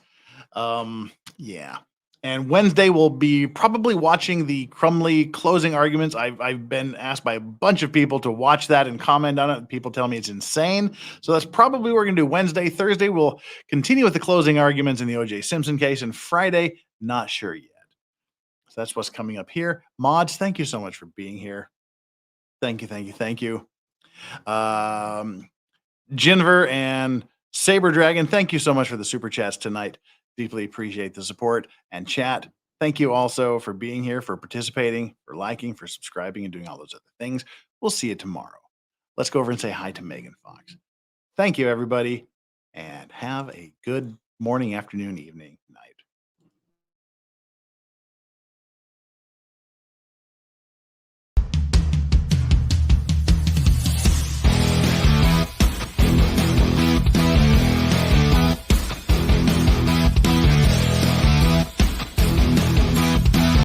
S1: Yeah. And Wednesday we'll be probably watching the Crumley closing arguments. I've been asked by a bunch of people to watch that and comment on it. People tell me it's insane. So that's probably what we're going to do Wednesday. Thursday we'll continue with the closing arguments in the O.J. Simpson case. And Friday, not sure yet. So that's what's coming up here. Mods, thank you so much for being here. Thank you. Jennifer and Saber Dragon, thank you so much for the super chats tonight. Deeply appreciate the support. And chat, thank you also for being here, for participating, for liking, for subscribing, and doing all those other things. We'll see you tomorrow. Let's go over and say hi to Megan Fox. Thank you, everybody, and have a good morning, afternoon, evening, night.